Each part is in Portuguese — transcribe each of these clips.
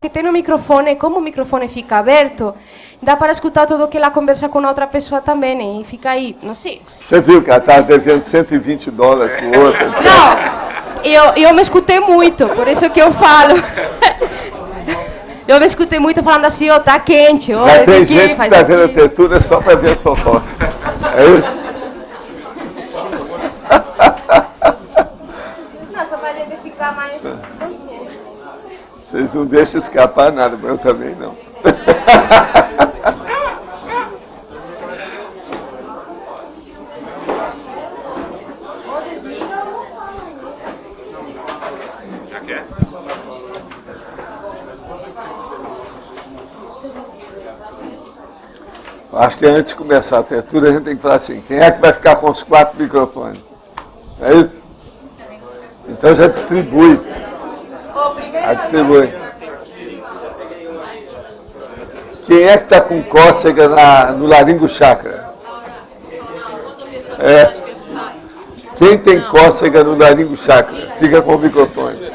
porque tem um microfone, como o microfone fica aberto, dá para escutar tudo que ela conversa com a outra pessoa também, e fica aí, não sei. Você viu que ela estava devendo $120 pro outro? Não, eu me escutei muito, por isso que eu falo. Eu me escutei muito falando assim, ó, tá quente. Ó, já tem aqui, gente que está vendo a tertúlia só para ver as fofocas. É isso? Não, só para a gente ficar mais consciente. Vocês não deixam escapar nada, mas eu também não. Acho que antes de começar a tertúlia, a gente tem que falar assim, quem é que vai ficar com os 4 microfones? É isso? Então já distribui. Distribui. Quem é que está com cócega no laringo chakra? Quem tem cócega no laringo chakra? Fica com o microfone.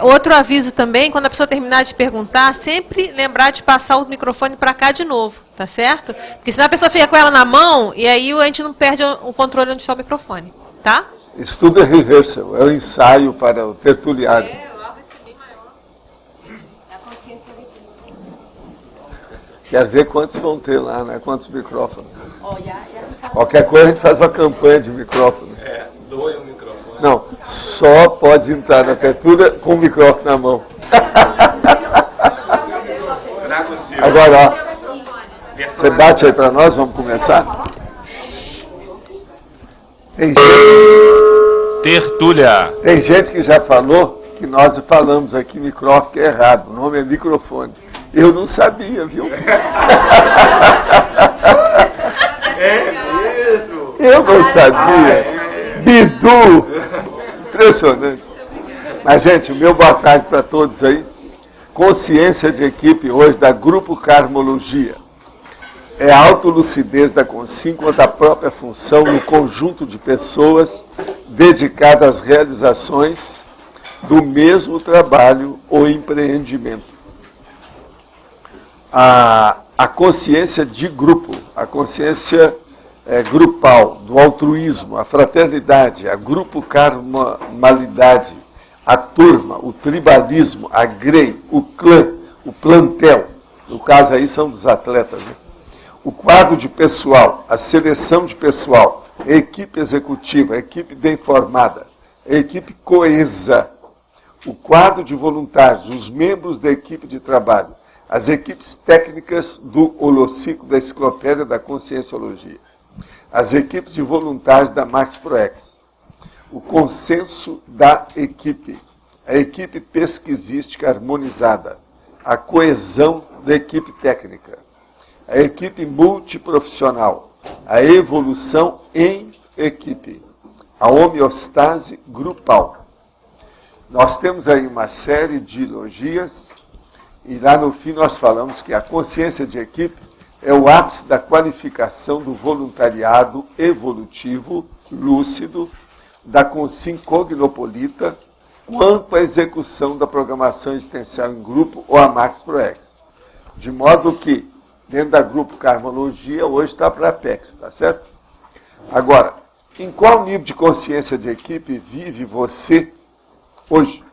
Outro aviso também, quando a pessoa terminar de perguntar, sempre lembrar de passar o microfone para cá de novo, tá certo? Porque senão a pessoa fica com ela na mão e aí a gente não perde o controle onde está o microfone, tá? Isso tudo é rehearsal, é o ensaio para o tertuliário. Lá vai ser bem maior. Quero ver quantos vão ter lá, né? Quantos micrófonos. Qualquer coisa a gente faz uma campanha de micrófono. Doe um microfone. Não, só pode entrar na tertúlia com o microfone na mão. Agora, ó, você bate aí para nós, vamos começar? Tertúlia. Tem gente que já falou que nós falamos aqui microfone que é errado, o nome é microfone. Eu não sabia, viu? É mesmo? Eu não sabia. Bidu! Impressionante. Mas, gente, o meu boa tarde para todos aí. Consciência de equipe hoje da Grupo Karmologia. É a autolucidez da consciência quanto à própria função no conjunto de pessoas dedicadas às realizações do mesmo trabalho ou empreendimento. A consciência de grupo, a consciência grupal, do altruísmo, a fraternidade, a grupo karmalidade, a turma, o tribalismo, a grey, o clã, o plantel, no caso aí são dos atletas, né? O quadro de pessoal, a seleção de pessoal, a equipe executiva, a equipe bem formada, a equipe coesa, o quadro de voluntários, os membros da equipe de trabalho, as equipes técnicas do holociclo da enciclopédia da conscienciologia, as equipes de voluntários da Max ProEx, o consenso da equipe, a equipe pesquisística harmonizada, a coesão da equipe técnica, a equipe multiprofissional, a evolução em equipe, a homeostase grupal. Nós temos aí uma série de logias e lá no fim nós falamos que a consciência de equipe é o ápice da qualificação do voluntariado evolutivo, lúcido, da consciência cognopolita, quanto à execução da programação existencial em grupo ou a Max ProEx. De modo que, dentro da Grupo Karmologia, hoje está para a Apex, tá certo? Agora, em qual nível de consciência de equipe vive você hoje?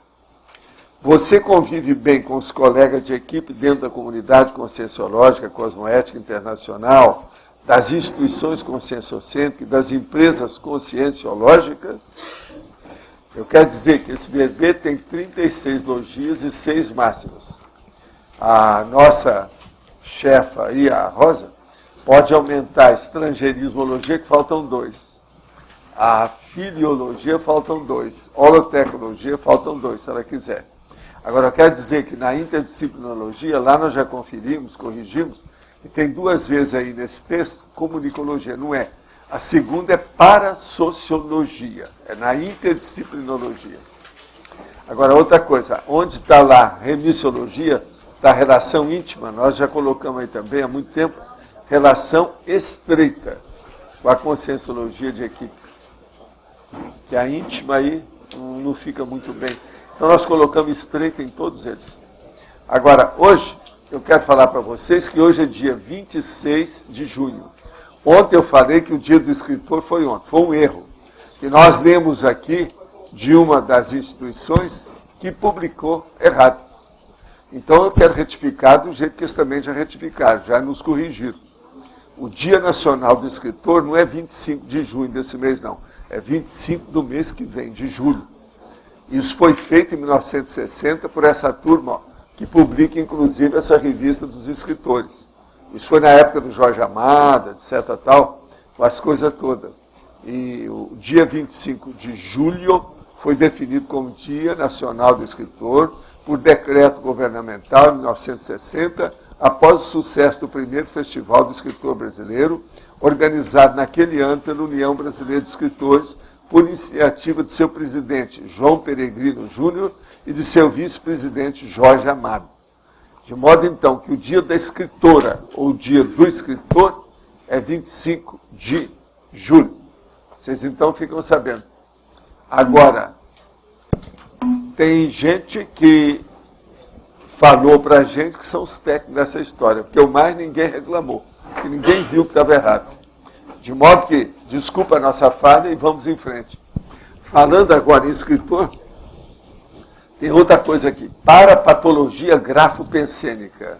Você convive bem com os colegas de equipe dentro da comunidade conscienciológica, cosmoética internacional, das instituições conscienciocêntricas, das empresas conscienciológicas? Eu quero dizer que esse BB tem 36 logias e 6 máximos. A nossa chefa aí, a Rosa, pode aumentar a estrangeirismologia, que faltam 2. A filiologia, faltam 2. Holotecnologia, faltam 2, se ela quiser. Agora, eu quero dizer que na interdisciplinologia, lá nós já conferimos, corrigimos, e tem 2 vezes aí nesse texto, comunicologia, não é. A segunda é parasociologia, é na interdisciplinologia. Agora, outra coisa, onde está lá remissiologia, da relação íntima, nós já colocamos aí também há muito tempo, relação estreita com a conscienciologia de equipe. Que a íntima aí não fica muito bem. Então nós colocamos estreita em todos eles. Agora, hoje, eu quero falar para vocês que hoje é dia 26 de junho. Ontem eu falei que o dia do escritor foi ontem. Foi um erro. Que nós lemos aqui de uma das instituições que publicou errado. Então eu quero retificar do jeito que eles também já retificaram, já nos corrigiram. O Dia Nacional do Escritor não é 25 de junho desse mês, não. É 25 do mês que vem, de julho. Isso foi feito em 1960 por essa turma, ó, que publica, inclusive, essa revista dos escritores. Isso foi na época do Jorge Amado, etc. tal, com as coisas todas. E o dia 25 de julho foi definido como Dia Nacional do Escritor, por decreto governamental em 1960, após o sucesso do primeiro Festival do Escritor Brasileiro, organizado naquele ano pela União Brasileira de Escritores, por iniciativa de seu presidente, João Peregrino Júnior, e de seu vice-presidente, Jorge Amado. De modo, então, que o dia da escritora, ou o dia do escritor, é 25 de julho. Vocês, então, ficam sabendo. Agora, tem gente que falou para a gente que são os técnicos dessa história, porque o mais ninguém reclamou, que ninguém viu que estava errado. De modo que, desculpa a nossa falha e vamos em frente. Falando agora em escritor, tem outra coisa aqui. Parapatologia grafopensênica.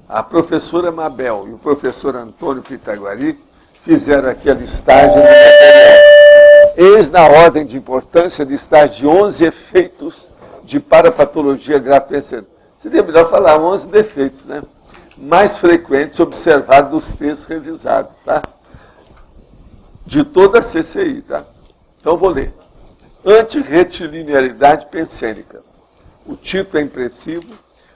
A professora Mabel e o professor Antônio Pitaguari fizeram aqui a listagem do material. Eis na ordem de importância a listagem de 11 efeitos de parapatologia grafopensênica. Seria melhor falar 11 defeitos, né? Mais frequentes observados nos textos revisados, tá? De toda a CCI, tá? Então vou ler. Antirretilinearidade pensênica. O título é impressivo,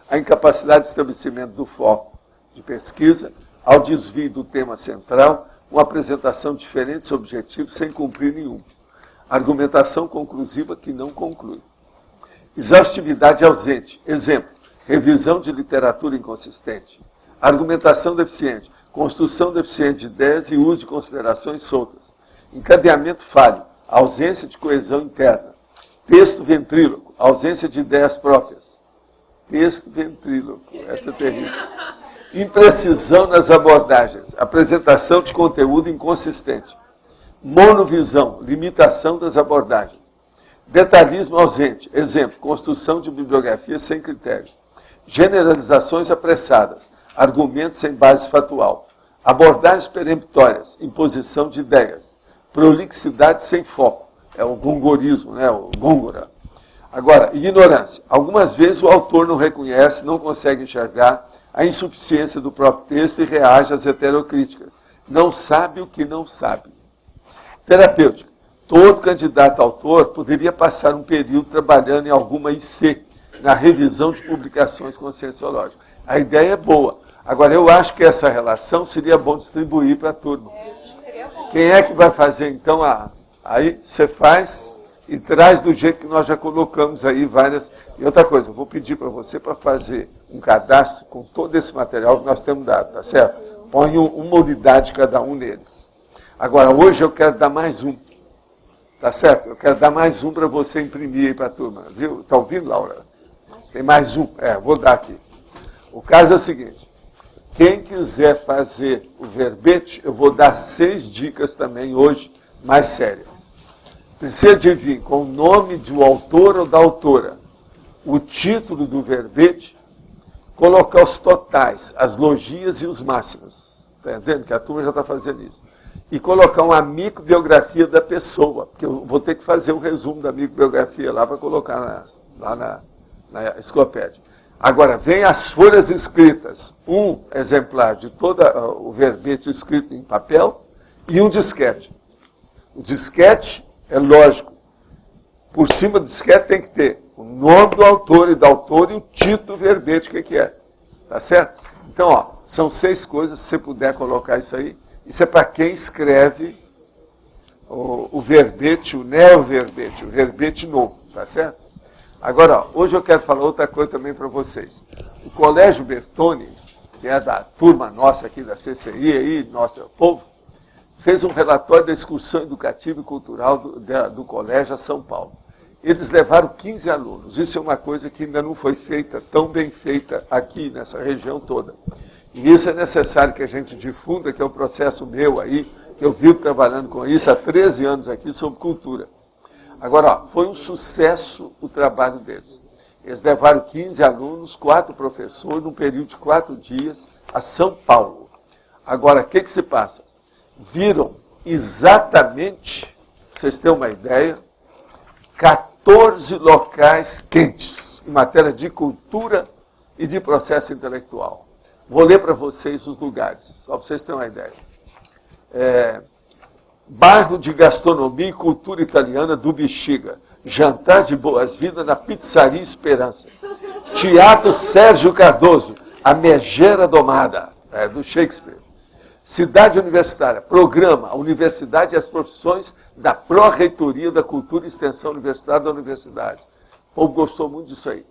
a incapacidade de estabelecimento do foco de pesquisa, ao desvio do tema central, uma apresentação de diferentes objetivos sem cumprir nenhum. Argumentação conclusiva que não conclui. Exaustividade ausente. Exemplo, revisão de literatura inconsistente. Argumentação deficiente. Construção deficiente de ideias e uso de considerações soltas. Encadeamento falho. Ausência de coesão interna. Texto ventríloco. Ausência de ideias próprias. Texto ventríloco. Essa é terrível. Imprecisão nas abordagens. Apresentação de conteúdo inconsistente. Monovisão. Limitação das abordagens. Detalhismo ausente. Exemplo, construção de bibliografia sem critério. Generalizações apressadas. Argumentos sem base fatual. Abordagens peremptórias. Imposição de ideias. Prolixidade sem foco. É o gongorismo, né? O gôngora. Agora, ignorância. Algumas vezes o autor não reconhece, não consegue enxergar a insuficiência do próprio texto e reage às heterocríticas. Não sabe o que não sabe. Terapêutica. Todo candidato a autor poderia passar um período trabalhando em alguma IC, na revisão de publicações conscienciológicas. A ideia é boa. Agora, eu acho que essa relação seria bom distribuir para a turma. Quem é que vai fazer, então, aí você faz e traz do jeito que nós já colocamos aí várias... E outra coisa, eu vou pedir para você para fazer um cadastro com todo esse material que nós temos dado, tá certo? Põe uma unidade cada um neles. Agora, hoje eu quero dar mais um. Tá certo? Eu quero dar mais um para você imprimir aí para a turma. Viu? Está ouvindo, Laura? Tem mais um. Vou dar aqui. O caso é o seguinte. Quem quiser fazer o verbete, eu vou dar 6 dicas também hoje, mais sérias. Precisa de vir com o nome do autor ou da autora, o título do verbete, colocar os totais, as logias e os máximos. Está entendendo? Que a turma já está fazendo isso. E colocar uma microbiografia da pessoa, porque eu vou ter que fazer um resumo da microbiografia lá para colocar lá na enciclopédia. Agora, vem as folhas escritas, um exemplar de todo o verbete escrito em papel e um disquete. O disquete é lógico. Por cima do disquete tem que ter o nome do autor e da autora e o título do verbete, o que é. Tá certo? Então, ó, são 6 coisas, se você puder colocar isso aí. Isso é para quem escreve o verbete, o neoverbete, o verbete novo, tá certo? Agora, ó, hoje eu quero falar outra coisa também para vocês. O Colégio Bertone, que é da turma nossa aqui da CCI, aí, nosso povo, fez um relatório da excursão educativa e cultural do colégio a São Paulo. Eles levaram 15 alunos. Isso é uma coisa que ainda não foi feita, tão bem feita aqui, nessa região toda. E isso é necessário que a gente difunda, que é um processo meu aí, que eu vivo trabalhando com isso há 13 anos aqui, sobre cultura. Agora, ó, foi um sucesso o trabalho deles. Eles levaram 15 alunos, 4 professores, num período de 4 dias, a São Paulo. Agora, o que se passa? Viram exatamente, para vocês terem uma ideia, 14 locais quentes em matéria de cultura e de processo intelectual. Vou ler para vocês os lugares, só para vocês terem uma ideia. Bairro de Gastronomia e Cultura Italiana do Bexiga. Jantar de boas-vindas na Pizzaria Esperança. Teatro Sérgio Cardoso, A Megera Domada, do Shakespeare. Cidade Universitária, programa a Universidade e as Profissões da Pró-Reitoria da Cultura e Extensão Universitária da Universidade. O povo gostou muito disso aí.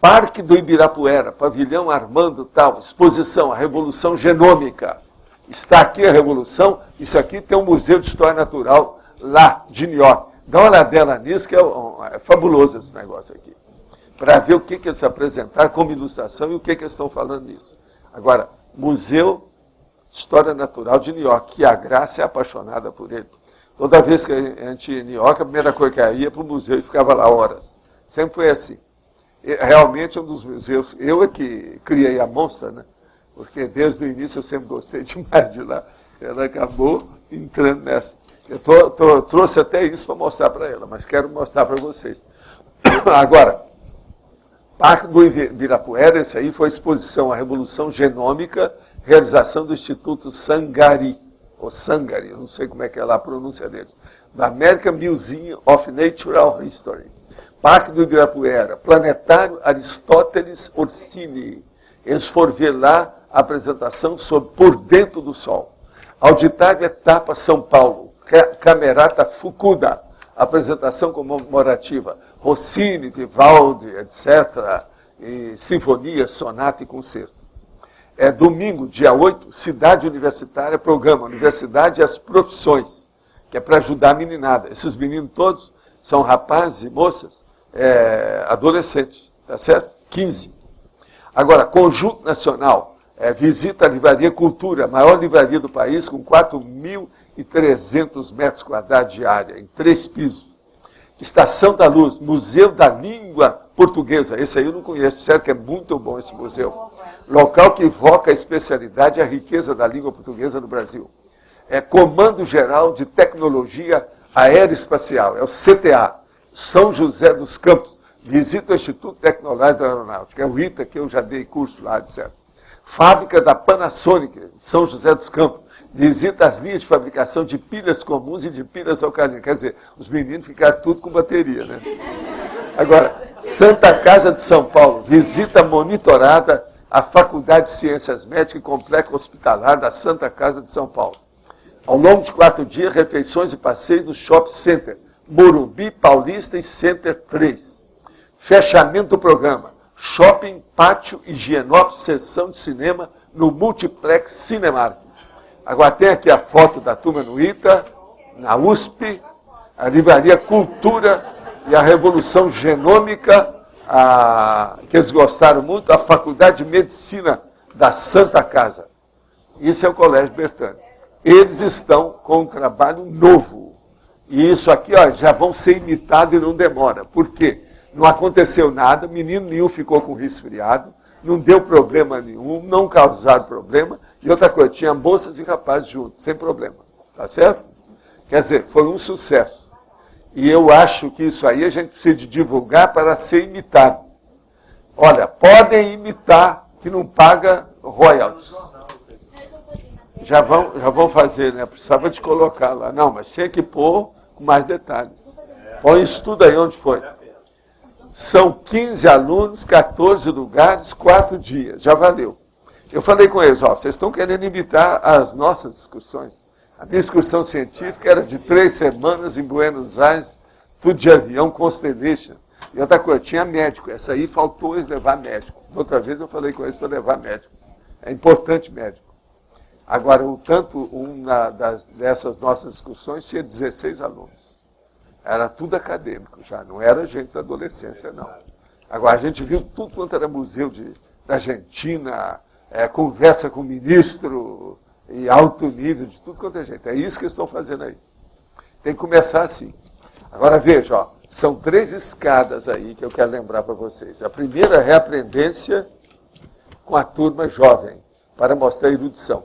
Parque do Ibirapuera, Pavilhão Armando Tal, exposição, a Revolução Genômica. Está aqui a Revolução, isso aqui tem um Museu de História Natural lá de New York. Dá uma olhadela nisso, que é fabuloso esse negócio aqui. Para ver o que eles apresentaram como ilustração e o que eles estão falando nisso. Agora, Museu de História Natural de New York, que a Graça é apaixonada por ele. Toda vez que a gente ia em New York, a primeira coisa que ia para o museu e ficava lá horas. Sempre foi assim. Realmente é um dos museus, eu é que criei a monstra, né? Porque desde o início eu sempre gostei demais de lá. Ela acabou entrando nessa. Eu trouxe até isso para mostrar para ela, mas quero mostrar para vocês. Agora, Parque do Ibirapuera, esse aí foi a exposição A Revolução Genômica, realização do Instituto Sangari, ou Sangari, eu não sei como é que é lá a pronúncia deles, da American Museum of Natural History. Parque do Ibirapuera, Planetário Aristóteles Orsini. Eles foram ver lá a apresentação sobre Por Dentro do Sol. Auditário Etapa São Paulo, Camerata Fukuda, apresentação comemorativa, Rossini, Vivaldi, etc., e sinfonia, sonata e concerto. Domingo, dia 8, Cidade Universitária, programa Universidade e as Profissões, que é para ajudar a meninada. Esses meninos todos são rapazes e moças, adolescentes, tá certo? 15. Agora, Conjunto Nacional, visita a Livraria Cultura, a maior livraria do país, com 4.300 metros quadrados de área, em 3 pisos. Estação da Luz, Museu da Língua Portuguesa. Esse aí eu não conheço, sério que é muito bom esse museu. Local que evoca a especialidade e a riqueza da língua portuguesa no Brasil. Comando Geral de Tecnologia Aeroespacial, é o CTA, São José dos Campos. Visita o Instituto Tecnológico da Aeronáutica, é o ITA, que eu já dei curso lá, etc. Fábrica da Panasonic, São José dos Campos. Visita as linhas de fabricação de pilhas comuns e de pilhas alcalinas. Quer dizer, os meninos ficaram tudo com bateria, né? Agora, Santa Casa de São Paulo. Visita monitorada à Faculdade de Ciências Médicas e Complexo Hospitalar da Santa Casa de São Paulo. Ao longo de 4 dias, refeições e passeios no Shopping Center, Morumbi, Paulista e Center 3. Fechamento do programa. Shopping, Pátio, Higienópolis, sessão de cinema no Multiplex Cinemark. Agora tem aqui a foto da turma no ITA, na USP, a Livraria Cultura e a Revolução Genômica, que eles gostaram muito, a Faculdade de Medicina da Santa Casa. Isso é o Colégio Bertani. Eles estão com um trabalho novo. E isso aqui já vão ser imitados e não demora. Por quê? Não aconteceu nada, menino nenhum ficou com resfriado, não deu problema nenhum, não causaram problema. E outra coisa, tinha moças e rapazes juntos, sem problema. Tá certo? Quer dizer, foi um sucesso. E eu acho que isso aí a gente precisa de divulgar para ser imitado. Olha, podem imitar que não paga royalties. Já vão fazer, né? Precisava de colocar lá. Não, mas tinha que pôr com mais detalhes. Põe isso tudo aí onde foi. São 15 alunos, 14 lugares, 4 dias. Já valeu. Eu falei com eles, vocês estão querendo imitar as nossas excursões. A minha excursão científica era de 3 semanas em Buenos Aires, tudo de avião, Constellation. E outra coisa, tinha médico. Essa aí faltou eles levar médico. Outra vez eu falei com eles para levar médico. É importante médico. Agora, dessas nossas excursões tinha 16 alunos. Era tudo acadêmico já, não era gente da adolescência, não. Agora, a gente viu tudo quanto era museu da Argentina, conversa com o ministro, e alto nível, de tudo quanto é gente. É isso que eles estão fazendo aí. Tem que começar assim. Agora, veja, ó, são 3 escadas aí que eu quero lembrar para vocês. A primeira é a reaprendência com a turma jovem, para mostrar a erudição.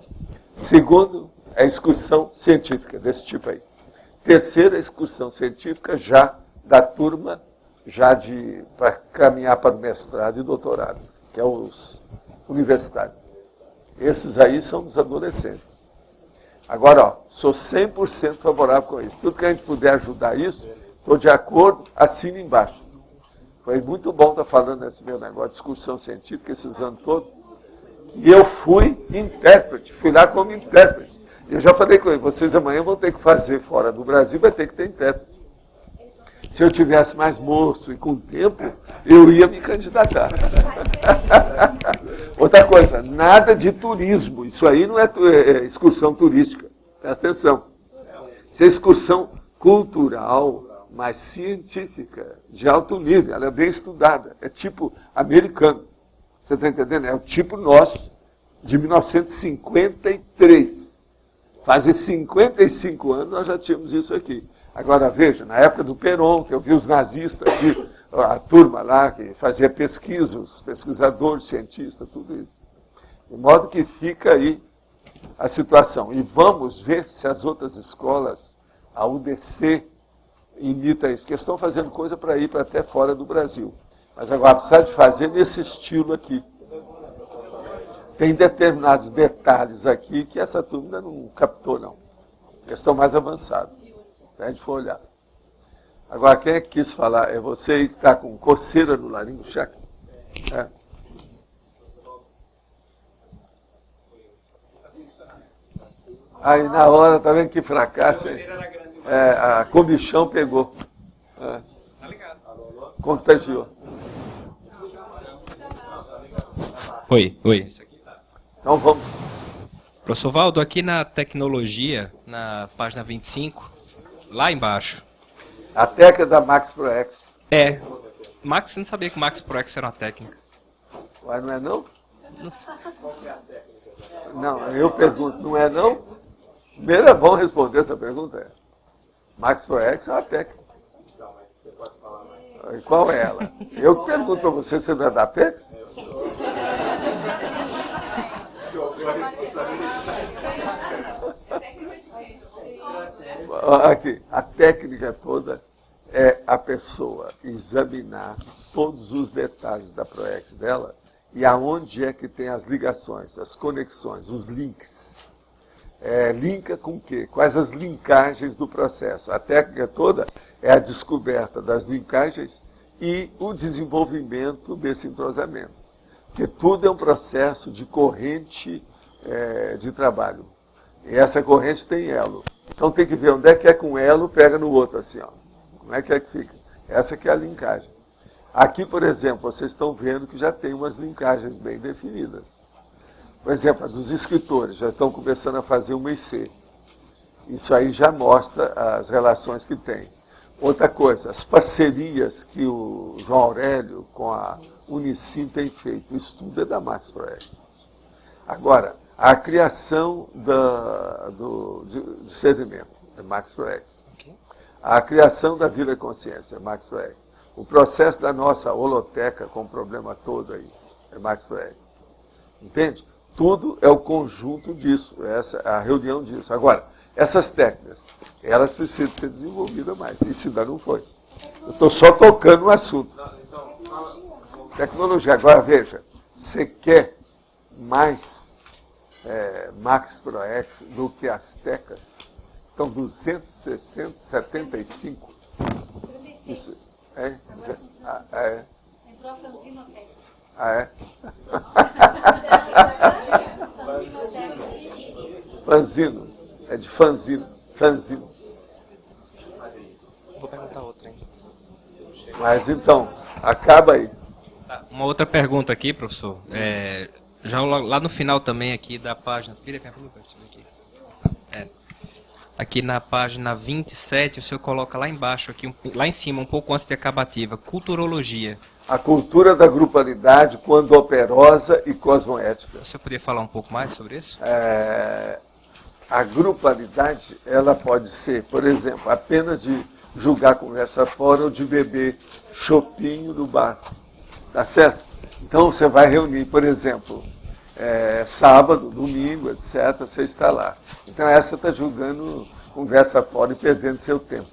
Segundo, é a excursão científica, desse tipo aí. Terceira, a excursão científica já da turma, para caminhar para o mestrado e doutorado, que é os universitários. Esses aí são dos adolescentes. Agora, ó, sou 100% favorável com isso. Tudo que a gente puder ajudar isso, estou de acordo, assine embaixo. Foi muito bom estar falando nesse meu negócio de excursão científica esses anos todos. E eu fui intérprete, fui lá como intérprete. Eu já falei com eles, vocês amanhã vão ter que fazer fora do Brasil, vai ter que ter intérprete. Se eu tivesse mais moço e com tempo, eu ia me candidatar. Outra coisa, nada de turismo. Isso aí não é excursão turística. Presta atenção. Isso é excursão cultural, mas científica, de alto nível. Ela é bem estudada. É tipo americano. Você está entendendo? É o tipo nosso, de 1953. Faz 55 anos nós já tínhamos isso aqui. Agora, veja, na época do Perón, que eu vi os nazistas, vi a turma lá que fazia pesquisa, os pesquisadores, cientistas, tudo isso. De modo que fica aí a situação. E vamos ver se as outras escolas, a UDC, imita isso, porque estão fazendo coisa para ir para até fora do Brasil. Mas agora precisa de fazer nesse estilo aqui. Tem determinados detalhes aqui que essa turma ainda não captou, não. Eles estão mais avançados. Se a gente for olhar. Agora, quem é que quis falar? É você aí que está com coceira no laringo, checa? É. Aí na hora, tá vendo que fracasso? A comichão pegou. Contagiou. Oi. Então vamos. Professor Valdo, aqui na tecnologia, na página 25, lá embaixo. A técnica da Max ProX. Max, você não sabia que Max ProX era uma técnica? Ué, não é não? Não, eu pergunto, não é não? Primeiro é bom responder essa pergunta. Max ProX é uma técnica. E qual é ela? Eu pergunto para você, você não é da Apex? Aqui, a técnica toda é a pessoa examinar todos os detalhes da ProX dela e aonde é que tem as ligações, as conexões, os links. Linka com o quê? Quais as linkagens do processo? A técnica toda é a descoberta das linkagens e o desenvolvimento desse entrosamento. Porque tudo é um processo de corrente de trabalho. E essa corrente tem elo. Então tem que ver onde é que com elo, pega no outro assim, ó. Como é que fica? Essa que é a linkagem. Aqui, por exemplo, vocês estão vendo que já tem umas linkagens bem definidas. Por exemplo, a dos escritores, já estão começando a fazer uma IC. Isso aí já mostra as relações que tem. Outra coisa, as parcerias que o João Aurélio com a Unicim tem feito. O estudo é da Max ProX. Agora, a criação de discernimento é Max ProX. A criação da vida consciência é Max ProX. O processo da nossa holoteca com o problema todo aí é Max ProX. Entende? Tudo é o conjunto disso, essa é a reunião disso. Agora, essas técnicas, elas precisam ser desenvolvidas mais. Isso ainda não foi. Eu estou só tocando no assunto. Tecnologia. Agora, veja, você quer mais Max ProX do que as tecas? Então, 275. Isso, Entrou a Fanzinoteca. é? Fanzino. É de fanzino. Fanzino. Vou perguntar outra ainda. Mas então, acaba aí. Uma outra pergunta aqui, professor. Já lá no final também aqui da página. Vira a pergunta aqui. Aqui na página 27, o senhor coloca lá embaixo, aqui, lá em cima, um pouco antes de acabativa, culturologia. A cultura da grupalidade quando operosa e cosmoética. O senhor poderia falar um pouco mais sobre isso? A grupalidade, ela pode ser, por exemplo, apenas de julgar conversa fora ou de beber chopinho no bar. Tá certo? Então você vai reunir, por exemplo, sábado, domingo, etc., você está lá. Então essa está julgando conversa fora e perdendo seu tempo.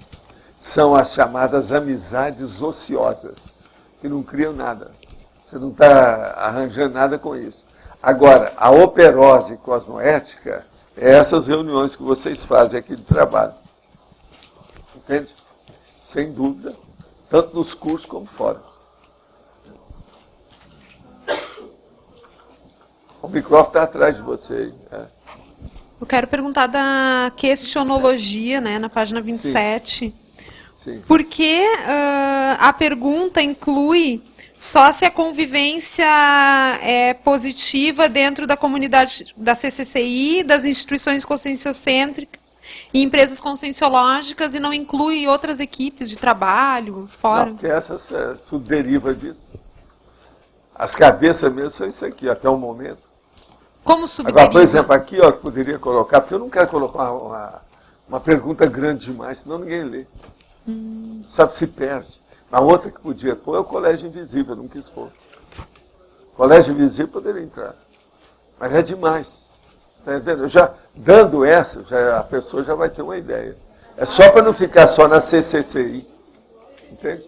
São as chamadas amizades ociosas, que não criam nada. Você não está arranjando nada com isso. Agora, a operosa e cosmoética é essas reuniões que vocês fazem aqui de trabalho. Entende? Sem dúvida, tanto nos cursos como fora. O microfone está atrás de você. Eu quero perguntar da questionologia, né, na página 27. Sim. Por que a pergunta inclui só se a convivência é positiva dentro da comunidade da CCCI, das instituições conscienciocêntricas e empresas conscienciológicas, e não inclui outras equipes de trabalho, fora? Não, porque essa deriva disso. As cabeças mesmo são isso aqui, até o momento. Como subderiva? Agora, por exemplo, aqui, ó, que poderia colocar, porque eu não quero colocar uma pergunta grande demais, senão ninguém lê. Sabe, se perde. A outra que podia pôr é o colégio invisível, eu não quis pôr. Colégio invisível poderia entrar. Mas é demais. Está entendendo? Já, dando essa, a pessoa já vai ter uma ideia. É só para não ficar só na CCCI. Entende?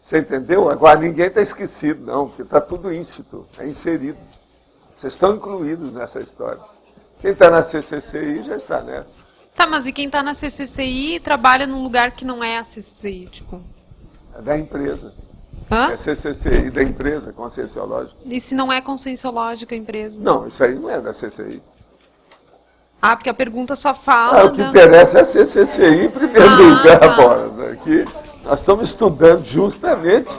Você entendeu? Agora, ninguém está esquecido, não, porque está tudo íncito, é inserido. Vocês estão incluídos nessa história. Quem está na CCCI já está nessa. Tá, mas e quem está na CCCI trabalha num lugar que não é a CCCI, tipo? É da empresa. Hã? É CCCI da empresa, conscienciológica. E se não é conscienciológica a empresa? Não, isso aí não é da CCI. Ah, porque a pergunta só fala O que interessa é a CCCI em primeiro lugar, tá. Bora. Aqui nós estamos estudando justamente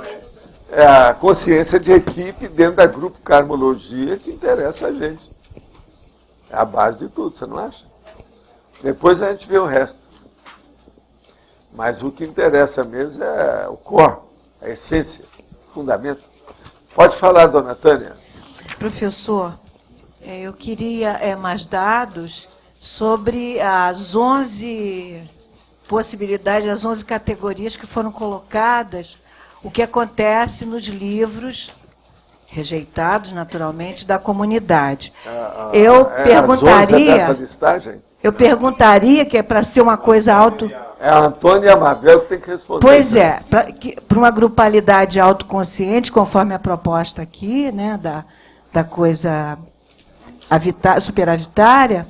a consciência de equipe dentro da grupo Karmologia que interessa a gente. É a base de tudo, você não acha? Depois a gente vê o resto. Mas o que interessa mesmo é o core, a essência, o fundamento. Pode falar, dona Tânia. Professor, eu queria mais dados sobre as 11 possibilidades, as 11 categorias que foram colocadas, o que acontece nos livros rejeitados, naturalmente, da comunidade. Eu perguntaria... Dessa listagem? Eu perguntaria, que é para ser uma coisa auto... É a Antônia e a Mabel que tem que responder. Pois é, para uma grupalidade autoconsciente, conforme a proposta aqui, né, da coisa superavitária,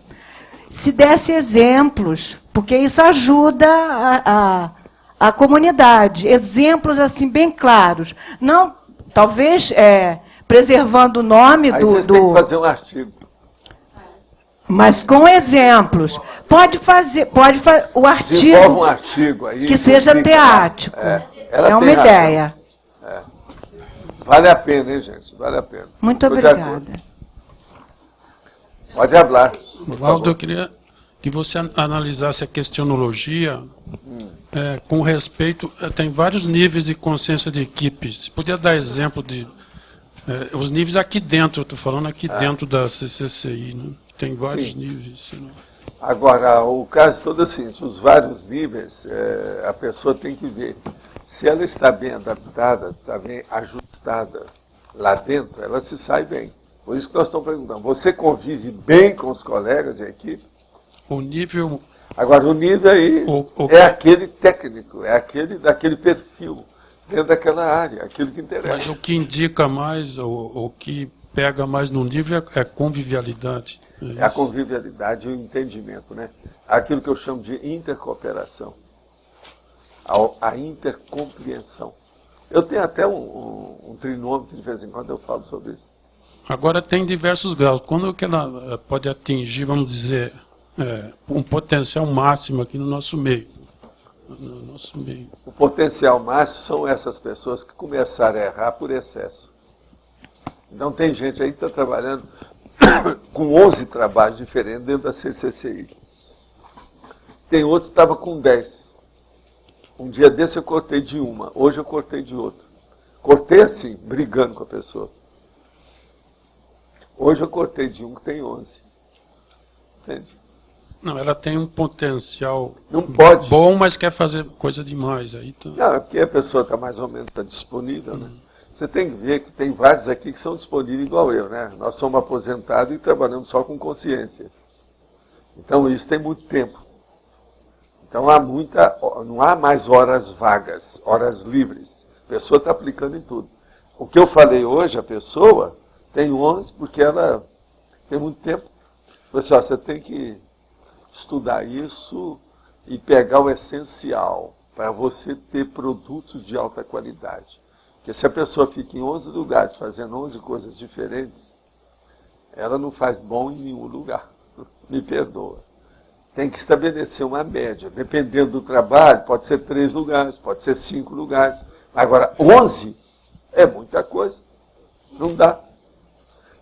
se desse exemplos, porque isso ajuda a comunidade. Exemplos assim bem claros. Não, talvez preservando o nome Aí vocês têm que fazer um artigo. Mas com exemplos. Pode fazer o artigo. Desenvolve um artigo aí. Que seja teático. Ela uma tem razão. ideia. Vale a pena, hein, gente? Vale a pena. Muito Tô de obrigada. acordo. Pode falar. Valdo, eu queria que você analisasse a questionologia com respeito... Tem vários níveis de consciência de equipe. Você podia dar exemplo de... os níveis aqui dentro, eu estou falando aqui dentro da CCCI, né? Tem vários níveis. Senão... Agora, o caso todo é o seguinte, os vários níveis, a pessoa tem que ver. Se ela está bem adaptada, está bem ajustada lá dentro, ela se sai bem. Por isso que nós estamos perguntando, você convive bem com os colegas de equipe? O nível... Agora, o nível aí é aquele técnico, é aquele daquele perfil, dentro daquela área, aquilo que interessa. Mas o que indica mais, o que pega mais no nível é convivialidade. É a convivialidade e o entendimento, né? Aquilo que eu chamo de intercooperação, a intercompreensão. Eu tenho até um trinômetro, de vez em quando eu falo sobre isso. Agora tem diversos graus. Quando que ela pode atingir, vamos dizer, um potencial máximo aqui no nosso meio? O potencial máximo são essas pessoas que começaram a errar por excesso. Então tem gente aí que está trabalhando com 11 trabalhos diferentes dentro da CCCI. Tem outros que estavam com 10. Um dia desse eu cortei de uma, hoje eu cortei de outra. Cortei assim, brigando com a pessoa. Hoje eu cortei de um que tem 11. Entende? Não, ela tem um potencial Não pode. bom, mas quer fazer coisa demais. Aí tá. Não, é porque a pessoa está mais ou menos disponível, né? Você tem que ver que tem vários aqui que são disponíveis igual eu, né? Nós somos aposentados e trabalhamos só com consciência. Então isso tem muito tempo. Então não há mais horas vagas, horas livres. A pessoa está aplicando em tudo. O que eu falei hoje, a pessoa tem 11 porque ela tem muito tempo. Falei assim, ó, você tem que estudar isso e pegar o essencial para você ter produtos de alta qualidade. Porque se a pessoa fica em 11 lugares fazendo 11 coisas diferentes, ela não faz bom em nenhum lugar. Me perdoa. Tem que estabelecer uma média. Dependendo do trabalho, pode ser 3 lugares, pode ser 5 lugares. Agora, 11 é muita coisa. Não dá.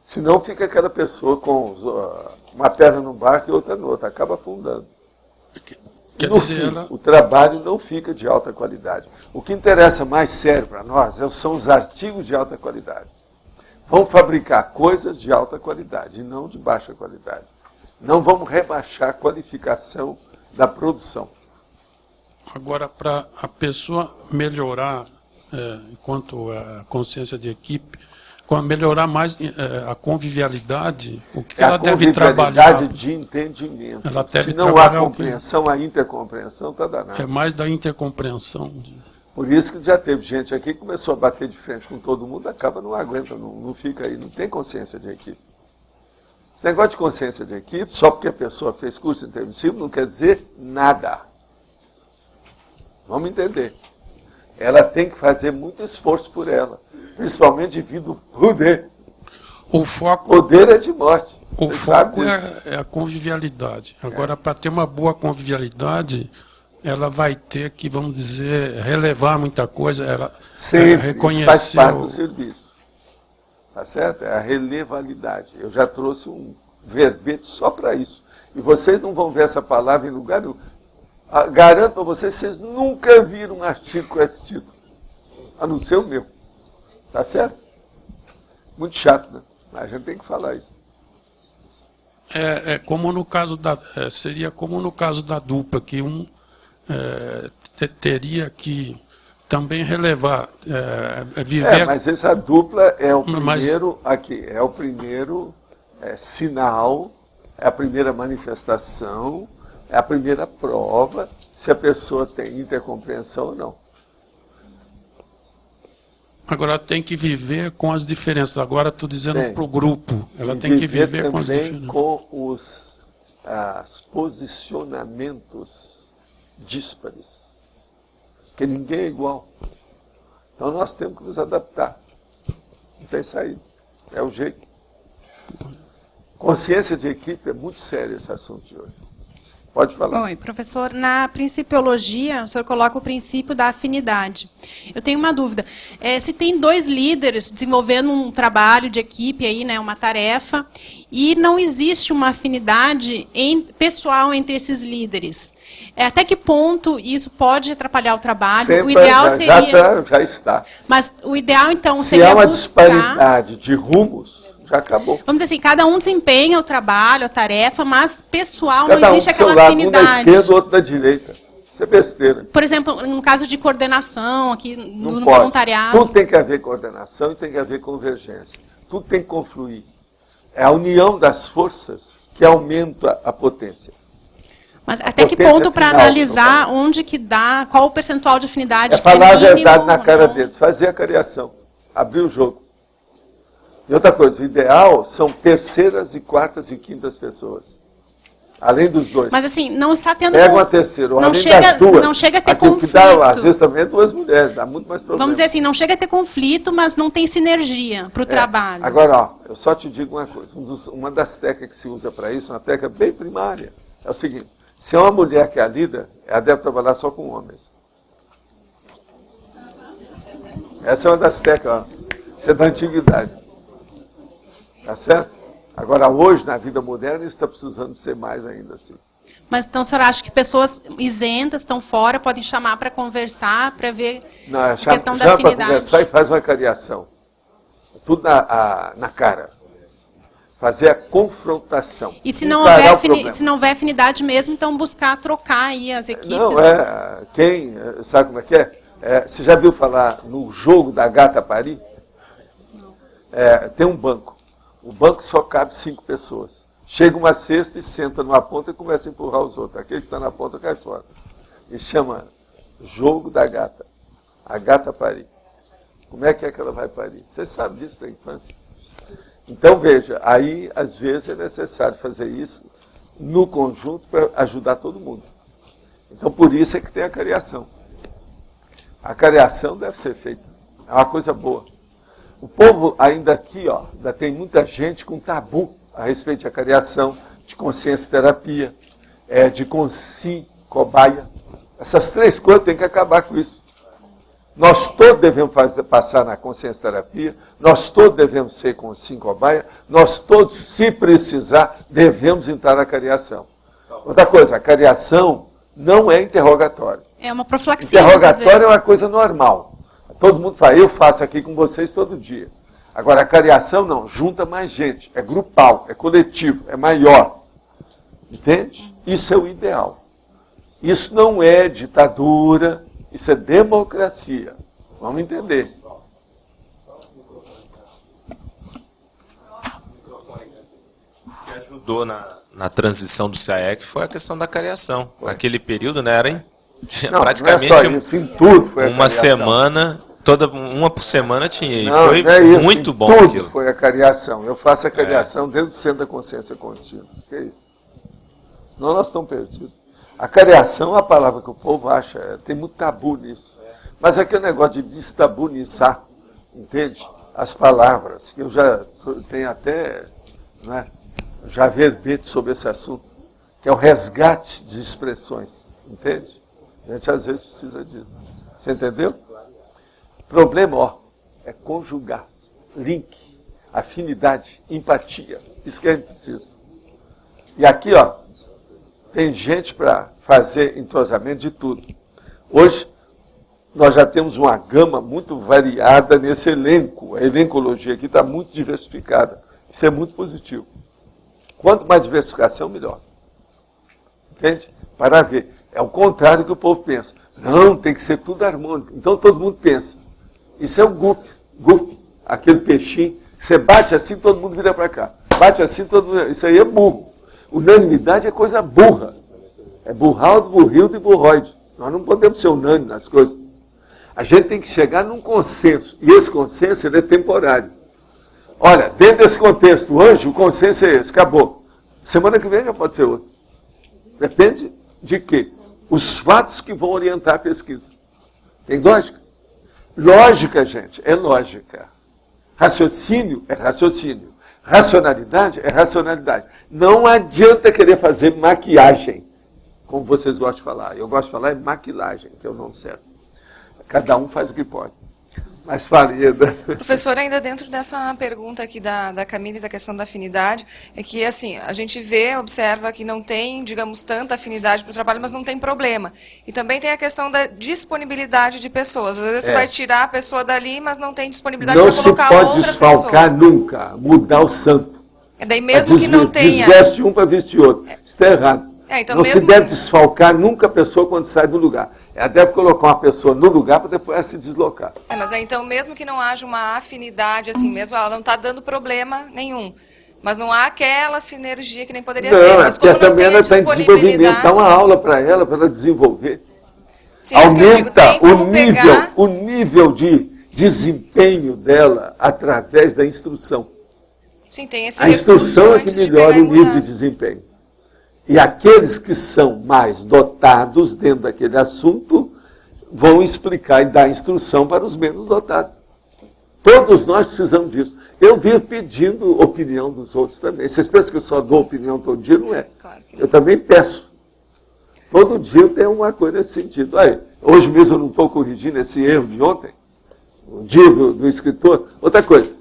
Senão fica aquela pessoa com uma perna num barco e outra no outro. Acaba afundando. Quer No dizer, fim, ela... o trabalho não fica de alta qualidade. O que interessa mais sério para nós são os artigos de alta qualidade. Vamos fabricar coisas de alta qualidade e não de baixa qualidade. Não vamos rebaixar a qualificação da produção. Agora, para a pessoa melhorar, enquanto a consciência de equipe, melhorar mais a convivialidade, o que ela deve trabalhar? A convivialidade de entendimento. Ela deve Se não há trabalhar compreensão, a intercompreensão está danada. É mais da intercompreensão. Por isso que já teve gente aqui que começou a bater de frente com todo mundo, acaba, não aguenta, não fica aí, não tem consciência de equipe. Esse negócio de consciência de equipe, só porque a pessoa fez curso intermissivo, não quer dizer nada. Vamos entender. Ela tem que fazer muito esforço por ela, principalmente devido ao poder. O foco, poder é de morte. O foco é a convivialidade. Agora, para ter uma boa convivialidade, ela vai ter que, vamos dizer, relevar muita coisa. Ela sempre, reconhecer isso faz parte do serviço. Tá certo? É a relevalidade. Eu já trouxe um verbete só para isso. E vocês não vão ver essa palavra em lugar nenhum. Garanto para vocês, vocês nunca viram um artigo com esse título. A não ser o meu. Tá certo? Muito chato, né? Mas a gente tem que falar isso. Como no caso seria como no caso da dupla, que teria que também relevar, viver... mas essa dupla é o primeiro, é o primeiro sinal, é a primeira manifestação, é a primeira prova se a pessoa tem intercompreensão ou não. Agora tem que viver com as diferenças. Agora estou dizendo para o grupo. Ela tem que viver com as diferenças. Com os posicionamentos díspares. Porque ninguém é igual. Então nós temos que nos adaptar. Não tem saída. É o jeito. Consciência de equipe é muito sério esse assunto de hoje. Pode falar. Oi, professor, na principiologia, o senhor coloca o princípio da afinidade. Eu tenho uma dúvida. Se tem 2 líderes desenvolvendo um trabalho de equipe, aí, né, uma tarefa, e não existe uma afinidade pessoal entre esses líderes, até que ponto isso pode atrapalhar o trabalho? Sempre, o ideal seria... Já está. Mas o ideal, então, Se seria há uma buscar... disparidade de rumos, já acabou. Vamos dizer assim, cada um desempenha o trabalho, a tarefa, mas pessoal cada não existe um do aquela seu lado, afinidade. Um da esquerda, outro da direita. Isso é besteira. Por exemplo, no caso de coordenação, aqui no pode. voluntariado. Tudo tem que haver coordenação e tem que haver convergência. Tudo tem que confluir. É a união das forças que aumenta a potência. Mas até que ponto para analisar onde que dá, qual o percentual de afinidade? É falar a verdade na cara deles, fazer a criação, abrir o jogo. E outra coisa, o ideal são terceiras e quartas e quintas pessoas. Além dos 2. Mas assim, não está tendo... Pega uma terceira, além das 2. Não chega a ter conflito. conflito. Que dá, às vezes também é 2 mulheres, dá muito mais problema. Vamos dizer assim, não chega a ter conflito, mas não tem sinergia para o trabalho. Agora, ó, eu só te digo uma coisa. Uma das técnicas que se usa para isso, uma técnica bem primária, é o seguinte. Se é uma mulher que é a líder, ela deve trabalhar só com homens. Essa é uma das técnicas, ó. Isso é da antiguidade. Tá certo? Agora, hoje, na vida moderna, isso está precisando ser mais ainda assim. Mas então a senhora acha que pessoas isentas, estão fora, podem chamar para conversar, para ver a questão da chama para afinidade? conversar e faz uma cariação. Tudo na cara. Fazer a confrontação. E se encarar não houver afinidade mesmo, então buscar trocar aí as equipes? Não, sabe como é que é? Você já viu falar no jogo da gata Paris? Não. Tem um banco. O banco só cabe 5 pessoas. Chega uma cesta e senta numa ponta e começa a empurrar os outros. Aquele que está na ponta cai fora. E chama jogo da gata. A gata Paris. Como é que ela vai parir? Você sabe disso da infância. Então, veja, aí, às vezes, é necessário fazer isso no conjunto para ajudar todo mundo. Então, por isso é que tem a cariação. A cariação deve ser feita. É uma coisa boa. O povo, ainda aqui, ainda tem muita gente com tabu a respeito da cariação, de consciência terapia, de consci, cobaia. Essas 3 coisas tem que acabar com isso. Nós todos devemos passar na consciência terapia, nós todos devemos ser consci, cobaia, nós todos, se precisar, devemos entrar na cariação. Outra coisa, a cariação não é interrogatório. É uma profilaxia. Interrogatório é uma coisa normal. Todo mundo fala, eu faço aqui com vocês todo dia. Agora, a cariação não, junta mais gente, é grupal, é coletivo, é maior. Entende? Isso é o ideal. Isso não é ditadura, isso é democracia. Vamos entender. O que ajudou na transição do CAEC foi a questão da cariação. Naquele período, né, era praticamente não é só isso, em tudo foi uma semana, uma por semana tinha. E não, foi não é isso, muito bom tudo aquilo. Foi a cariação. Eu faço a cariação dentro do centro da consciência contínua. Que é isso? Senão nós estamos perdidos. A cariação é uma palavra que o povo acha, tem muito tabu nisso. Mas aquele negócio de destabunizar, entende? As palavras, que eu já tenho até, já verbete sobre esse assunto, que é o resgate de expressões, entende? A gente às vezes precisa disso. Você entendeu? Problema, é conjugar, link, afinidade, empatia. Isso que a gente precisa. E aqui, tem gente para fazer entrosamento de tudo. Hoje, nós já temos uma gama muito variada nesse elenco. A elencologia aqui está muito diversificada. Isso é muito positivo. Quanto mais diversificação, melhor. Entende? Para ver. É o contrário que o povo pensa. Não, tem que ser tudo harmônico. Então todo mundo pensa. Isso é o goof, aquele peixinho. Você bate assim, todo mundo vira para cá. Bate assim, todo mundo... Isso aí é burro. Unanimidade é coisa burra. É burraldo, burrildo e burroide. Nós não podemos ser unânimes nas coisas. A gente tem que chegar num consenso. E esse consenso ele é temporário. Olha, dentro desse contexto, hoje o consenso é esse, acabou. Semana que vem já pode ser outro. Depende de quê? Os fatos que vão orientar a pesquisa. Tem lógica? Lógica, gente, é lógica. Raciocínio é raciocínio. Racionalidade é racionalidade. Não adianta querer fazer maquiagem, como vocês gostam de falar. Eu gosto de falar é maquilagem, que é o nome certo. Cada um faz o que pode. Mas fale, Eda. Professor, ainda dentro dessa pergunta aqui da Camila e da questão da afinidade, é que, assim, a gente observa que não tem, digamos, tanta afinidade para o trabalho, mas não tem problema. E também tem a questão da disponibilidade de pessoas. Às vezes você vai tirar a pessoa dali, mas não tem disponibilidade para colocar outra pessoa. Não se pode desfalcar nunca, mudar o santo. Daí mesmo que não tenha... Desveste um para vestir outro. Isso está errado. Então não se deve desfalcar nunca a pessoa quando sai do lugar. Ela deve colocar uma pessoa no lugar para depois ela se deslocar. Mas então, mesmo que não haja uma afinidade, assim mesmo, ela não está dando problema nenhum. Mas não há aquela sinergia que nem poderia ter. Não, mas porque também ela está em desenvolvimento. Dá uma aula para ela desenvolver. Sim, aumenta o nível de desempenho dela através da instrução. Sim, tem esse a instrução é que melhora o nível de desempenho. E aqueles que são mais dotados dentro daquele assunto vão explicar e dar instrução para os menos dotados. Todos nós precisamos disso. Eu vivo pedindo opinião dos outros também. Vocês pensam que eu só dou opinião todo dia? Não é. Claro que não. Eu também peço. Todo dia eu tenho uma coisa nesse sentido. Aí, hoje mesmo eu não estou corrigindo esse erro de ontem, o dia do escritor. Outra coisa,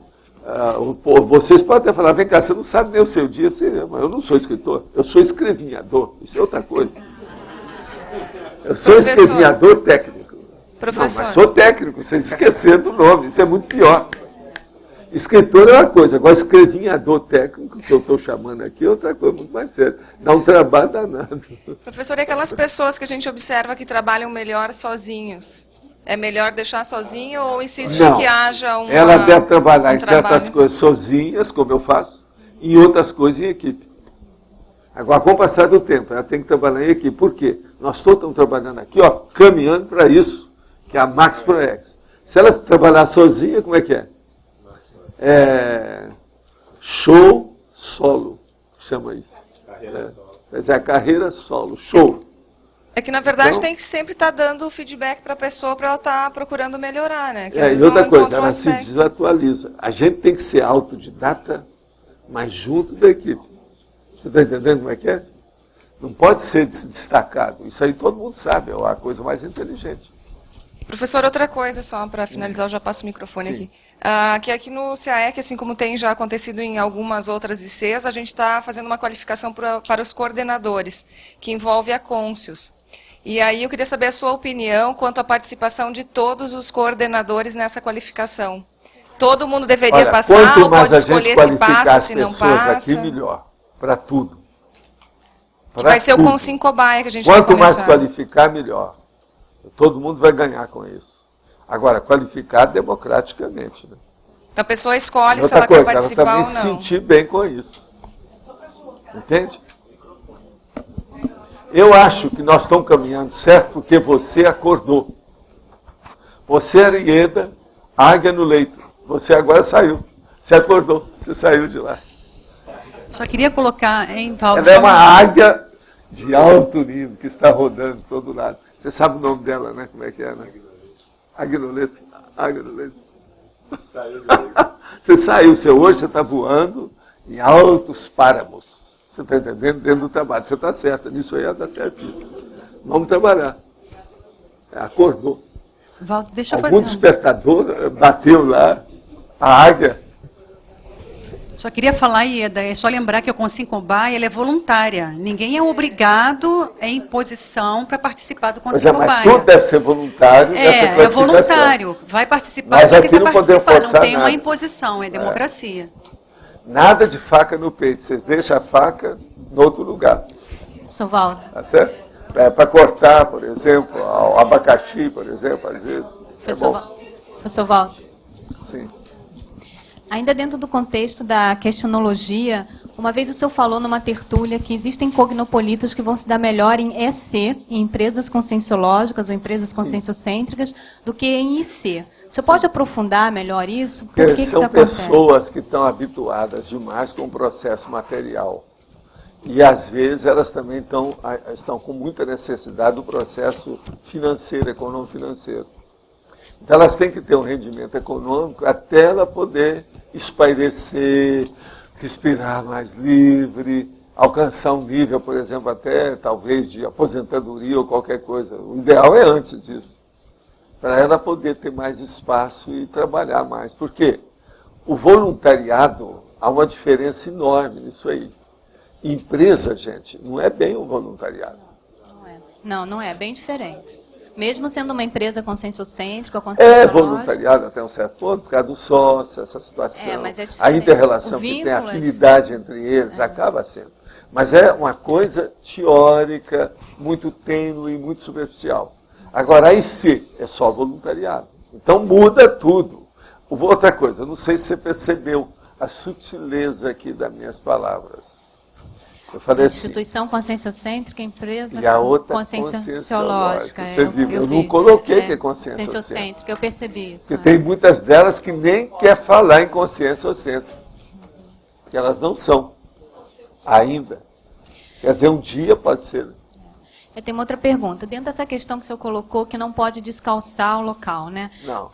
Vocês podem até falar, vem cá, você não sabe nem o seu dia. Mas eu não sou escritor, eu sou escrevinhador. Isso é outra coisa. Eu sou escrevinhador técnico. Professor. Não, mas sou técnico, vocês esqueceram do nome, isso é muito pior. Escritor é uma coisa, agora escrevinhador técnico, que eu estou chamando aqui, é outra coisa muito mais séria. Dá um trabalho danado. Professor, e aquelas pessoas que a gente observa que trabalham melhor sozinhos? É melhor deixar sozinho ou insistir que haja uma... Ela deve trabalhar em certas coisas sozinhas, como eu faço, e em outras coisas em equipe. Agora, com o passar do tempo, ela tem que trabalhar em equipe. Por quê? Nós todos estamos trabalhando aqui, ó, caminhando para isso, que é a Max Proex. Se ela trabalhar sozinha, como é que é? Show solo, chama isso. Mas é a carreira solo, show. É que, na verdade, então, tem que sempre estar dando feedback para a pessoa para ela estar procurando melhorar, né? Que e outra coisa, ela se desatualiza. A gente tem que ser autodidata, mas junto da equipe. Você está entendendo como é que é? Não pode ser destacado. Isso aí todo mundo sabe, é a coisa mais inteligente. Professor, outra coisa só, para finalizar, eu já passo o microfone aqui. Que aqui no CAEC, assim como tem já acontecido em algumas outras ICs, a gente está fazendo uma qualificação para os coordenadores, que envolve a Conscius. E aí eu queria saber a sua opinião quanto à participação de todos os coordenadores nessa qualificação. Todo mundo deveria passar ou pode escolher se passa ou se não passa? Quanto mais a gente qualificar as pessoas aqui, melhor. Para tudo. Vai ser o Consim Cobaia que a gente vai começar. Quanto mais qualificar, melhor. Todo mundo vai ganhar com isso. Agora, qualificar democraticamente. Né? Então a pessoa escolhe se ela quer participar ou não. Ela também se sentir bem com isso. Entende? Eu acho que nós estamos caminhando certo porque você acordou. Você era Ieda, águia no leito. Você agora saiu. Você acordou, você saiu de lá. Só queria colocar em pauta... Ela é uma águia de alto nível que está rodando de todo lado. Você sabe o nome dela, né? Como é que é, né? Águia no leito. Águia no leito. Você saiu, hoje você está voando em altos páramos. Você está entendendo? Dentro do trabalho. Você está certa, nisso aí ela está certíssima. Vamos trabalhar. Acordou. Valdo, deixa eu Algum despertador bateu lá, a águia. Só queria falar, Ieda, é só lembrar que a Consim Cobaia ela é voluntária. Ninguém é obrigado em imposição para participar do Consim Cobaia. Mas tudo deve ser voluntário nessa classificação. É voluntário. Vai participar, mas só aqui quiser não participar. Não tem nada. uma imposição, é democracia. Nada de faca no peito. Vocês deixam a faca em outro lugar. Sr. Valdo. Tá certo? Para cortar, por exemplo, o abacaxi, por exemplo, às vezes. Professor Valdo. Sim. Ainda dentro do contexto da questionologia, uma vez o senhor falou numa tertúlia que existem cognopolitas que vão se dar melhor em EC, em empresas conscienciológicas ou empresas conscienciocêntricas, do que em IC. O senhor pode aprofundar melhor isso? Por que são pessoas que estão habituadas demais com o processo material. E, às vezes, elas também estão com muita necessidade do processo financeiro, econômico-financeiro. Então, elas têm que ter um rendimento econômico até ela poder espairecer, respirar mais livre, alcançar um nível, por exemplo, até talvez de aposentadoria ou qualquer coisa. O ideal é antes disso, para ela poder ter mais espaço e trabalhar mais. Porque o voluntariado, há uma diferença enorme nisso aí. Empresa, gente, não é bem um voluntariado. Não é bem diferente. Mesmo sendo uma empresa conscienciocêntrica, é voluntariado até um certo ponto, por causa do sócio, essa situação. Mas é a inter-relação que tem, a afinidade entre eles, acaba sendo. Mas é uma coisa teórica, muito tênue, muito superficial. Agora, a IC é só voluntariado. Então, muda tudo. Outra coisa, não sei se você percebeu a sutileza aqui das minhas palavras. Eu falei instituição conscienciocêntrica, empresa e a outra conscienciológica. Você viu, eu não coloquei que é conscienciocêntrica. Eu percebi isso. Porque tem muitas delas que nem quer falar em conscienciocêntrica. Que elas não são ainda. Quer dizer, um dia pode ser. Eu tenho uma outra pergunta. Dentro dessa questão que o senhor colocou, que não pode descalçar o local, né? Não.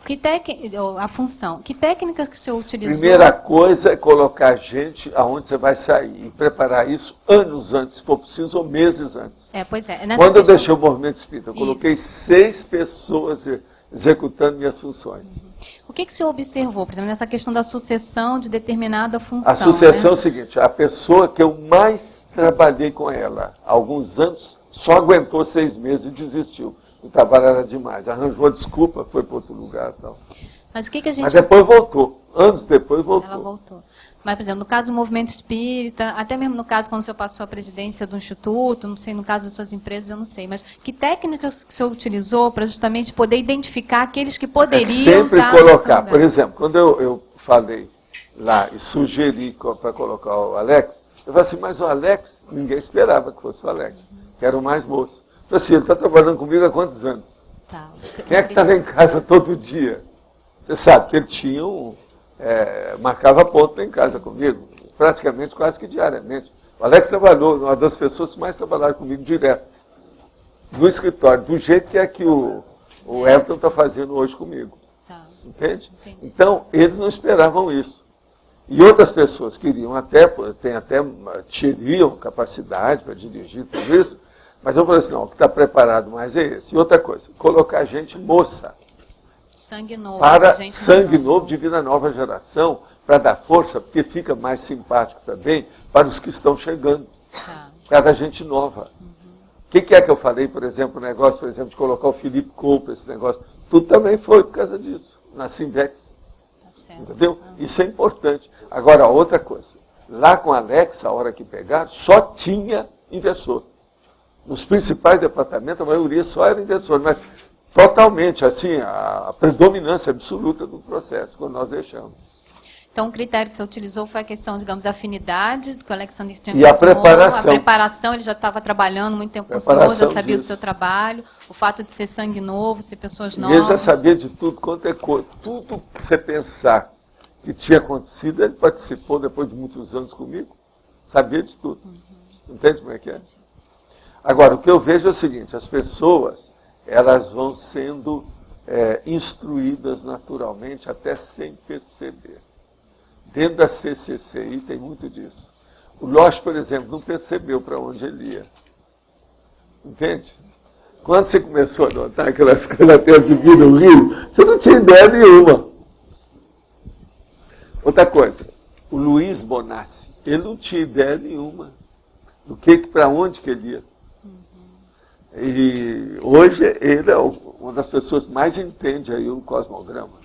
A função. Que técnicas que o senhor utilizou? Primeira coisa é colocar gente aonde você vai sair. E preparar isso anos antes, se for preciso, ou meses antes. Pois é. Quando eu deixei o movimento espírita, eu coloquei 6 pessoas executando minhas funções. O que o senhor observou, por exemplo, nessa questão da sucessão de determinada função? A sucessão é o seguinte, a pessoa que eu mais trabalhei com ela há alguns anos só aguentou 6 meses e desistiu. O trabalho era demais. Arranjou a desculpa, foi para outro lugar e tal. Mas o que a gente... Mas depois voltou. Anos depois voltou. Ela voltou. Mas, por exemplo, no caso do movimento espírita, até mesmo no caso quando o senhor passou a presidência do Instituto, não sei, no caso das suas empresas, eu não sei, mas que técnicas que o senhor utilizou para justamente poder identificar aqueles que poderiam sempre estar colocar. Por exemplo, quando eu falei lá e sugeri para colocar o Alex, eu falei assim, mas o Alex, ninguém esperava que fosse o Alex, que era o mais moço. Eu falei assim, ele está trabalhando comigo há quantos anos? Tá. Quem é que está lá em casa todo dia? Você sabe que ele tinha marcava ponto em casa comigo, praticamente quase que diariamente. O Alex trabalhou, uma das pessoas que mais trabalharam comigo direto, no escritório, do jeito que é que o Everton está fazendo hoje comigo. Tá. Entende? Então, eles não esperavam isso. E outras pessoas queriam teriam capacidade para dirigir tudo isso, mas eu falei assim, não, o que está preparado mais é esse. E outra coisa, colocar gente moça. Sangue novo. Para sangue novo de vida nova geração, para dar força, porque fica mais simpático também para os que estão chegando. Tá. Para a gente nova. O que é que eu falei, por exemplo, o negócio, por exemplo, de colocar o Felipe Coupe, esse negócio, tudo também foi por causa disso, na Simvex. Tá, entendeu? Isso é importante. Agora, outra coisa, lá com a Alex, a hora que pegaram, só tinha inversor. Nos principais departamentos, a maioria só era inversor, mas totalmente, assim, a predominância absoluta do processo, quando nós deixamos. Então, o critério que você utilizou foi a questão, digamos, a afinidade, que o Alexander tinha e a preparação. A preparação, ele já estava trabalhando muito tempo com o senhor, já sabia do seu trabalho, o fato de ser sangue novo, ser pessoas novas. E ele já sabia de tudo quanto é coisa. Tudo que você pensar que tinha acontecido, ele participou depois de muitos anos comigo. Sabia de tudo. Entende como é que é? Agora, o que eu vejo é o seguinte, as pessoas, elas vão sendo instruídas naturalmente, até sem perceber. Dentro da CCCI tem muito disso. O Loche, por exemplo, não percebeu para onde ele ia. Entende? Quando você começou a notar aquelas coisas até de vir no Rio, você não tinha ideia nenhuma. Outra coisa, o Luiz Bonassi, ele não tinha ideia nenhuma do para onde que ele ia. E hoje ele é uma das pessoas que mais entende aí o cosmograma.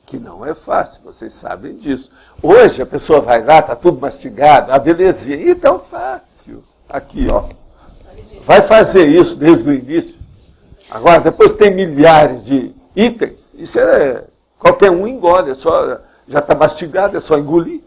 Que não é fácil, vocês sabem disso. Hoje a pessoa vai lá, está tudo mastigado, a belezinha, e tão fácil. Aqui, ó. Vai fazer isso desde o início. Agora, depois tem milhares de itens, isso qualquer um engole, já está mastigado, é só engolir.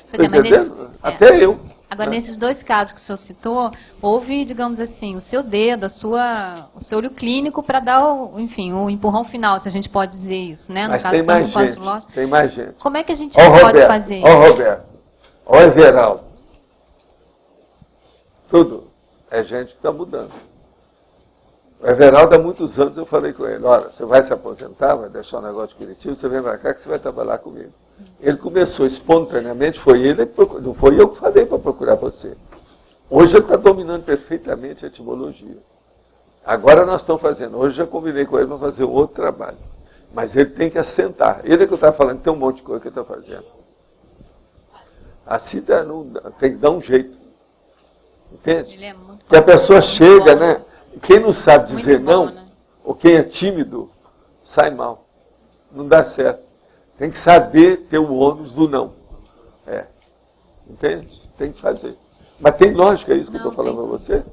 Você está entendendo? Até eu. Agora, nesses dois casos que o senhor citou, houve, digamos assim, o seu dedo, o seu olho clínico para dar, o empurrão final, se a gente pode dizer isso, né? No Mas caso, tem mais gente, tem mais gente. Como é que a gente pode fazer isso? Ó o Roberto, ó o Everaldo. Tudo é gente que está mudando. O Everaldo, há muitos anos, eu falei com ele, olha, você vai se aposentar, vai deixar um negócio de Curitiba, você vem para cá que você vai trabalhar comigo. Ele começou espontaneamente, foi ele que procurou, não foi eu que falei para procurar você. Hoje ele está dominando perfeitamente a etimologia. Agora nós estamos fazendo, hoje já combinei com ele para fazer um outro trabalho. Mas ele tem que assentar. Ele é que eu estava falando, tem um monte de coisa que ele está fazendo. Assim tem que dar um jeito. Entende? Ele é muito que a pessoa chega, bom, né? Quem não sabe dizer muito bom, não, né? ou quem é tímido, sai mal. Não dá certo. Tem que saber ter o ônus do não. Entende? Tem que fazer. Mas tem lógica isso que eu estou falando para você?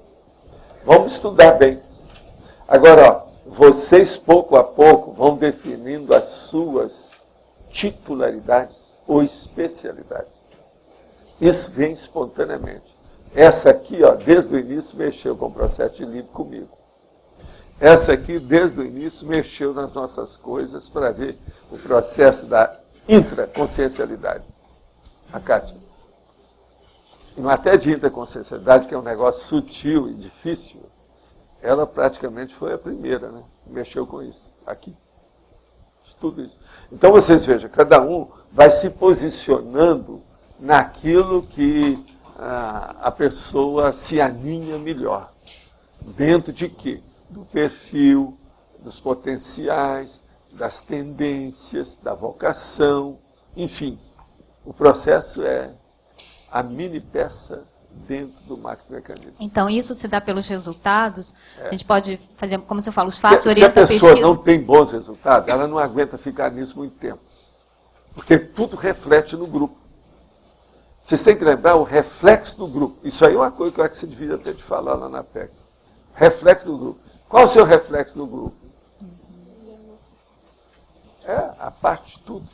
Vamos estudar bem. Agora, ó, vocês pouco a pouco vão definindo as suas titularidades ou especialidades. Isso vem espontaneamente. Essa aqui, ó, desde o início, mexeu com o processo de livro comigo. Essa aqui, desde o início, mexeu nas nossas coisas para ver o processo da intraconsciencialidade. A Kátia. Em matéria de intraconsciencialidade, que é um negócio sutil e difícil, ela praticamente foi a primeira, né? Mexeu com isso, aqui. Tudo isso. Então, vocês vejam, cada um vai se posicionando naquilo que a pessoa se aninha melhor. Dentro de quê? Do perfil dos potenciais, das tendências, da vocação, enfim. O processo é a mini peça dentro do maxi-mecanismo. Então, isso se dá pelos resultados? A gente pode fazer, como você fala, os fatos orientam a pessoa não tem bons resultados, ela não aguenta ficar nisso muito tempo. Porque tudo reflete no grupo. Vocês têm que lembrar o reflexo do grupo. Isso aí é uma coisa que eu acho que você devia ter de falar lá na PEC. Reflexo do grupo. Qual é o seu reflexo do grupo? É a parte de tudo.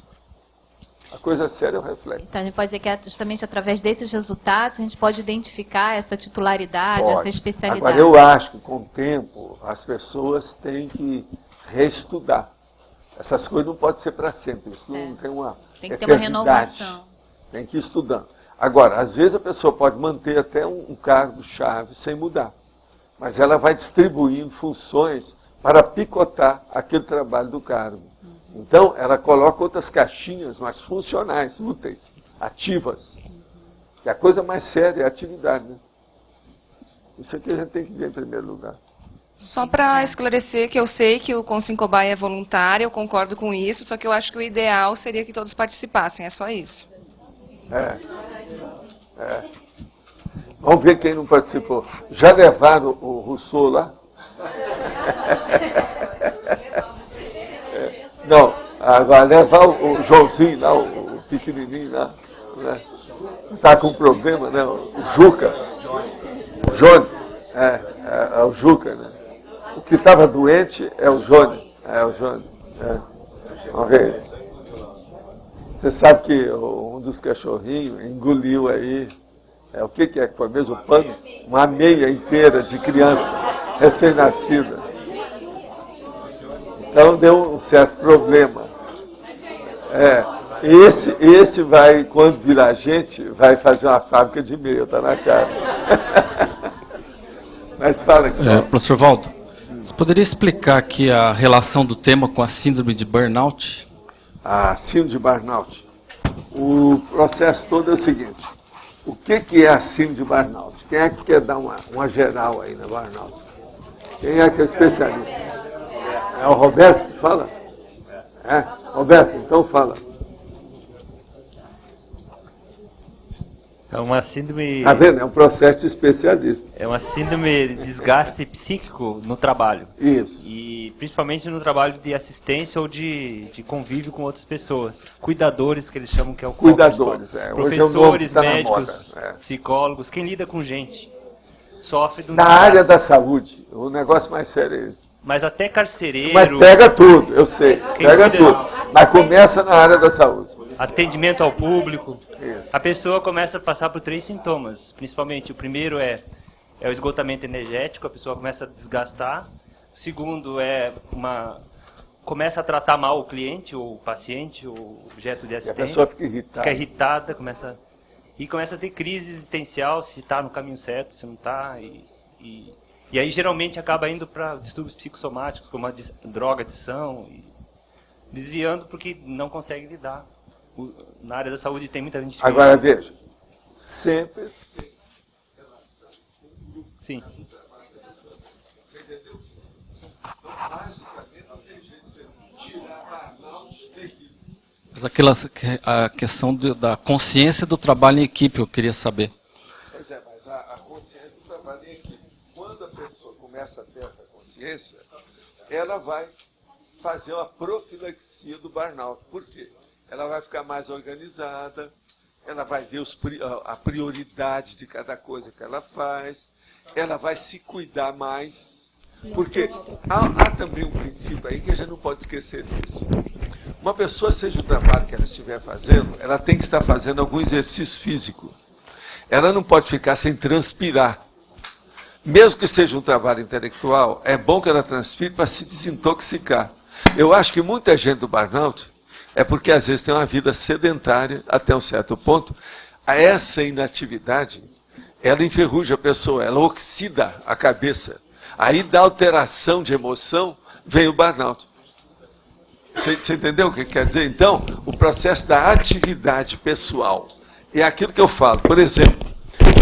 A coisa séria é o reflexo. Então, a gente pode dizer que é justamente através desses resultados a gente pode identificar essa titularidade, essa especialidade. Agora, eu acho que com o tempo as pessoas têm que reestudar. Essas coisas não podem ser para sempre. Isso não tem uma tem que ter uma renovação. Tem que ir estudando. Agora, às vezes a pessoa pode manter até um cargo-chave sem mudar. Mas ela vai distribuindo funções para picotar aquele trabalho do cargo. Então, ela coloca outras caixinhas mais funcionais, úteis, ativas. Que a coisa mais séria é a atividade, né? Isso aqui a gente tem que ver em primeiro lugar. Só para esclarecer que eu sei que o Consincobai é voluntário, eu concordo com isso, só que eu acho que o ideal seria que todos participassem, é só isso. Vamos ver quem não participou. Já levaram o Rousseau lá? Não, agora levar o Joãozinho lá, o pequenininho lá, né? Está com problema, né? O Juca, o Jônio, é o Juca, né? O que estava doente é o Jônio, Vamos ver. Você sabe que um dos cachorrinhos engoliu aí, o que é que foi mesmo? O pano? Uma meia inteira de criança recém-nascida. Então deu um certo problema. Esse vai, quando virar gente, vai fazer uma fábrica de meia, está na cara. Mas fala aqui. Professor Valdo, você poderia explicar aqui a relação do tema com a síndrome de burnout? A síndrome de burnout. O processo todo é o seguinte. O que é a síndrome de burnout? Quem é que quer dar uma geral aí na burnout? Quem é que é especialista? É o Roberto que fala? Roberto, então fala. É uma síndrome... Está vendo? É um processo de especialista. É uma síndrome de desgaste psíquico no trabalho. Isso. E principalmente no trabalho de assistência ou de convívio com outras pessoas. Cuidadores, que eles chamam que é o cuidadores, professores, médicos, psicólogos, quem lida com gente. Sofre do Na área da saúde, o negócio mais sério é esse. Mas até carcereiro... Mas pega tudo, eu sei. Pega tudo. Mas começa na área da saúde. Atendimento ao público. Isso. A pessoa começa a passar por 3 sintomas. Principalmente, o primeiro é o esgotamento energético, a pessoa começa a desgastar. O segundo começa a tratar mal o cliente, ou o paciente, ou o objeto de assistência. E a pessoa fica irritada. Fica irritada, começa a ter crise existencial, se está no caminho certo, se não está. E aí, geralmente, acaba indo para distúrbios psicossomáticos, como a drogadição, desviando porque não consegue lidar. Na área da saúde tem muita gente... Agora, veja, sempre tem relação com o grupo. Sim. Você entendeu? Então, basicamente, não tem jeito de você tirar burnout terrível. Mas a questão da consciência do trabalho em equipe, eu queria saber. Pois é, mas a consciência do trabalho em equipe, quando a pessoa começa a ter essa consciência, ela vai fazer uma profilaxia do burnout. Por quê? Ela vai ficar mais organizada, ela vai ver a prioridade de cada coisa que ela faz, ela vai se cuidar mais, porque há também um princípio aí que a gente não pode esquecer disso. Uma pessoa, seja o trabalho que ela estiver fazendo, ela tem que estar fazendo algum exercício físico. Ela não pode ficar sem transpirar. Mesmo que seja um trabalho intelectual, é bom que ela transpire para se desintoxicar. Eu acho que muita gente do burnout é porque às vezes tem uma vida sedentária até um certo ponto. Essa inatividade, ela enferruja a pessoa, ela oxida a cabeça. Aí da alteração de emoção vem o burnout. Você entendeu o que quer dizer? Então, o processo da atividade pessoal é aquilo que eu falo. Por exemplo,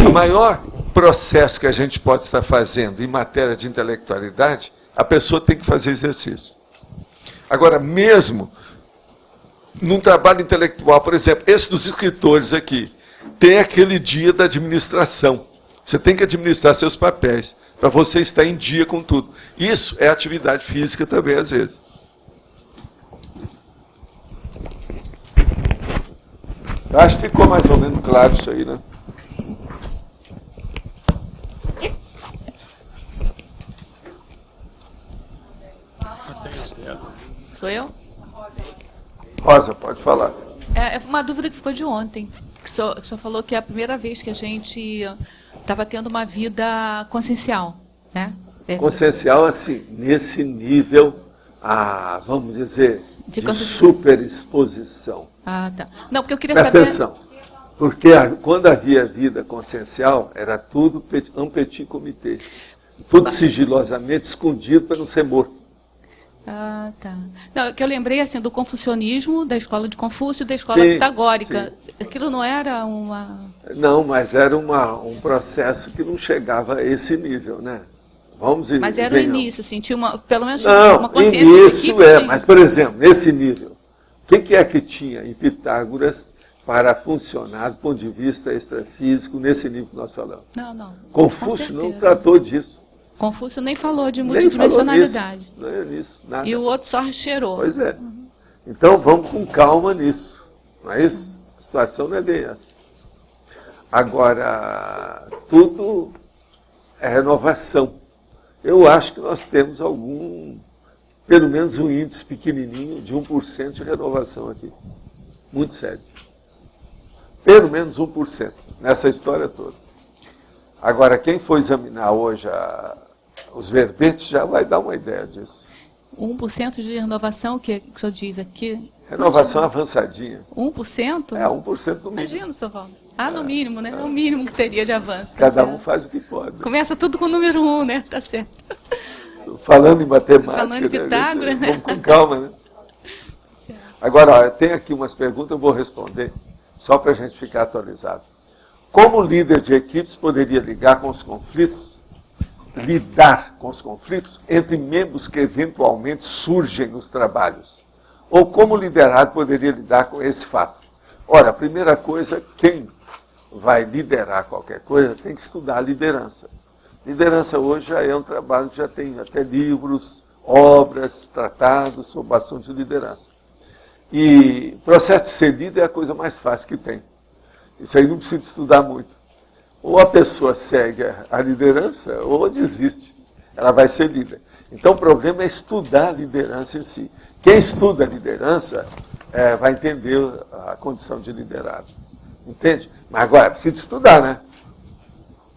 o maior processo que a gente pode estar fazendo em matéria de intelectualidade A pessoa tem que fazer exercício. Agora, mesmo num trabalho intelectual, por exemplo, esse dos escritores aqui, tem aquele dia da administração. Você tem que administrar seus papéis, para você estar em dia com tudo. Isso é atividade física também, às vezes. Eu acho que ficou mais ou menos claro isso aí, né? Sou eu? Rosa, pode falar. É uma dúvida que ficou de ontem. Que o senhor falou que é a primeira vez que a gente estava tendo uma vida consciencial, né? Consciencial, assim, nesse nível, vamos dizer, de superexposição. Ah, tá. Não, porque eu queria Presta saber... atenção, porque quando havia vida consciencial, era tudo un petit comité. Tudo sigilosamente, escondido para não ser morto. Ah, tá. Não, que eu lembrei assim do confucionismo, da escola de Confúcio e da escola pitagórica. Sim. Aquilo não era uma... Não, mas era um processo que não chegava a esse nível, né? Mas era o início, assim, tinha pelo menos uma consciência. Início mas, por exemplo, nesse nível, o que é que tinha em Pitágoras para funcionar do ponto de vista extrafísico nesse nível que nós falamos? Não. Confúcio não tratou disso. Confúcio nem falou de multidimensionalidade. Não é nisso, nada. E o outro só cheirou. Pois é. Então vamos com calma nisso. Não é isso? A situação não é bem essa. Agora, tudo é renovação. Eu acho que nós temos pelo menos um índice pequenininho de 1% de renovação aqui. Muito sério. Pelo menos 1% nessa história toda. Agora, quem for examinar hoje os verbetes já vai dar uma ideia disso. 1% de renovação, que o senhor diz aqui? Renovação avançadinha. 1%? É, 1% no mínimo. Imagina, senhor Valdo. No mínimo, né? É o mínimo que teria de avanço. Cada um faz o que pode. Começa tudo com o número 1, né? Tá certo. Falando em matemática, falando em Pitágoras, né? Vamos com calma, né? Agora, tem aqui umas perguntas, eu vou responder, só para a gente ficar atualizado. Como líder de equipes poderia lidar com os conflitos entre membros que eventualmente surgem nos trabalhos? Ou como o liderado poderia lidar com esse fato? Ora, a primeira coisa, quem vai liderar qualquer coisa tem que estudar a liderança. Liderança hoje já é um trabalho que já tem até livros, obras, tratados sobre o assunto de liderança. E o processo de ser líder é a coisa mais fácil que tem. Isso aí não precisa estudar muito. Ou a pessoa segue a liderança ou desiste. Ela vai ser líder. Então o problema é estudar a liderança em si. Quem estuda a liderança vai entender a condição de liderado. Entende? Mas agora, precisa estudar, né?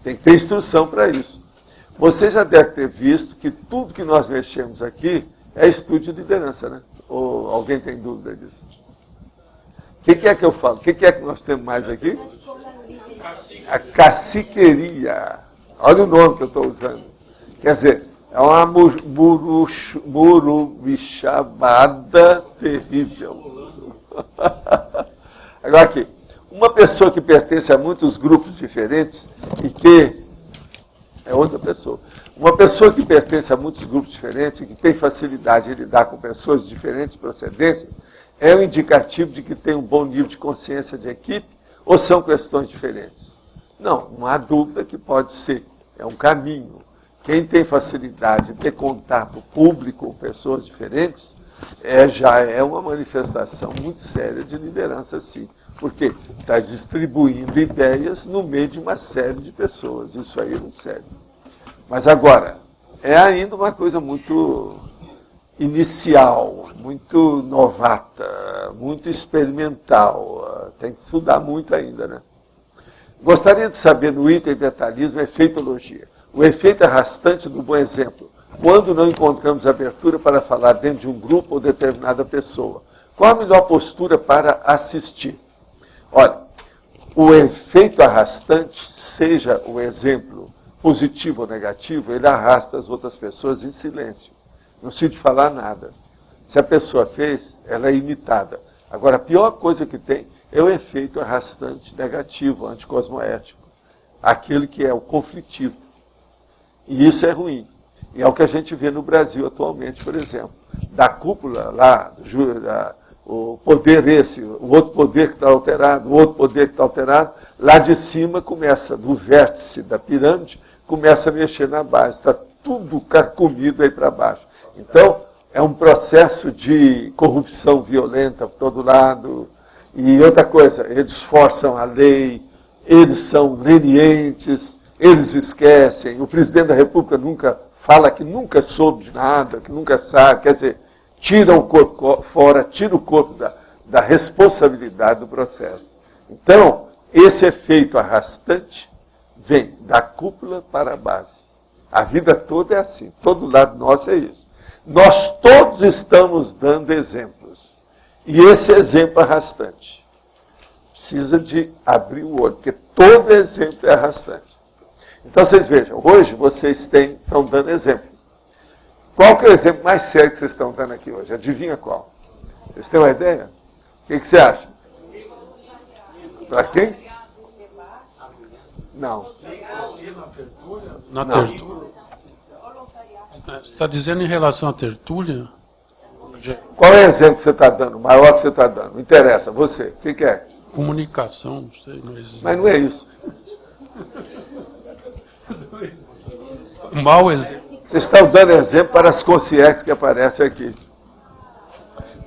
Tem que ter instrução para isso. Você já deve ter visto que tudo que nós mexemos aqui é estudo de liderança, né? Ou alguém tem dúvida disso? O que é que eu falo? O que é que nós temos mais aqui? A caciqueria. Olha o nome que eu estou usando. Quer dizer, é uma murubichabada terrível. Agora aqui, uma pessoa que pertence a muitos grupos diferentes e que é outra pessoa. Uma pessoa que pertence a muitos grupos diferentes e que tem facilidade em lidar com pessoas de diferentes procedências é um indicativo de que tem um bom nível de consciência de equipe ou são questões diferentes? Não há dúvida que pode ser. É um caminho. Quem tem facilidade de ter contato público com pessoas diferentes já é uma manifestação muito séria de liderança, sim. Porque está distribuindo ideias no meio de uma série de pessoas. Isso aí é muito sério. Mas agora, é ainda uma coisa muito inicial, muito novata, muito experimental. Tem que estudar muito ainda, né? Gostaria de saber no item detalhismo efeitologia. O efeito arrastante do bom exemplo. Quando não encontramos abertura para falar dentro de um grupo ou determinada pessoa. Qual a melhor postura para assistir? Olha, o efeito arrastante, seja o exemplo positivo ou negativo, ele arrasta as outras pessoas em silêncio. Não se de falar nada. Se a pessoa fez, ela é imitada. Agora, a pior coisa que tem é o efeito arrastante negativo, anticosmoético. Aquele que é o conflitivo. E isso é ruim. E é o que a gente vê no Brasil atualmente, por exemplo. Da cúpula lá, o poder esse, o outro poder que está alterado, o outro poder que está alterado, lá de cima começa, do vértice da pirâmide, começa a mexer na base. Está tudo carcomido aí para baixo. Então, é um processo de corrupção violenta por todo lado. E outra coisa, eles forçam a lei, eles são lenientes, eles esquecem. O presidente da República nunca fala que nunca soube de nada, que nunca sabe. Quer dizer, tira o corpo fora, tira o corpo da responsabilidade do processo. Então, esse efeito arrastante vem da cúpula para a base. A vida toda é assim, todo lado nosso é isso. Nós todos estamos dando exemplos. E esse exemplo arrastante precisa de abrir o olho, porque todo exemplo é arrastante. Então, vocês vejam, hoje vocês estão dando exemplo. Qual que é o exemplo mais sério que vocês estão dando aqui hoje? Adivinha qual? Vocês têm uma ideia? O que você acha? Para quem? Não. Na tertúlia. Você está dizendo em relação à tertúlia? Qual é o exemplo que você está dando? O maior que você está dando? Não interessa, você. O que é? Comunicação, não sei. Não existe. Mas não é isso. Um mau exemplo. Vocês estão dando exemplo para as consciências que aparecem aqui.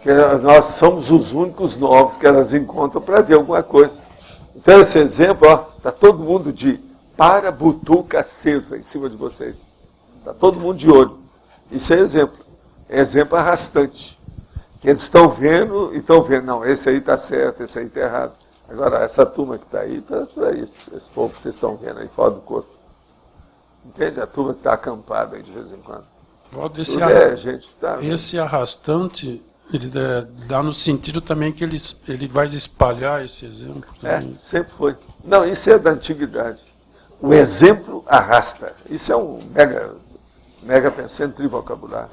Que nós somos os únicos novos que elas encontram para ver alguma coisa. Então, esse exemplo, está todo mundo de para-butuca acesa em cima de vocês. Está todo mundo de olho. Isso é exemplo. É exemplo arrastante. Que eles estão vendo e estão vendo, não, esse aí está certo, esse aí está errado. Agora, essa turma que está aí, está para isso. Esse povo que vocês estão vendo aí fora do corpo. Entende? A turma que está acampada aí de vez em quando. Esse arrastante, ele dá no sentido também que ele vai espalhar esse exemplo. Também. Sempre foi. Não, isso é da antiguidade. O exemplo arrasta. Isso é um mega pensando trivocabular.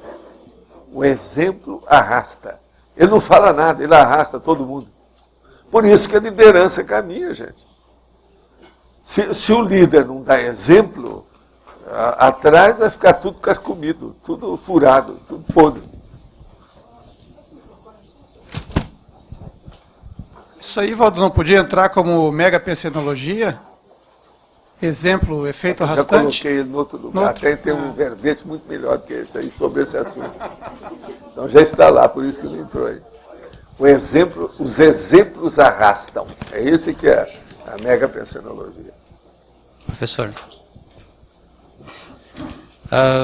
O exemplo arrasta. Ele não fala nada, ele arrasta todo mundo. Por isso que a liderança caminha, gente. Se o líder não dá exemplo, atrás vai ficar tudo carcomido, tudo furado, tudo podre. Isso aí, Valdo, não podia entrar como mega pensenologia? Exemplo, efeito arrastante? Já coloquei ele no outro lugar. Até tem um verbete muito melhor do que esse aí sobre esse assunto. Então já está lá, por isso que ele entrou aí. Os exemplos arrastam. É esse que é a mega pensenologia. Professor,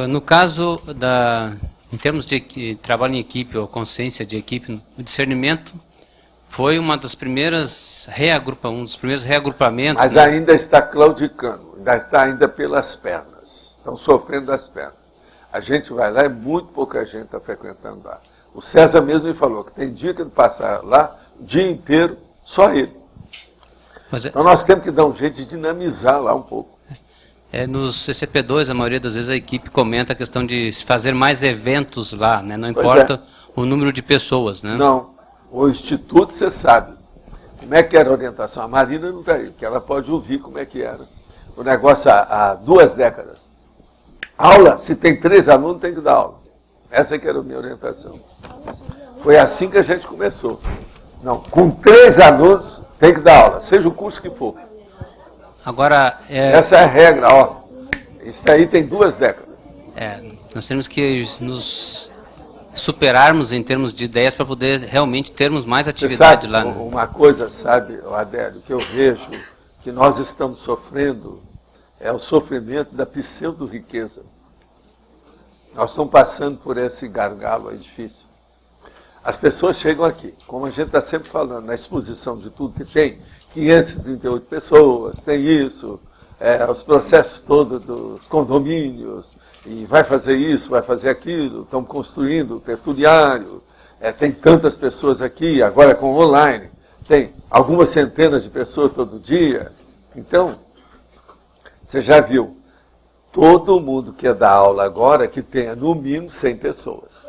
no caso em termos de trabalho em equipe ou consciência de equipe, o discernimento foi um dos primeiros reagrupamentos. Mas ainda está claudicando, ainda pelas pernas. Estão sofrendo das pernas. A gente vai lá e muito pouca gente está frequentando lá. O César mesmo me falou que tem dia que ele passa lá o dia inteiro, só ele. Então nós temos que dar um jeito de dinamizar lá um pouco. Nos CCP2, a maioria das vezes a equipe comenta a questão de fazer mais eventos lá, né? Não importa o número de pessoas, né? Não. O Instituto, você sabe. Como é que era a orientação? A Marina não está aí, porque ela pode ouvir como é que era. O negócio há 2 décadas. Aula, se tem 3 alunos, tem que dar aula. Essa que era a minha orientação. Foi assim que a gente começou. Não, com 3 alunos, tem que dar aula, seja o curso que for. Agora, essa é a regra, ó. Isso aí tem 2 décadas. Nós temos que nos superarmos em termos de ideias para poder realmente termos mais atividade lá. Uma coisa, sabe, Adélio, que eu vejo que nós estamos sofrendo é o sofrimento da pseudo-riqueza. Nós estamos passando por esse gargalo aí difícil. As pessoas chegam aqui, como a gente está sempre falando, na exposição de tudo que tem, 538 pessoas, tem isso, os processos todos dos condomínios, e vai fazer isso, vai fazer aquilo, estamos construindo o tertuliário, tem tantas pessoas aqui, agora com online, tem algumas centenas de pessoas todo dia. Então, você já viu, todo mundo quer dar aula agora que tenha no mínimo 100 pessoas.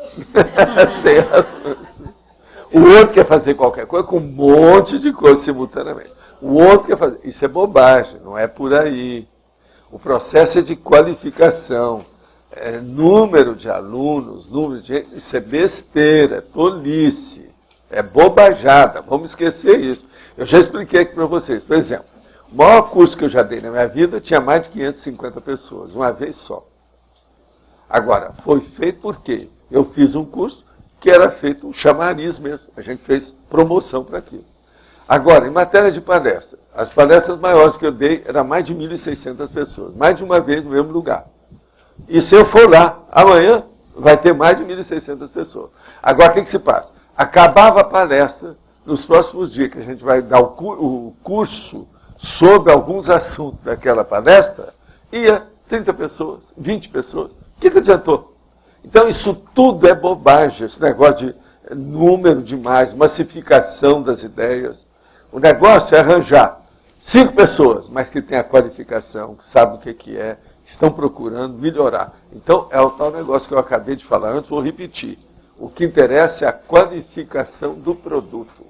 O outro quer fazer qualquer coisa com um monte de coisa simultaneamente. O outro quer fazer... Isso é bobagem, não é por aí. O processo é de qualificação. número de alunos, número de gente, isso é besteira, é tolice, é bobajada, vamos esquecer isso. Eu já expliquei aqui para vocês, por exemplo, o maior curso que eu já dei na minha vida tinha mais de 550 pessoas, uma vez só. Agora, foi feito porque eu fiz um curso que era feito um chamariz mesmo, a gente fez promoção para aquilo. Agora, em matéria de palestra, as palestras maiores que eu dei eram mais de 1.600 pessoas, mais de uma vez no mesmo lugar. E se eu for lá, amanhã vai ter mais de 1.600 pessoas. Agora, o que se passa? Acabava a palestra, nos próximos dias que a gente vai dar o curso sobre alguns assuntos daquela palestra, ia 30 pessoas, 20 pessoas. O que adiantou? Então, isso tudo é bobagem, esse negócio de número demais, massificação das ideias. O negócio é arranjar 5 pessoas, mas que têm a qualificação, que sabem o que é, que estão procurando melhorar. Então, é o tal negócio que eu acabei de falar antes, vou repetir. O que interessa é a qualificação do produto.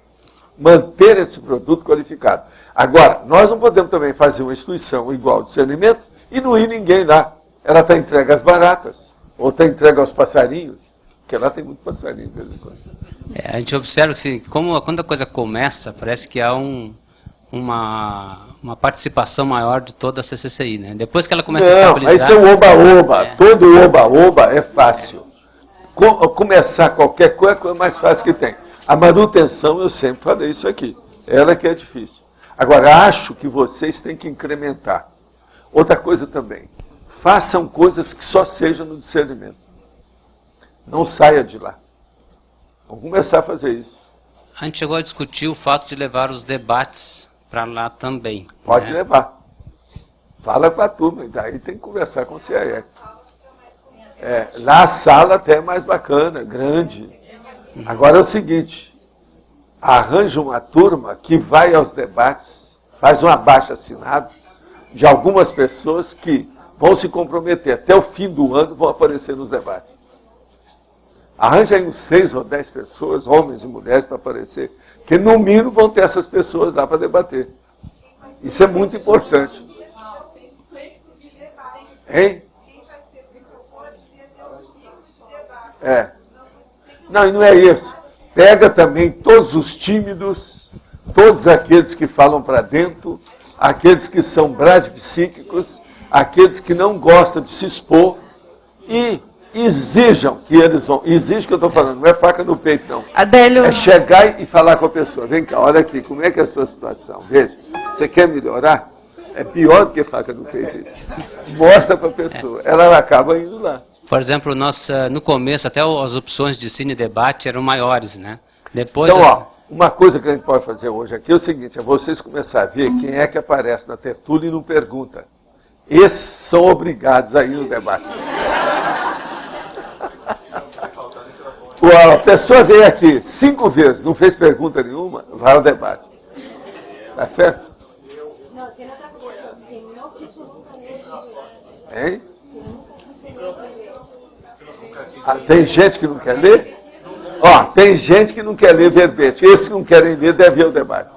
Manter esse produto qualificado. Agora, nós não podemos também fazer uma instituição igual de discernimento e não ir ninguém lá. Ela está entregue às baratas, ou está entregue aos passarinhos, porque lá tem muito passarinho de vez em quando. A gente observa que quando a coisa começa, parece que há uma participação maior de toda a CCCI, né? Depois que ela começa a estabilizar... Isso é o oba-oba. Todo oba-oba é fácil. Começar qualquer coisa é a coisa mais fácil que tem. A manutenção, eu sempre falei isso aqui. Ela que é difícil. Agora, acho que vocês têm que incrementar. Outra coisa também. Façam coisas que só sejam no discernimento. Não saia de lá. Vamos começar a fazer isso. A gente chegou a discutir o fato de levar os debates para lá também. Pode levar. Fala com a turma, e daí tem que conversar com o CIEC. Lá a sala até é mais bacana, grande. Agora é o seguinte, arranja uma turma que vai aos debates, faz um abaixo-assinado de algumas pessoas que vão se comprometer até o fim do ano, vão aparecer nos debates. Arranja aí uns 6 ou 10 pessoas, homens e mulheres, para aparecer, que no mínimo vão ter essas pessoas lá para debater. Isso é muito importante. Hein? Não, e não é isso. Pega também todos os tímidos, todos aqueles que falam para dentro, aqueles que são bradipsíquicos, aqueles que não gostam de se expor e exijam que eles vão. Exige que eu estou falando, não é faca no peito, não. Adélio... É chegar e falar com a pessoa. Vem cá, olha aqui, como é que é a sua situação? Veja, você quer melhorar? É pior do que faca no peito isso. Mostra para a pessoa. Ela acaba indo lá. Por exemplo, no começo, até as opções de cine e debate eram maiores, né? Depois, então, uma coisa que a gente pode fazer hoje aqui é o seguinte, é vocês começarem a ver quem é que aparece na tertúlia e não pergunta. Esses são obrigados a ir no debate. A pessoa veio aqui 5 vezes, não fez pergunta nenhuma, vai ao debate. Tá certo? Hein? Tem gente que não quer ler? Tem gente que não quer ler verbete. Esses que não querem ler devem ir ao debate.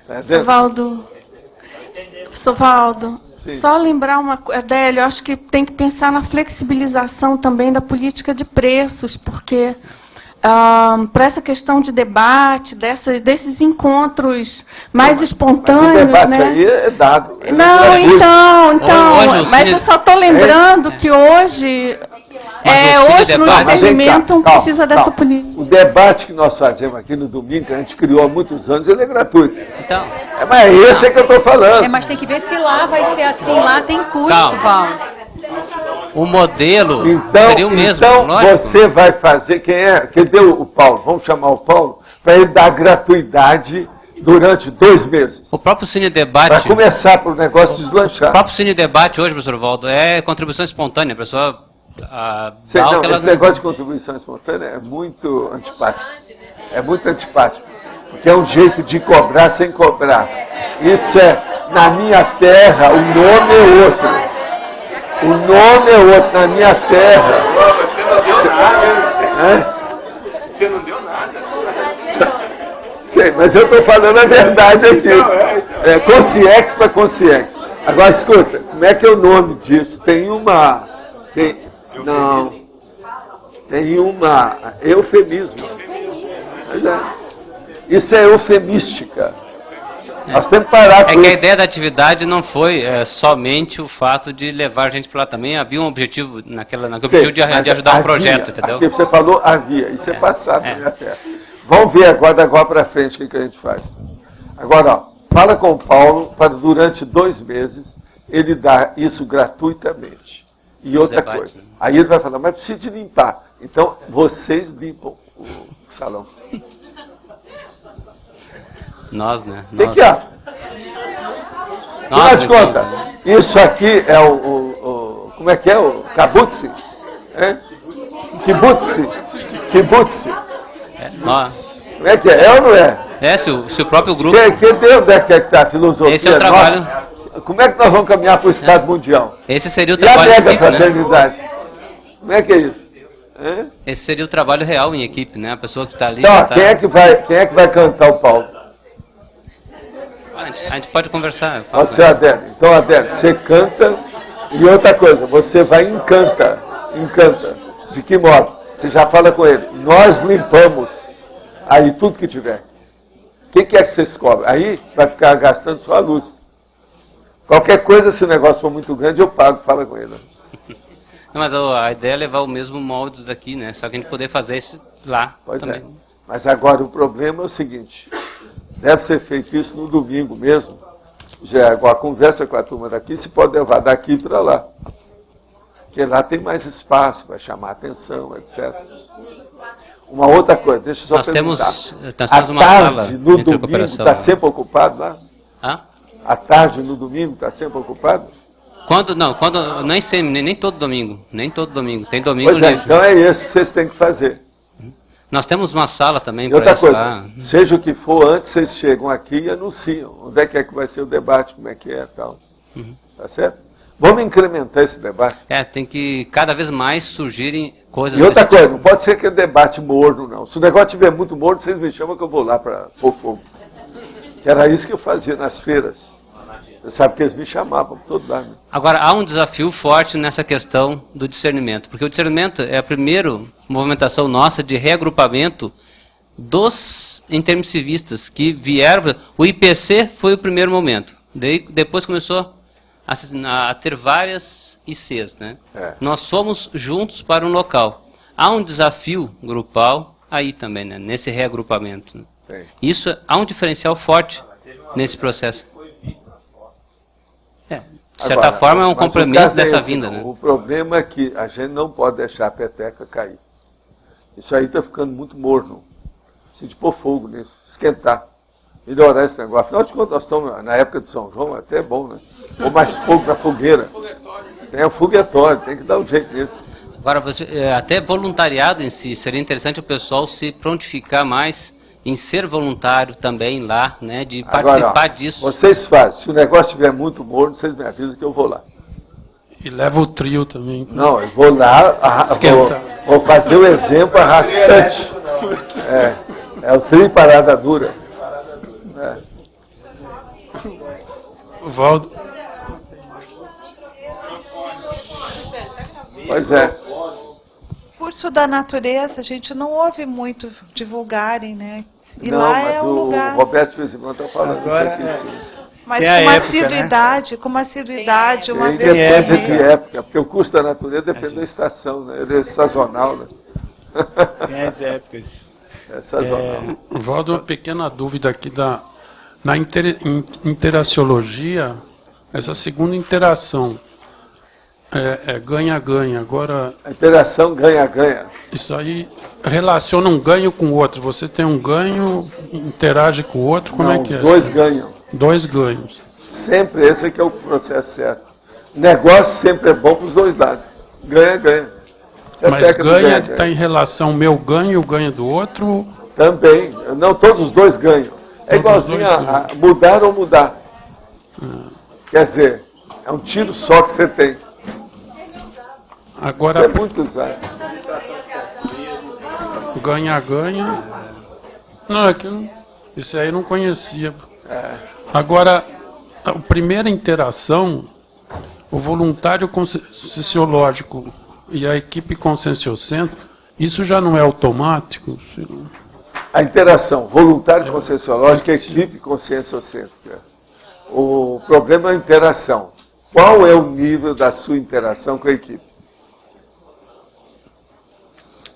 Tá Sovaldo, Sim. Só lembrar uma coisa, Adélio, eu acho que tem que pensar na flexibilização também da política de preços, porque para essa questão de debate, desses encontros mais espontâneos... Mas o debate, né? Aí é dado. Não, então, mas eu só estou lembrando que hoje... hoje no discernimento precisa dessa política. O debate que nós fazemos aqui no domingo, que a gente criou há muitos anos, ele é gratuito. Então, mas esse é que eu estou falando. mas tem que ver se lá vai ser assim, lá tem custo, Val. O modelo então, seria o mesmo, então lógico. Você vai fazer, quem deu o Paulo, vamos chamar o Paulo, para ele dar gratuidade durante 2 meses. O próprio Cine Debate... Para começar para o negócio deslanchar. O próprio Cine Debate hoje, professor Valdo, é contribuição espontânea, a pessoa... esse negócio de contribuição espontânea é muito antipático. É muito antipático. Porque é um jeito de cobrar sem cobrar. Isso na minha terra, o nome é outro. O nome é outro, na minha terra. Você não deu nada. Você não deu nada. Sei, mas eu estou falando a verdade aqui. Consciex para consciex. Agora, escuta, como é que é o nome disso? Tem uma eufemismo. Isso é eufemística. Nós temos que parar com É que a isso. ideia da atividade não foi somente o fato de levar a gente para lá também. Havia um objetivo naquele objetivo de ajudar um projeto, entendeu? Aqui você falou havia. Isso é passado na minha terra. Vamos ver agora, da agora para frente, o que a gente faz. Agora, ó, fala com o Paulo para durante 2 meses ele dar isso gratuitamente. E outra coisa. Aí ele vai falar, mas precisa de limpar. Então, vocês limpam o salão. Nós, né? O que é? Afinal de contas, isso aqui é como é que é? O Kibutz? Kibutz. Como é que é? É ou não é? Se o próprio grupo... Onde é que está a filosofia? Esse é o trabalho... Nossa, como é que nós vamos caminhar para o Estado Mundial? Esse seria o trabalho e a em mega equipe, fraternidade? Né? Como é que é isso? Esse seria o trabalho real em equipe, né? A pessoa que está ali... Então, quem é que vai cantar o Paulo? A gente pode conversar. Pode ser a Adélia. Então, Adélia, você canta e outra coisa, você vai encanta. De que modo? Você já fala com ele. Nós limpamos aí tudo que tiver. O que é que você descobre? Aí vai ficar gastando só a luz. Qualquer coisa, se o negócio for muito grande, eu pago. Fala com ele. Não, mas a ideia é levar o mesmo moldes daqui, né? Só que a gente poder fazer isso lá também. É. Mas agora o problema é o seguinte. Deve ser feito isso no domingo mesmo. Já agora conversa com a turma daqui, se pode levar daqui para lá. Porque lá tem mais espaço para chamar a atenção, etc. Uma outra coisa, deixa eu só perguntar. Nós temos a uma tarde sala no domingo está sempre ocupado lá? A tarde no domingo está sempre ocupado? Nem sempre, nem todo domingo. Nem todo domingo. Tem domingo livre. Livre. Então é isso que vocês têm que fazer. Nós temos uma sala também para isso. Outra coisa, lá. Seja o que for, antes vocês chegam aqui e anunciam onde é que vai ser o debate, como é que é e tal. Tá certo? Vamos incrementar esse debate. Tem que cada vez mais surgirem coisas... E outra coisa, não pode ser aquele debate morno, não. Se o negócio estiver muito morno, vocês me chamam que eu vou lá para pôr fogo. Que era isso que eu fazia nas feiras. Você sabe que eles me chamavam por todo lado. Agora, há um desafio forte nessa questão do discernimento, porque o discernimento é a primeira movimentação nossa de reagrupamento dos intermissivistas que vieram. O IPC foi o primeiro momento. Depois começou a ter várias ICs, né? Nós somos juntos para um local. Há um desafio grupal aí também, né? Nesse reagrupamento. Né? Isso há um diferencial forte nesse processo. De certa forma, é um complemento dessa vinda. Né? O problema é que a gente não pode deixar a peteca cair. Isso aí está ficando muito morno. Precisa pôr fogo nisso, esquentar, melhorar esse negócio. Afinal de contas, nós estamos na época de São João, até é bom, né? Ou mais fogo na fogueira. Tem o foguetório, tem que dar um jeito nisso. Agora, até voluntariado em si, seria interessante o pessoal se prontificar mais em ser voluntário também lá, né, de participar disso. Vocês fazem, se o negócio estiver muito morno, vocês me avisam que eu vou lá. E leva o trio também. Não, eu vou lá, vou fazer o exemplo arrastante. É o trio parada dura. Valdo. Pois é. Curso da natureza, a gente não ouve muito divulgarem, né? E não, lá é um lugar. O Roberto Fezimão está falando agora, isso aqui, sim. Mas com uma assiduidade, uma vez depende de época, porque o curso da natureza depende da estação, né? Ele é sazonal, né? Tem as épocas. É sazonal. Valdo, uma pequena dúvida aqui na interaciologia, essa segunda interação é ganha-ganha. Agora, a interação ganha-ganha. Isso aí relaciona um ganho com o outro. Você tem um ganho, interage com o outro, como é que é? Os dois ganham. 2 ganhos. Sempre esse aqui é o processo certo. O negócio sempre é bom para os dois lados. Ganha-ganha. Mas ganha está em relação meu ganho e o ganho do outro? Também. Não, todos os dois ganham. É igualzinho a mudar ou mudar. Quer dizer, é um tiro só que você tem. Agora, isso é muito usado. Ganha-ganha. Não, é que isso aí eu não conhecia. Agora, A primeira interação, o voluntário conscienciológico e a equipe conscienciocêntrica, isso já não é automático? A interação voluntário conscienciológica e equipe conscienciocêntrica. O problema é a interação. Qual é o nível da sua interação com a equipe?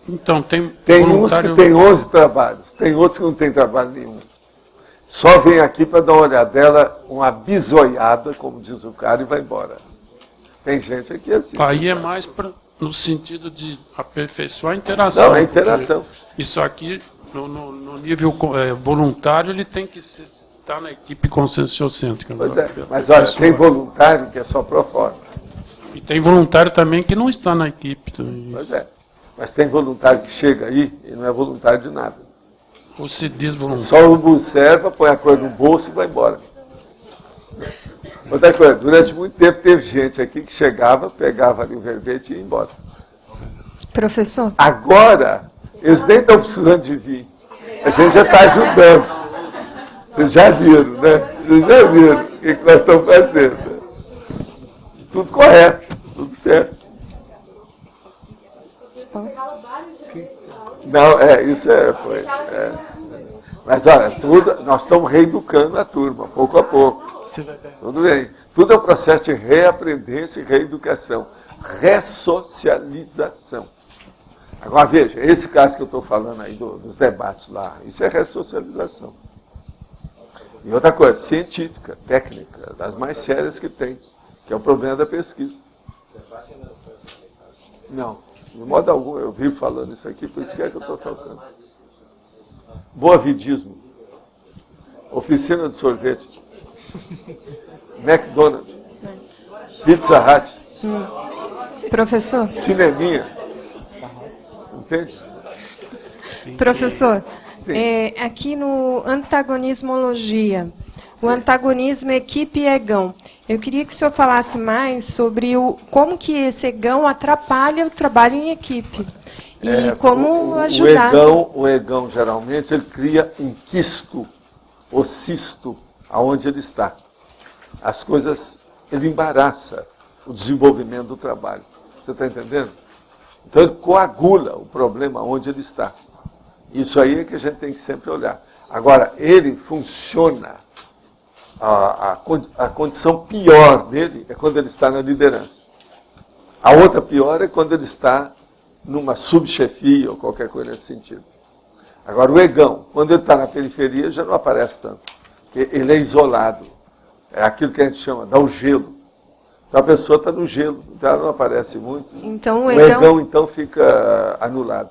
Então, tem uns que tem 11 trabalhos, tem outros que não tem trabalho nenhum. Só vem aqui para dar uma olhadela, uma bisoiada, como diz o cara, e vai embora. Tem gente aqui assim. Aí é mais no sentido de aperfeiçoar a interação. Não, é interação. Isso aqui, no nível voluntário, ele tem que estar na equipe conscienciocêntrica. Pois é, mas olha, tem voluntário que é só pro forma. E tem voluntário também que não está na equipe. Também. Pois é, mas tem voluntário que chega aí e não é voluntário de nada. Ou se diz voluntário. Só observa, põe a coisa no bolso e vai embora. Outra coisa, durante muito tempo teve gente aqui que chegava, pegava ali o verbete e ia embora. Professor? Agora, eles nem estão precisando de vir. A gente já está ajudando. Vocês já viram, né? Vocês já viram o que nós estamos fazendo. Tudo correto, tudo certo. Não, isso foi. Mas olha, nós estamos reeducando a turma, pouco a pouco. Tudo bem. Tudo é um processo de reaprendência e reeducação. Ressocialização. Agora veja, esse caso que eu estou falando aí dos debates lá, isso é ressocialização. E outra coisa, científica, técnica, das mais sérias que tem, que é o problema da pesquisa. Não, de modo algum, eu vivo falando isso aqui, por isso que é que eu estou tocando. Boavidismo, oficina de sorvete, McDonald's, Pizza Hut, Professor? Cineminha. Entende? Professor, aqui no antagonismologia, o antagonismo equipe e egão. Eu queria que o senhor falasse mais sobre como que esse egão atrapalha o trabalho em equipe. E como ajudar. O egão, geralmente, ele cria um quisto, ou cisto, aonde ele está. As coisas, ele embaraça o desenvolvimento do trabalho. Você está entendendo? Então ele coagula o problema onde ele está. Isso aí é que a gente tem que sempre olhar. Agora, ele funciona, a condição pior dele é quando ele está na liderança. A outra pior é quando ele está numa subchefia ou qualquer coisa nesse sentido. Agora, o egão, quando ele está na periferia, já não aparece tanto. Porque ele é isolado. É aquilo que a gente chama, dá o gelo. Então a pessoa está no gelo, então ela não aparece muito. Então, o egão, então, fica anulado.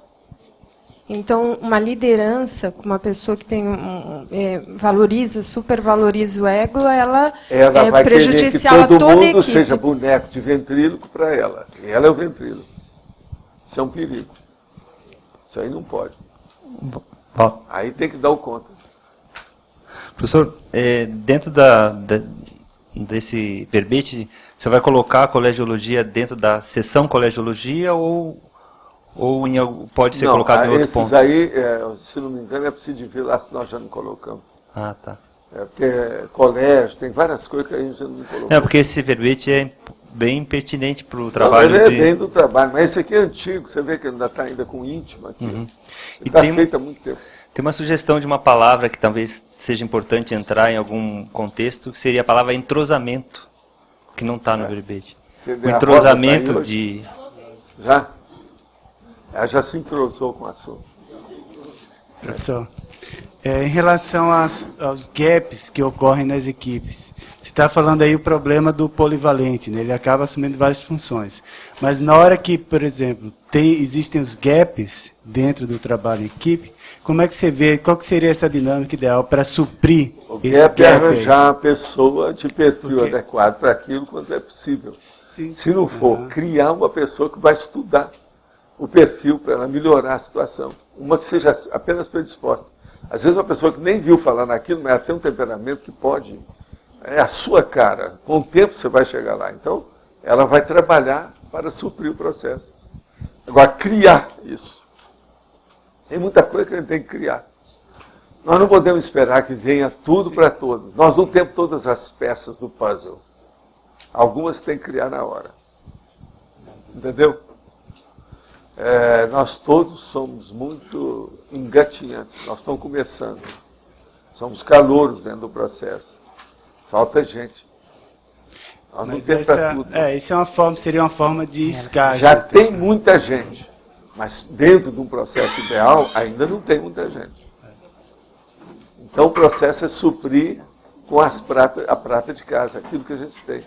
Então, uma liderança, uma pessoa que tem valoriza, supervaloriza o ego, ela vai prejudicial querer que todo mundo equipe. seja boneco de ventríloco para ela. E ela é o ventríloco. Isso é um perigo. Isso aí não pode. Aí tem que dar o conta. Professor, dentro desse verbete, você vai colocar a colegiologia dentro da seção colegiologia ou pode ser colocado em outro ponto? Esses aí, se não me engano, é preciso de ver lá, se nós já não colocamos. Ah, tá. Porque colégio, tem várias coisas que a gente já não colocou. Não, porque esse verbete é bem pertinente para o trabalho. Ele é bem do trabalho, mas esse aqui é antigo, você vê que ainda está ainda com íntimo aqui. Uhum. Está feito há muito tempo. Tem uma sugestão de uma palavra que talvez seja importante entrar em algum contexto, que seria a palavra entrosamento, que não está no verbete. O entrosamento de... Já? Ela já se entrosou com o assunto. Professor, em relação aos gaps que ocorrem nas equipes, você está falando aí o problema do polivalente, né? Ele acaba assumindo várias funções. Mas na hora que, por exemplo, existem os gaps dentro do trabalho em equipe, como é que você vê, qual que seria essa dinâmica ideal para suprir esse gap? É arranjar uma pessoa de perfil adequado para aquilo quanto é possível. Sim. Se não for, criar uma pessoa que vai estudar o perfil para ela melhorar a situação. Uma que seja apenas predisposta. Às vezes uma pessoa que nem viu falar naquilo, mas ela tem um temperamento que pode... É a sua cara. Com o tempo você vai chegar lá. Então, ela vai trabalhar para suprir o processo. Agora, criar isso. Tem muita coisa que a gente tem que criar. Nós não podemos esperar que venha tudo para todos. Nós não temos todas as peças do puzzle. Algumas tem que criar na hora. Entendeu? Nós todos somos muito engatinhantes. Nós estamos começando. Somos calouros dentro do processo. Falta gente. Nós não temos para tudo. Isso seria uma forma de escala. Já tem muita gente. Mas dentro de um processo ideal, ainda não tem muita gente. Então o processo é suprir com a prata de casa, aquilo que a gente tem.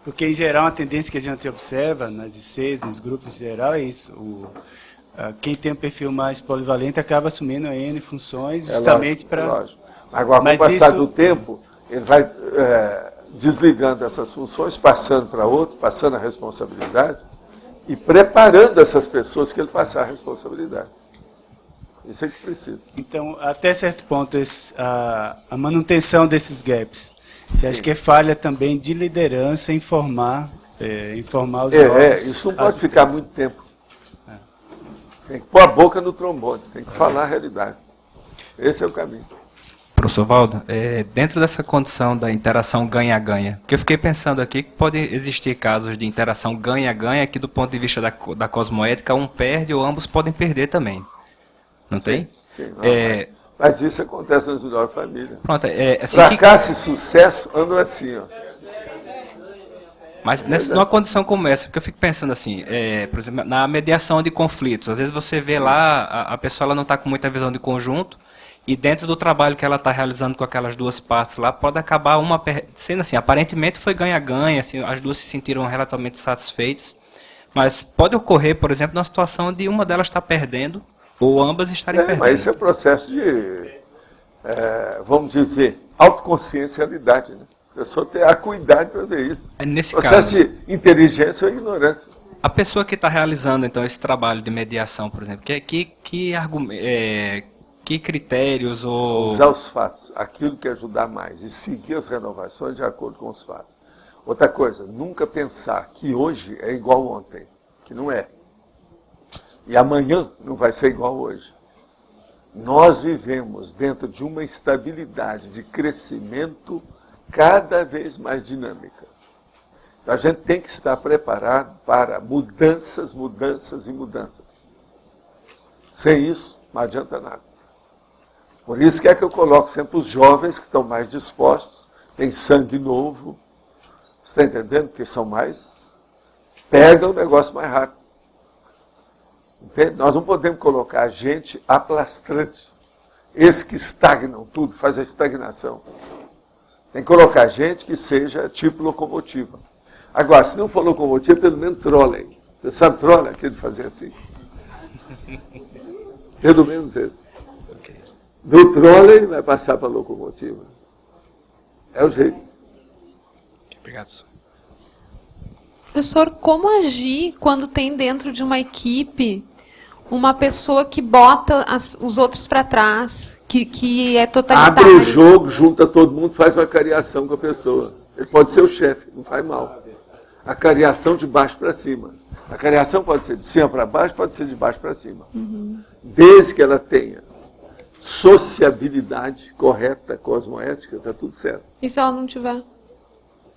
Porque, em geral, a tendência que a gente observa nas ICs, nos grupos em geral, é isso. Quem tem um perfil mais polivalente acaba assumindo N funções justamente para... Lógico. Agora, com o passar do tempo, ele vai desligando essas funções, passando para outro, passando a responsabilidade e preparando essas pessoas que ele passar a responsabilidade. Isso é que precisa. Então, até certo ponto, a manutenção desses gaps, você acha que é falha também de liderança em formar os novos isso não pode ficar muito tempo. Tem que pôr a boca no trombone, tem que falar a realidade. Esse é o caminho. Professor Valdo, dentro dessa condição da interação ganha-ganha, porque eu fiquei pensando aqui que pode existir casos de interação ganha-ganha que do ponto de vista da cosmoética um perde ou ambos podem perder também. Não tem? Sim, mas isso acontece nas melhores famílias. Pronto, assim fracasso e sucesso andam assim, ó. Mas numa condição como essa, porque eu fico pensando assim, por exemplo, na mediação de conflitos, às vezes você vê lá, a pessoa ela não está com muita visão de conjunto, e dentro do trabalho que ela está realizando com aquelas duas partes lá, pode acabar uma sendo assim, aparentemente foi ganha-ganha, assim, as duas se sentiram relativamente satisfeitas, mas pode ocorrer, por exemplo, numa situação de uma delas estar perdendo, ou ambas estarem perdendo. Mas esse é o processo de, vamos dizer, autoconsciencialidade, né? A pessoa ter a cuidado para ver isso. Nesse processo caso, de inteligência ou ignorância. A pessoa que está realizando, então, esse trabalho de mediação, por exemplo, que critérios ou... Usar os fatos, aquilo que ajudar mais, e seguir as renovações de acordo com os fatos. Outra coisa, nunca pensar que hoje é igual ontem, que não é. E amanhã não vai ser igual hoje. Nós vivemos dentro de uma estabilidade de crescimento cada vez mais dinâmica. Então a gente tem que estar preparado para mudanças, mudanças e mudanças. Sem isso, não adianta nada. Por isso que é que eu coloco sempre os jovens que estão mais dispostos, têm sangue novo, você está entendendo? Que são mais, pegam o negócio mais rápido. Entende? Nós não podemos colocar gente aplastrante. Esses que estagnam tudo, faz a estagnação. Tem que colocar gente que seja tipo locomotiva. Agora, se não for locomotiva, pelo menos trolem. Você sabe trolem? Aquele de fazer assim? Pelo menos esse. Do trolem vai passar para a locomotiva. É o jeito. Obrigado, professor. Professor, como agir quando tem dentro de uma equipe uma pessoa que bota os outros para trás, que é totalitária? Abre o jogo, junta todo mundo, faz uma cariação com a pessoa. Ele pode ser o chefe, não faz mal. A cariação de baixo para cima. A cariação pode ser de cima para baixo, pode ser de baixo para cima. Uhum. Desde que ela tenha sociabilidade correta, cosmoética, está tudo certo. E se ela não tiver?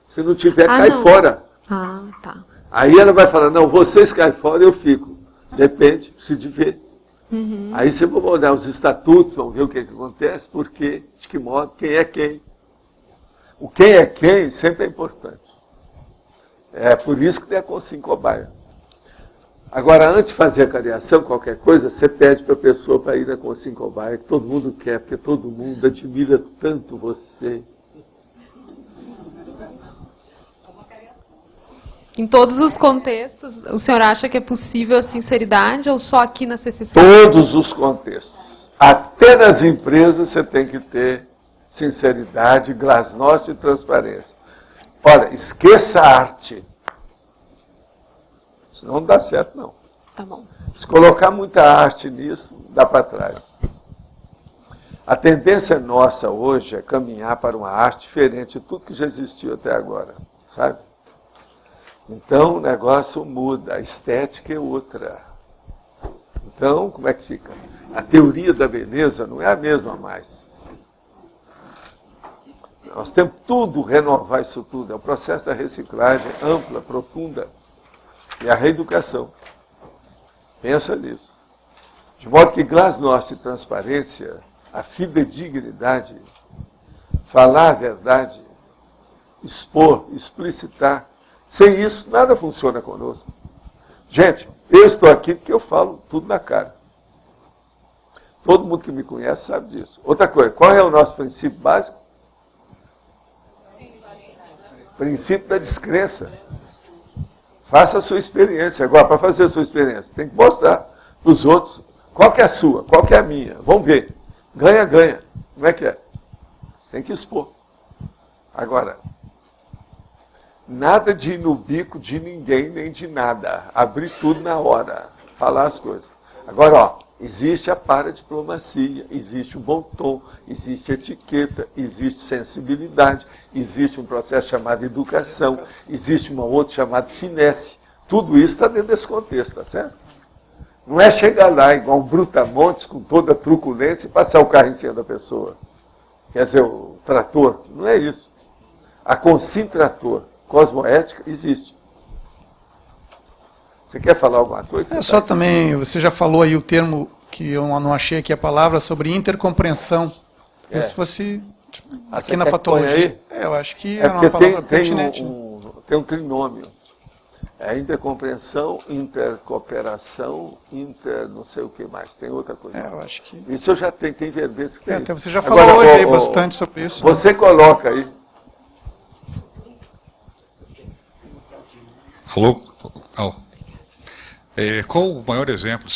Se não tiver, cai fora. Ah, tá. Aí ela vai falar, não, vocês caem fora, eu fico. Depende, se de ver. Uhum. Aí você vai olhar os estatutos, vão ver o que acontece, por quê, de que modo, quem é quem. O quem é quem sempre é importante. É por isso que tem a Consim Cobaia. Agora, antes de fazer a cariação, qualquer coisa, você pede para a pessoa para ir na Consim Cobaia, que todo mundo quer, porque todo mundo admira tanto você. Em todos os contextos, o senhor acha que é possível a sinceridade ou só aqui na CCC? Todos os contextos. Até nas empresas você tem que ter sinceridade, glasnost e transparência. Olha, esqueça a arte. Senão não dá certo, não. Tá bom. Se colocar muita arte nisso, dá para trás. A tendência nossa hoje é caminhar para uma arte diferente de tudo que já existiu até agora, sabe? Então o negócio muda, a estética é outra. Então, como é que fica? A teoria da beleza não é a mesma mais. Nós temos tudo renovar isso tudo. É o processo da reciclagem ampla, profunda. E a reeducação. Pensa nisso. De modo que glasnost e transparência, a fidedignidade, falar a verdade, expor, explicitar. Sem isso, nada funciona conosco. Gente, eu estou aqui porque eu falo tudo na cara. Todo mundo que me conhece sabe disso. Outra coisa, qual é o nosso princípio básico? Princípio da descrença. Faça a sua experiência. Agora, para fazer a sua experiência, tem que mostrar para os outros qual que é a sua, qual que é a minha. Vamos ver. Ganha, ganha. Como é que é? Tem que expor. Agora, nada de ir no bico de ninguém, nem de nada. Abrir tudo na hora. Falar as coisas. Agora, ó, existe a paradiplomacia, existe o bom tom, existe etiqueta, existe sensibilidade, existe um processo chamado educação, existe uma outra chamada finesse. Tudo isso está dentro desse contexto, tá certo? Não é chegar lá igual um brutamontes com toda a truculência e passar o carro em cima da pessoa. Quer dizer, o trator. Não é isso. A consintrator cosmoética existe. Você quer falar alguma coisa? É só também, você já falou aí o termo que eu não achei aqui a palavra, sobre intercompreensão. Se fosse aqui na fatologia. Eu acho que é uma palavra pertinente. Tem um trinômio. É intercompreensão, intercooperação, não sei o que mais. Tem outra coisa. Eu acho que... Isso eu já tenho, tem verbetes que tem. Até você já falou hoje aí bastante sobre isso. Você coloca aí. Alô? Qual o maior exemplo,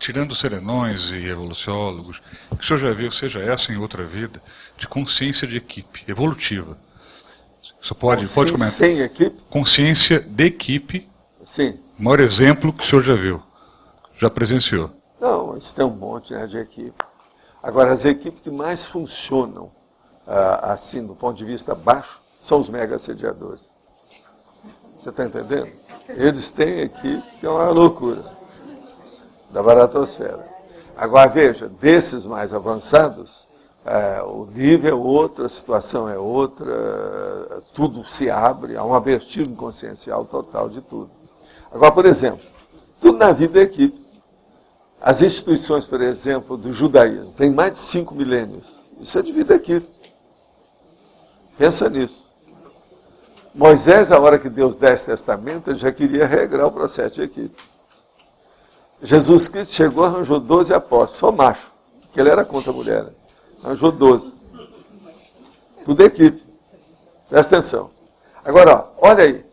tirando serenões e evoluciólogos, que o senhor já viu, seja essa em outra vida, de consciência de equipe, evolutiva? Você pode comentar? Sem equipe? Consciência de equipe. Sim. O maior exemplo que o senhor já viu, já presenciou? Não, isso tem um monte, né, de equipe. Agora, as equipes que mais funcionam, assim, do ponto de vista baixo, são os mega assediadores. Você está entendendo? Eles têm equipe que é uma loucura da baratosfera. Agora, veja, desses mais avançados, o nível é outro, a situação é outra, tudo se abre, há um abertismo consciencial total de tudo. Agora, por exemplo, tudo na vida é equipe. As instituições, por exemplo, do judaísmo, tem mais de 5 milênios. Isso é de vida equipe. Pensa nisso. Moisés, a hora que Deus dá esse testamento, ele já queria regrar o processo de equipe. Jesus Cristo chegou, arranjou 12 apóstolos, só macho, porque ele era contra a mulher. Arranjou 12. Tudo é equipe. Presta atenção. Agora, ó, olha aí.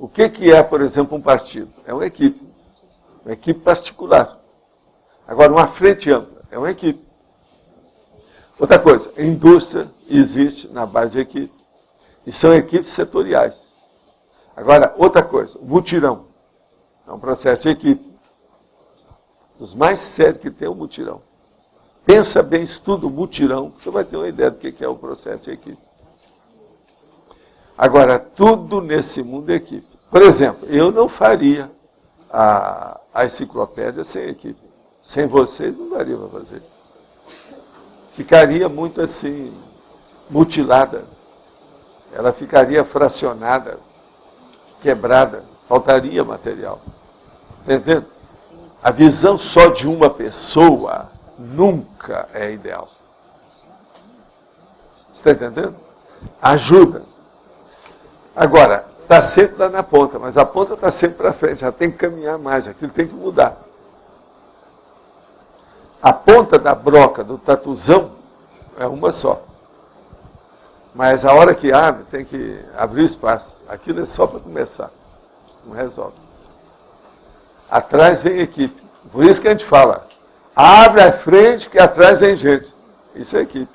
O que é, por exemplo, um partido? É uma equipe. Uma equipe particular. Agora, uma frente ampla. É uma equipe. Outra coisa, a indústria existe na base de equipe. E são equipes setoriais. Agora, outra coisa, o mutirão. É um processo de equipe. Os mais sérios que tem é o mutirão. Pensa bem, estuda o mutirão, você vai ter uma ideia do que é o processo de equipe. Agora, tudo nesse mundo é equipe. Por exemplo, eu não faria a enciclopédia sem equipe. Sem vocês não daria para fazer. Ficaria muito assim, mutilada. Ela ficaria fracionada, quebrada, faltaria material. Entendendo? A visão só de uma pessoa nunca é ideal. Você está entendendo? Ajuda. Agora, está sempre lá na ponta, mas a ponta está sempre para frente, já tem que caminhar mais, aquilo tem que mudar. A ponta da broca, do tatuzão, é uma só. Mas a hora que abre, tem que abrir espaço. Aquilo é só para começar. Não resolve. Atrás vem equipe. Por isso que a gente fala, abre a frente que atrás vem gente. Isso é equipe.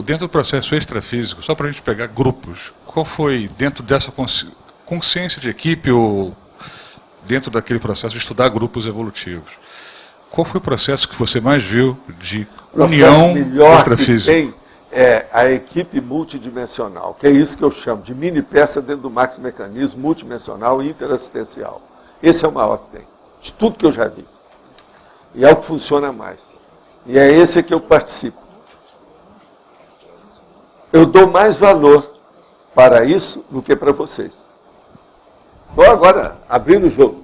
Dentro do processo extrafísico, só para a gente pegar grupos, qual foi, dentro dessa consciência de equipe, ou dentro daquele processo de estudar grupos evolutivos, qual foi o processo que você mais viu de união extrafísica? é a equipe multidimensional, que é isso que eu chamo de mini peça dentro do Max Mecanismo multidimensional e interassistencial. Esse é o maior que tem, de tudo que eu já vi. E é o que funciona mais. E é esse que eu participo. Eu dou mais valor para isso do que para vocês. Estou agora abrindo o jogo.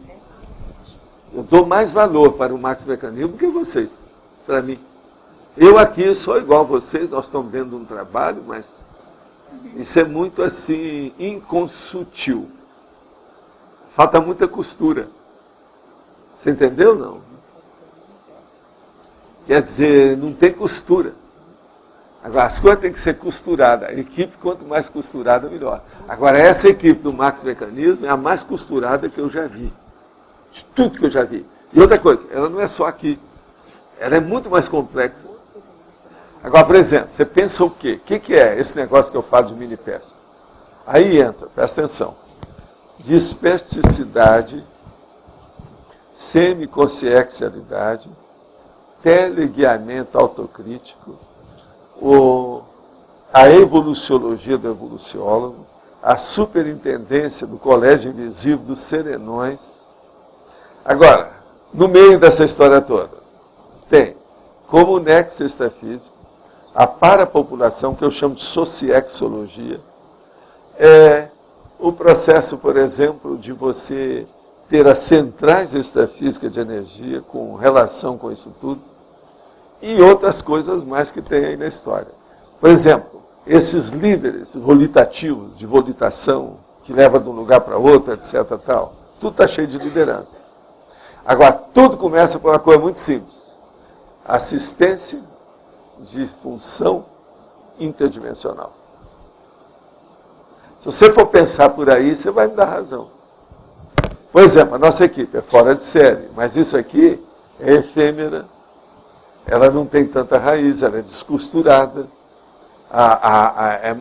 Eu dou mais valor para o Max Mecanismo do que vocês, para mim. Eu aqui sou igual a vocês, nós estamos dentro de um trabalho, mas isso é muito assim, inconsutil. Falta muita costura. Você entendeu, não? Quer dizer, não tem costura. Agora, as coisas têm que ser costuradas. A equipe, quanto mais costurada, melhor. Agora, essa equipe do Max Mecanismo é a mais costurada que eu já vi. De tudo que eu já vi. E outra coisa, ela não é só aqui. Ela é muito mais complexa. Agora, por exemplo, você pensa o quê? O que é esse negócio que eu falo de mini peça? Aí entra, presta atenção, desperticidade, semiconsciencialidade, teleguiamento autocrítico, a evoluciologia do evoluciólogo, a superintendência do colégio invisível dos serenões. Agora, no meio dessa história toda, tem como o nexo extrafísico, a parapopulação, que eu chamo de sociexologia, o processo, por exemplo, de você ter as centrais extrafísicas de energia com relação com isso tudo, e outras coisas mais que tem aí na história. Por exemplo, esses líderes volitativos, de volitação, que levam de um lugar para outro, etc. Tal, tudo está cheio de liderança. Agora, tudo começa por uma coisa muito simples. Assistência de função interdimensional. Se você for pensar por aí, você vai me dar razão. Por exemplo, a nossa equipe é fora de série, mas isso aqui é efêmera, ela não tem tanta raiz, ela é descosturada, é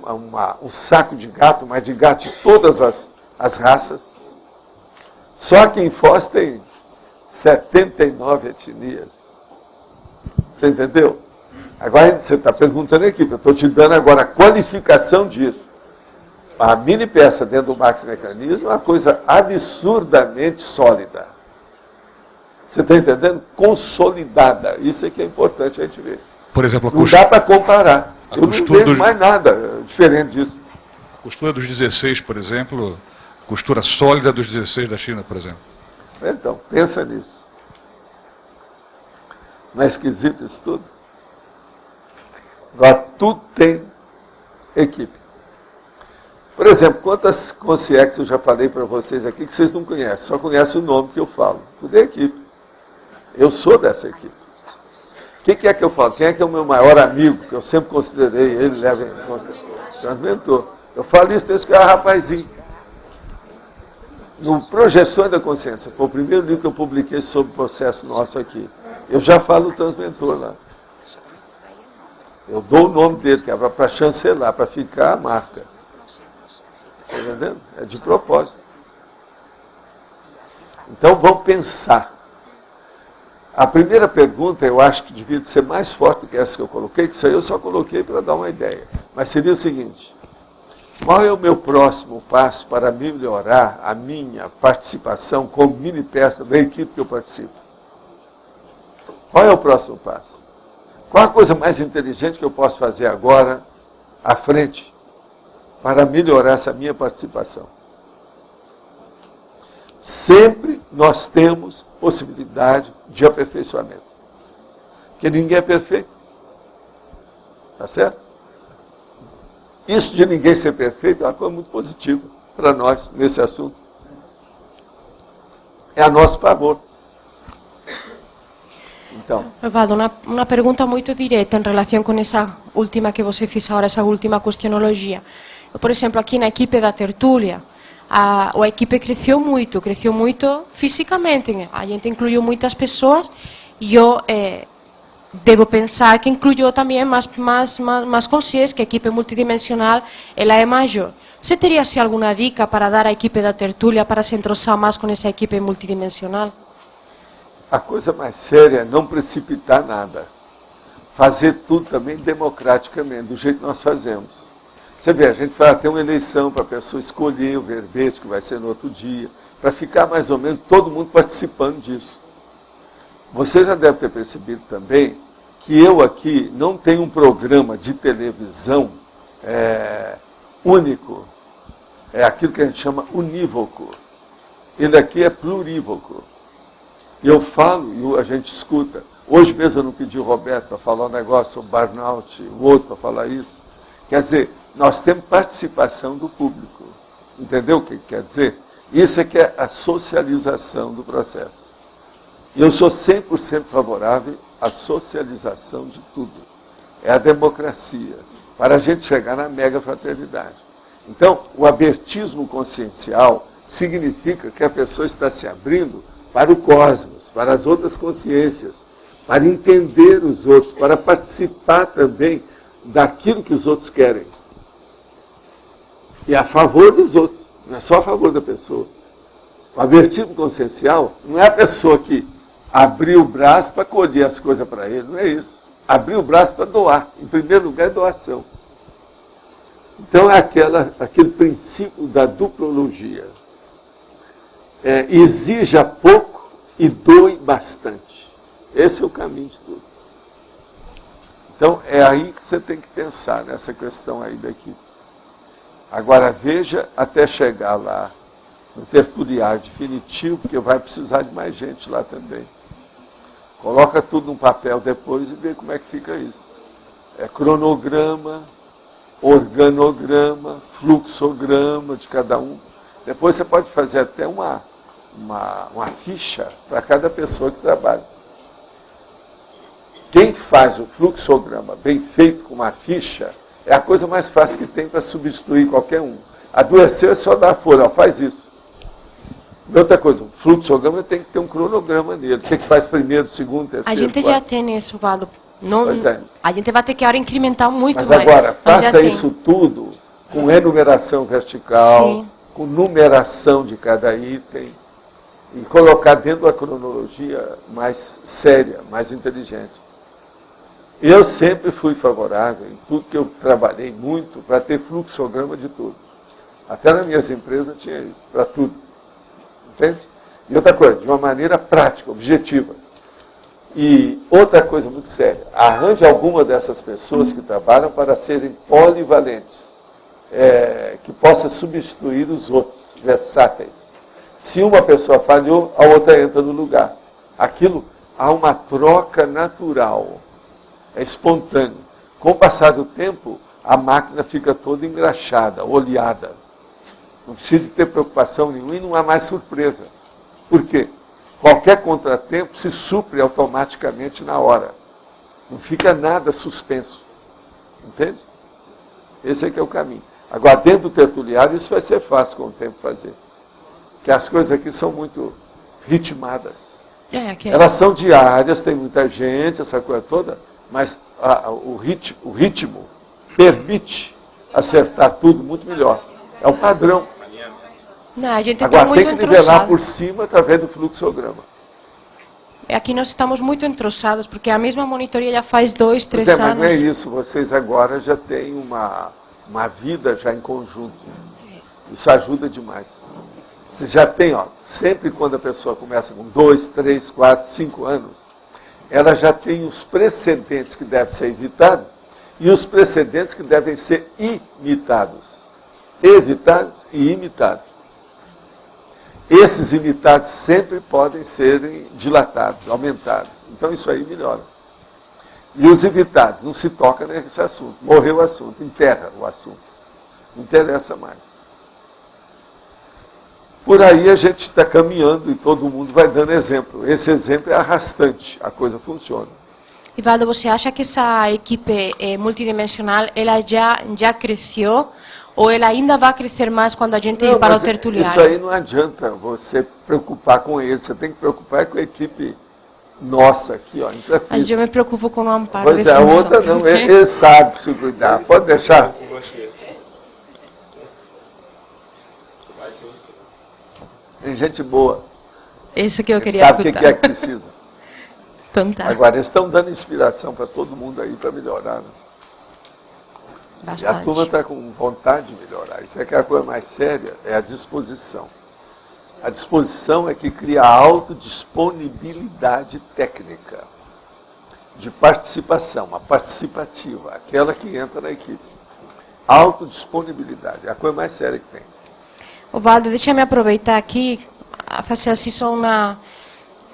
um saco de gato, mas de gato de todas as raças. Só que em Foz tem 79 etnias. Você entendeu? Agora você está perguntando aqui, eu estou te dando agora a qualificação disso. A mini peça dentro do Max Mecanismo é uma coisa absurdamente sólida. Você está entendendo? Consolidada. Isso é que é importante a gente ver. Por exemplo, não dá para comparar. Eu não vejo mais nada diferente disso. A costura dos 16, por exemplo, costura sólida dos 16 da China, por exemplo. Então, pensa nisso. Não é esquisito isso tudo? Agora, tudo tem equipe. Por exemplo, quantas consciências eu já falei para vocês aqui que vocês não conhecem, só conhecem o nome que eu falo. Tudo é equipe. Eu sou dessa equipe. O que é que eu falo? Quem é que é o meu maior amigo, que eu sempre considerei, ele leva em consideração? Transmentor. Eu falo isso desde que eu era rapazinho. No Projeções da Consciência, foi o primeiro livro que eu publiquei sobre o processo nosso aqui. Eu já falo o transmentor lá. Eu dou o nome dele, que é para chancelar, para ficar a marca. Está entendendo? É de propósito. Então, vamos pensar. A primeira pergunta, eu acho que devia ser mais forte do que essa que eu coloquei, que isso aí eu só coloquei para dar uma ideia. Mas seria o seguinte: qual é o meu próximo passo para melhorar a minha participação como mini peça da equipe que eu participo? Qual é o próximo passo? Qual a coisa mais inteligente que eu posso fazer agora, à frente, para melhorar essa minha participação? Sempre nós temos possibilidade de aperfeiçoamento. Porque ninguém é perfeito. Tá certo? Isso de ninguém ser perfeito é uma coisa muito positiva para nós nesse assunto. É a nosso favor. Então. Valdo, uma pergunta muito direta em relação com essa última que você fez agora, essa última questionologia. Por exemplo, aqui na equipe da tertúlia, a equipe cresceu muito fisicamente. A gente incluiu muitas pessoas e eu devo pensar que incluiu também mais consciência, que a equipe multidimensional ela é maior. Você teria assim, alguma dica para dar à equipe da tertúlia para se entrosar mais com essa equipe multidimensional? A coisa mais séria é não precipitar nada. fazer tudo também democraticamente, do jeito que nós fazemos. Você vê, a gente vai ter uma eleição para a pessoa escolher o verbete, que vai ser no outro dia, para ficar mais ou menos todo mundo participando disso. Você já deve ter percebido também que eu aqui não tenho um programa de televisão único. É aquilo que a gente chama unívoco. Ele aqui é plurívoco. Eu falo e a gente escuta. Hoje mesmo eu não pedi o Roberto para falar um negócio sobre burnout, o outro para falar isso. Quer dizer, nós temos participação do público. Entendeu o que quer dizer? Isso é que é a socialização do processo. E eu sou 100% favorável à socialização de tudo. É a democracia, para a gente chegar na mega fraternidade. Então, o abertismo consciencial significa que a pessoa está se abrindo para o cosmos, para as outras consciências, para entender os outros, para participar também daquilo que os outros querem. E a favor dos outros, não é só a favor da pessoa. O abertismo consciencial não é a pessoa que abriu o braço para colher as coisas para ele, não é isso. Abrir o braço para doar. Em primeiro lugar, é doação. Então, é aquele princípio da duplologia. Exija pouco e doe bastante. Esse é o caminho de tudo. Então, é aí que você tem que pensar, nessa questão aí da equipe. Agora, veja até chegar lá no tertuliário definitivo, porque vai precisar de mais gente lá também. Coloca tudo num papel depois e vê como é que fica isso. É cronograma, organograma, fluxograma de cada um. Depois você pode fazer até uma ficha para cada pessoa que trabalha. Quem faz o fluxograma bem feito com uma ficha é a coisa mais fácil que tem para substituir qualquer um. Adoeceu é só dar a folha, faz isso. E outra coisa, o fluxograma tem que ter um cronograma nele. O que faz primeiro, segundo, terceiro, A gente quarto? já tem isso, Valdo. Não, Pois é. A gente vai ter que agora incrementar muito Mas mais. agora, Mas já faça tem. isso tudo com enumeração vertical, Sim. com numeração de cada item, e colocar dentro da cronologia mais séria, mais inteligente. Eu sempre fui favorável, em tudo que eu trabalhei muito, para ter fluxograma de tudo. Até nas minhas empresas tinha isso, para tudo. Entende? E outra coisa, de uma maneira prática, objetiva. E outra coisa muito séria, arranje alguma dessas pessoas que trabalham para serem polivalentes, que possa substituir os outros, versáteis. Se uma pessoa falhou, a outra entra no lugar. Aquilo, há uma troca natural, é espontâneo. Com o passar do tempo, a máquina fica toda engraxada, oleada. Não precisa ter preocupação nenhuma e não há mais surpresa. Por quê? Qualquer contratempo se supre automaticamente na hora. Não fica nada suspenso. Entende? Esse é que é o caminho. Agora, dentro do tertuliário, isso vai ser fácil com o tempo fazer. Porque as coisas aqui são muito ritmadas. Elas são diárias, tem muita gente, essa coisa toda, mas o ritmo permite acertar tudo muito melhor. É o padrão. Não, a gente Agora, está muito tem que nivelar entrossado. por cima através do fluxograma. Aqui nós estamos muito entrossados, porque a mesma monitoria já faz 2, 3 Pois é, mas anos. não é isso. Vocês agora já têm uma vida já em conjunto. Isso ajuda demais. Você já tem, sempre quando a pessoa começa com 2, 3, 4, 5 anos, ela já tem os precedentes que devem ser evitados e os precedentes que devem ser imitados. Evitados e imitados. Esses imitados sempre podem serem dilatados, aumentados. Então isso aí melhora. E os evitados, não se toca nesse assunto. Morreu o assunto, enterra o assunto. Não interessa mais. Por aí a gente está caminhando e todo mundo vai dando exemplo. Esse exemplo é arrastante, a coisa funciona. Ivaldo, você acha que essa equipe multidimensional ela já cresceu ou ela ainda vai crescer mais quando a gente ir para o tertuliário? Isso aí não adianta você preocupar com ele, você tem que preocupar com a equipe nossa aqui, Intrafísica. Mas eu me preocupo com o amparo. Pois é, a outra não, ele sabe se cuidar, pode deixar. Tem gente boa. Isso que eu queria sabe o escutar. que é que precisa. Então tá. Agora, eles estão dando inspiração para todo mundo aí para melhorar. Né? Bastante. E a turma está com vontade de melhorar. Isso é que a coisa mais séria é a disposição. A disposição é que cria a autodisponibilidade técnica de participação, a participativa, aquela que entra na equipe. Autodisponibilidade, é a coisa mais séria que tem. Ovaldo, deixa-me aproveitar aqui, a fazer assim só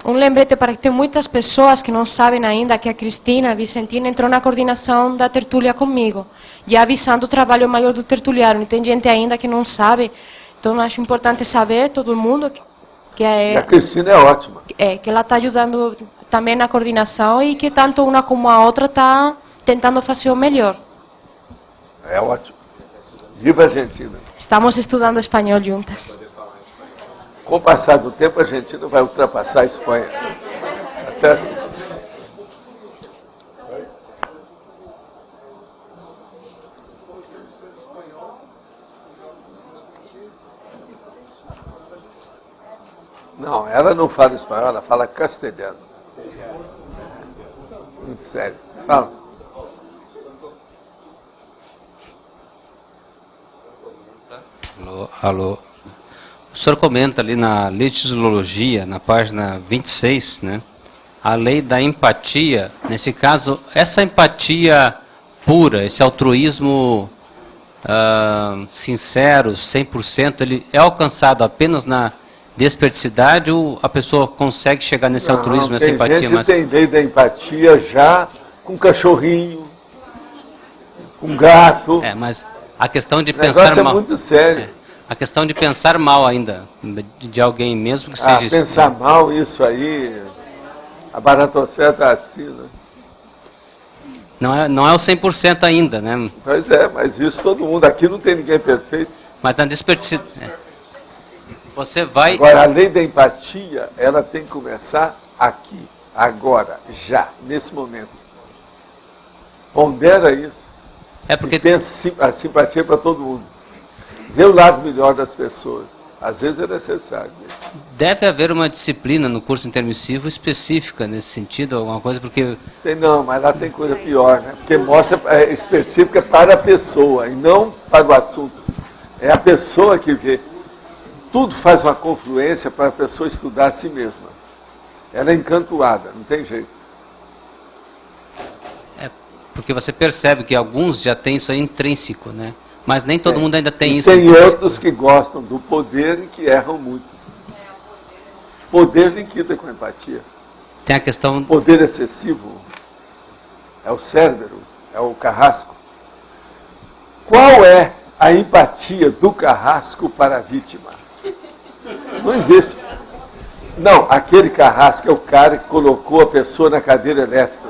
um lembrete para que tem muitas pessoas que não sabem ainda que a Cristina Vicentina entrou na coordenação da tertúlia comigo, já avisando o trabalho maior do tertuliário. E tem gente ainda que não sabe, então eu acho importante saber, todo mundo, que é... E a Cristina é ótima. Que ela está ajudando também na coordenação e que tanto uma como a outra está tentando fazer o melhor. É ótimo. Viva a Argentina. Estamos estudando espanhol juntas. Com o passar do tempo, a Argentina vai ultrapassar a Espanha. Tá certo? Não, ela não fala espanhol, ela fala castelhano. Muito sério. Fala. Alô. O senhor comenta ali na legislologia, na página 26, né, a lei da empatia. Nesse caso, essa empatia pura, esse altruísmo sincero, 100%, ele é alcançado apenas na desperdicidade ou a pessoa consegue chegar nesse altruísmo, nessa empatia? Tem gente que tem lei da empatia já com cachorrinho, com gato. Mas a questão de o pensar negócio mal... é muito sério. A questão de pensar mal ainda, de alguém mesmo que seja... Pensar mal, isso aí, a baratosfera está assim, né? Não é o 100% ainda, né? Pois é, mas isso todo mundo, aqui não tem ninguém perfeito. Mas na desperdício... Você vai... Agora, a lei da empatia, ela tem que começar aqui, agora, já, nesse momento. Pondera isso. Porque... E pensa a simpatia para todo mundo. Vê o lado melhor das pessoas. Às vezes é necessário. Deve haver uma disciplina no curso intermissivo específica nesse sentido, alguma coisa, porque... Não, mas lá tem coisa pior, né? Porque mostra específica para a pessoa e não para o assunto. É a pessoa que vê. Tudo faz uma confluência para a pessoa estudar a si mesma. Ela é encantoada, não tem jeito. Porque você percebe que alguns já têm isso aí intrínseco, né? Mas nem todo mundo ainda tem e isso. Tem outros que gostam do poder e que erram muito. Poder liquida com empatia. Tem a questão... Poder excessivo é o Cérbero, é o Carrasco. Qual é a empatia do Carrasco para a vítima? Não existe. Não, aquele Carrasco é o cara que colocou a pessoa na cadeira elétrica.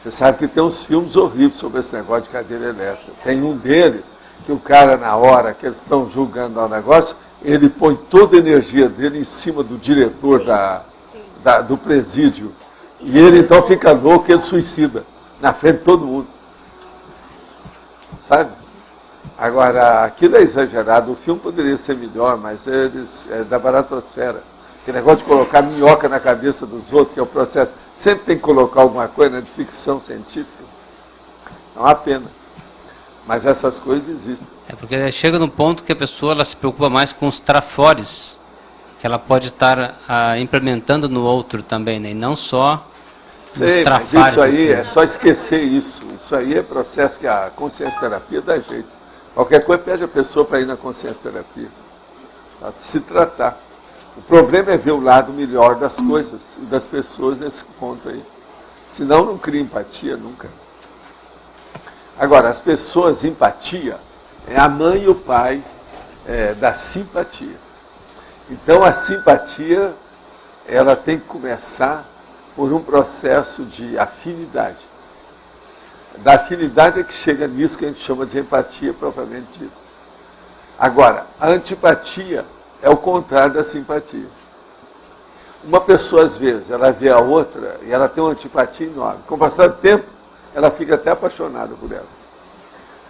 Você sabe que tem uns filmes horríveis sobre esse negócio de cadeira elétrica. Tem um deles que o cara, na hora que eles estão julgando o negócio, ele põe toda a energia dele em cima do diretor do presídio. E ele então fica louco, ele suicida na frente de todo mundo. Sabe? Agora, aquilo é exagerado. O filme poderia ser melhor, mas é da baratosfera. Aquele negócio de colocar minhoca na cabeça dos outros, que é o processo. Sempre tem que colocar alguma coisa, né, de ficção científica. É uma pena. Mas essas coisas existem. Porque chega no ponto que a pessoa ela se preocupa mais com os trafores que ela pode estar implementando no outro também, né? E não só nos trafares. Mas isso aí assim. é só esquecer isso. Isso aí é processo que a consciência terapia dá jeito. Qualquer coisa pede a pessoa para ir na consciência terapia. Para se tratar. O problema é ver o lado melhor das coisas e das pessoas nesse ponto aí. Senão não cria empatia nunca. Agora, as pessoas, empatia, é a mãe e o pai da simpatia. Então, a simpatia, ela tem que começar por um processo de afinidade. Da afinidade é que chega nisso que a gente chama de empatia propriamente dita. Agora, a antipatia é o contrário da simpatia. Uma pessoa, às vezes, ela vê a outra e ela tem uma antipatia enorme. Com o passar do tempo, ela fica até apaixonada por ela.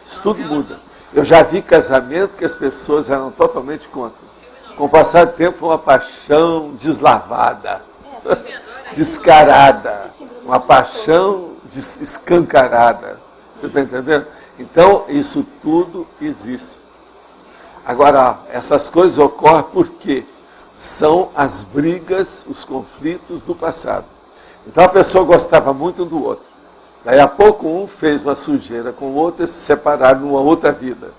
Isso tudo muda. Eu já vi casamento que as pessoas eram totalmente contra. Com o passar do tempo, uma paixão deslavada, descarada, uma paixão escancarada. Você está entendendo? Então, isso tudo existe. Agora, essas coisas ocorrem porque são as brigas, os conflitos do passado. Então, a pessoa gostava muito do outro. Daí a pouco um fez uma sujeira com o outro e se separaram numa outra vida.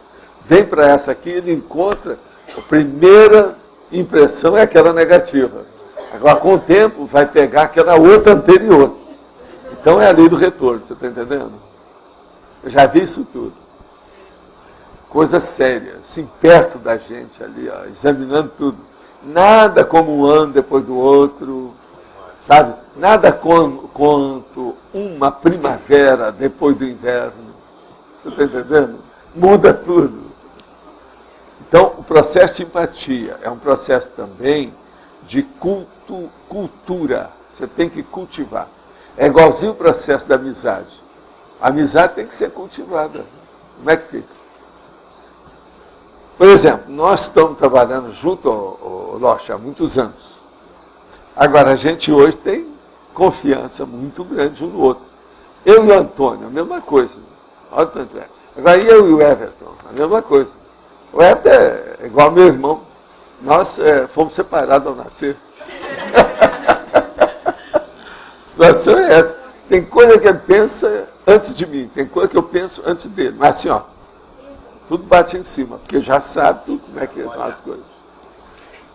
Vem para essa aqui, ele encontra, a primeira impressão é aquela negativa. Agora, com o tempo, vai pegar aquela outra anterior. Então, é a lei do retorno, você está entendendo? Eu já vi isso tudo. Coisa séria, assim, perto da gente ali, ó, examinando tudo. Nada como um ano depois do outro, sabe? Nada quanto uma primavera depois do inverno. Você está entendendo? Muda tudo. Então, o processo de empatia é um processo também de cultura. Você tem que cultivar. É igualzinho o processo da amizade. A amizade tem que ser cultivada. Como é que fica? Por exemplo, nós estamos trabalhando junto, Locha, há muitos anos. Agora, a gente hoje tem confiança muito grande um no outro. Eu e o Antônio, a mesma coisa. Olha o tanto é. Agora, eu e o Everton, a mesma coisa. O Everton é igual ao meu irmão. Nós fomos separados ao nascer. A situação é essa. Tem coisa que ele pensa antes de mim, tem coisa que eu penso antes dele. Mas assim, ó, tudo bate em cima, porque já sabe tudo como é que são as coisas.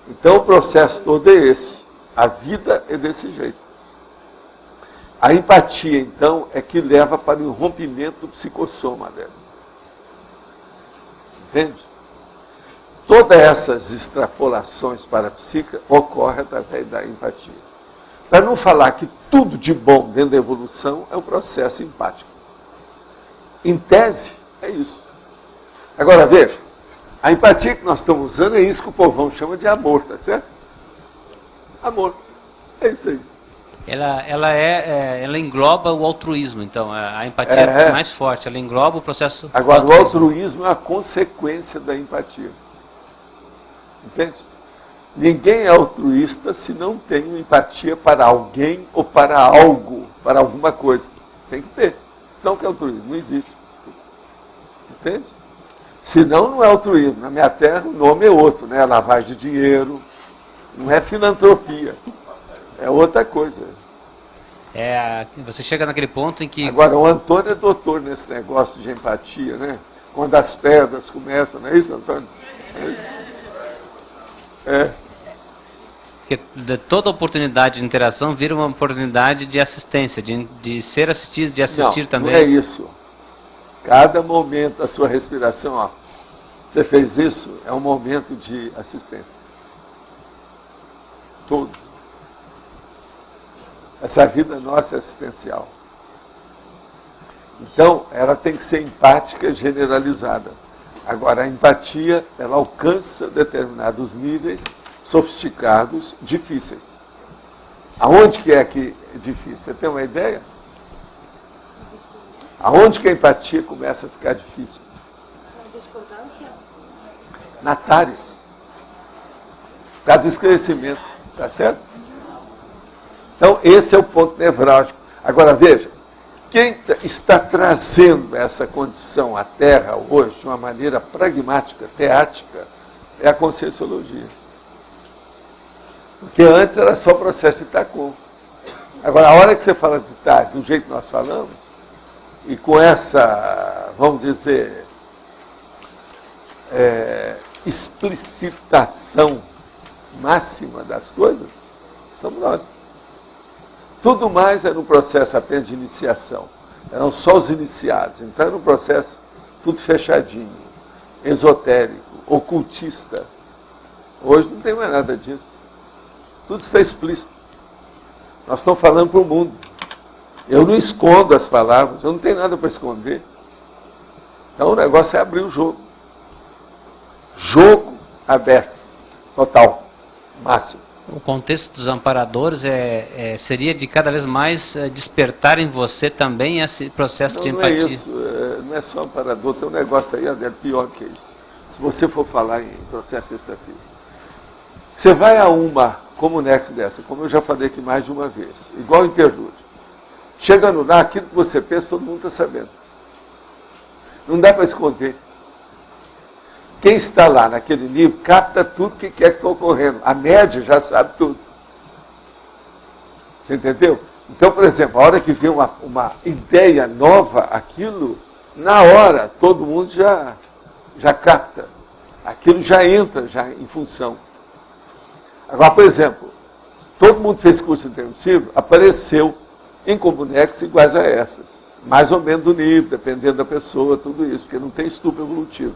Então, o processo todo é esse. A vida é desse jeito. A empatia, então, é que leva para o rompimento do psicossoma dela. Entende? Todas essas extrapolações para a psique ocorrem através da empatia. Para não falar que tudo de bom dentro da evolução é um processo empático. Em tese, é isso. Agora, veja, a empatia que nós estamos usando é isso que o povão chama de amor, tá certo? Amor. É isso aí. Ela engloba o altruísmo, então, a empatia é mais forte, ela engloba o processo. Agora, o altruísmo é a consequência da empatia. Entende? Ninguém é altruísta se não tem uma empatia para alguém ou para algo, para alguma coisa. Tem que ter. Senão que é altruísmo? Não existe. Entende? Senão não é altruísmo. Na minha terra o nome é outro, né? É lavagem de dinheiro, não é filantropia. É outra coisa. Você chega naquele ponto em que... Agora, o Antônio é doutor nesse negócio de empatia, né? Quando as pedras começam, não é isso, Antônio? Porque toda oportunidade de interação vira uma oportunidade de assistência, de ser assistido, de assistir também. Não é isso. Cada momento da sua respiração, ó, você fez isso, é um momento de assistência. Todo. Essa vida nossa é assistencial. Então, ela tem que ser empática generalizada. Agora, a empatia, ela alcança determinados níveis sofisticados, difíceis. Aonde que é difícil? Você tem uma ideia? Aonde que a empatia começa a ficar difícil? Na TARES. Por causa do esclarecimento. Tá certo? Então, esse é o ponto nevrálgico. Agora, veja, quem está trazendo essa condição à Terra hoje, de uma maneira pragmática, teática, é a Conscienciologia. Porque antes era só processo de Itacom. Agora, a hora que você fala de TARES, do jeito que nós falamos, e com essa, vamos dizer, explicitação máxima das coisas, somos nós. Tudo mais é no processo apenas de iniciação. Eram só os iniciados. Então era um processo tudo fechadinho, esotérico, ocultista. Hoje não tem mais nada disso. Tudo está explícito. Nós estamos falando para o mundo. Eu não escondo as palavras, eu não tenho nada para esconder. Então o negócio é abrir o jogo. Jogo aberto, total, máximo. O contexto dos amparadores seria de cada vez mais despertar em você também esse processo de empatia. Não é isso, não é só amparador, tem um negócio aí, Adélio, pior que isso. Se você for falar em processo extrafísico. Você vai a uma Comunex dessa, como eu já falei aqui mais de uma vez, igual o interlúdio. Chegando lá, aquilo que você pensa, todo mundo está sabendo. Não dá para esconder. Quem está lá naquele nível capta tudo que quer que está ocorrendo. A média já sabe tudo. Você entendeu? Então, por exemplo, a hora que vem uma ideia nova, aquilo, na hora, todo mundo já capta. Aquilo já entra em função. Agora, por exemplo, todo mundo fez curso intermissivo, apareceu em Comunex iguais a essas. Mais ou menos do nível, dependendo da pessoa, tudo isso, porque não tem estupro evolutivo.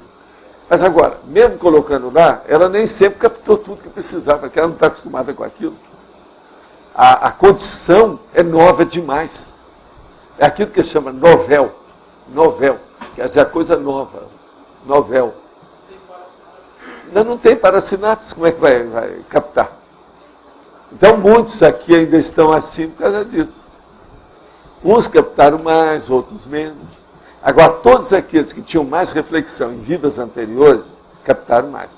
Mas agora, mesmo colocando lá, ela nem sempre captou tudo que precisava, porque ela não está acostumada com aquilo. A condição é nova demais. É aquilo que chama novel. Novel. Quer dizer, a coisa nova. Novel. Não tem parasinapse, como é que vai captar? Então, muitos aqui ainda estão assim por causa disso. Uns captaram mais, outros menos. Agora, todos aqueles que tinham mais reflexão em vidas anteriores, captaram mais.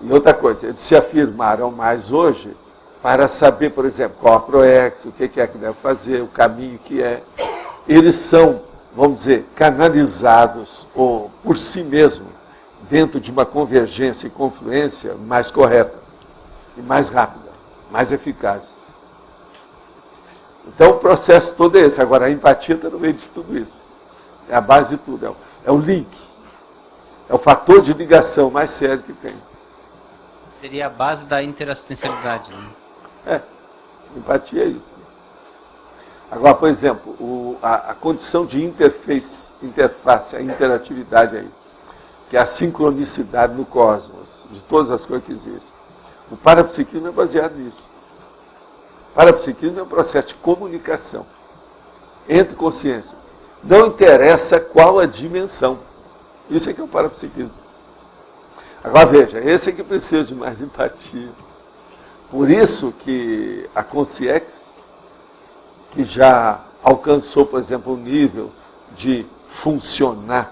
E outra coisa, eles se afirmaram mais hoje para saber, por exemplo, qual a PROEX, o que é que deve fazer, o caminho que é. Eles são, vamos dizer, canalizados ou por si mesmos, dentro de uma convergência e confluência mais correta, e mais rápida, mais eficaz. Então o processo todo é esse. Agora a empatia está no meio de tudo isso. É a base de tudo, é o link. É o fator de ligação mais sério que tem. Seria a base da interassistencialidade, né? Empatia é isso. Agora, por exemplo, a condição de interface, a interatividade aí, que é a sincronicidade no cosmos, de todas as coisas que existem. O parapsiquismo é baseado nisso. O parapsiquismo é um processo de comunicação entre consciências. Não interessa qual a dimensão. Isso é que é o parapsiquismo. Agora veja, esse é que precisa de mais empatia. Por isso que a Consciex, que já alcançou, por exemplo, um nível de funcionar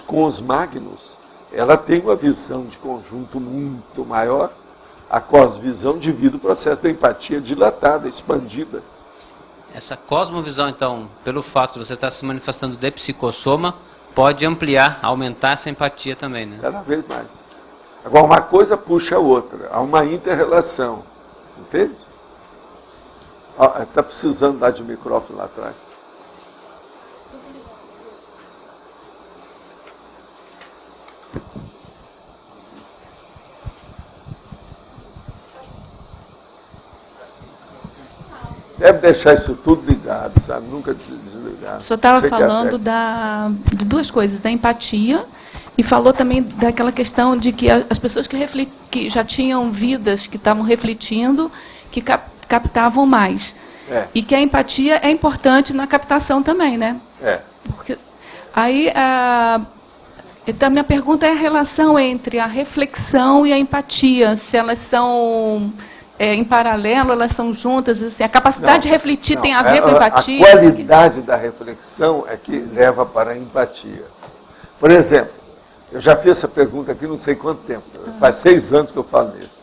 com os magnos, ela tem uma visão de conjunto muito maior. A cosmovisão divide o processo da empatia dilatada, expandida. Essa cosmovisão, então, pelo fato de você estar se manifestando de psicossoma, pode ampliar, aumentar essa empatia também, né? Cada vez mais. Agora, uma coisa puxa a outra. Há uma inter-relação. Entende? Está precisando dar de microfone lá atrás. Deve deixar isso tudo ligado, sabe? Nunca desligar. O senhor estava falando de duas coisas, da empatia, e falou também daquela questão de que as pessoas que já tinham vidas, que estavam refletindo, que captavam mais. E que a empatia é importante na captação também, né? Porque, aí, então, a minha pergunta é a relação entre a reflexão e a empatia, se elas são... em paralelo, elas são juntas, assim, a capacidade de refletir tem a ver com a empatia? A qualidade da reflexão é que leva para a empatia. Por exemplo, eu já fiz essa pergunta aqui não sei quanto tempo, faz 6 anos que eu falo nisso.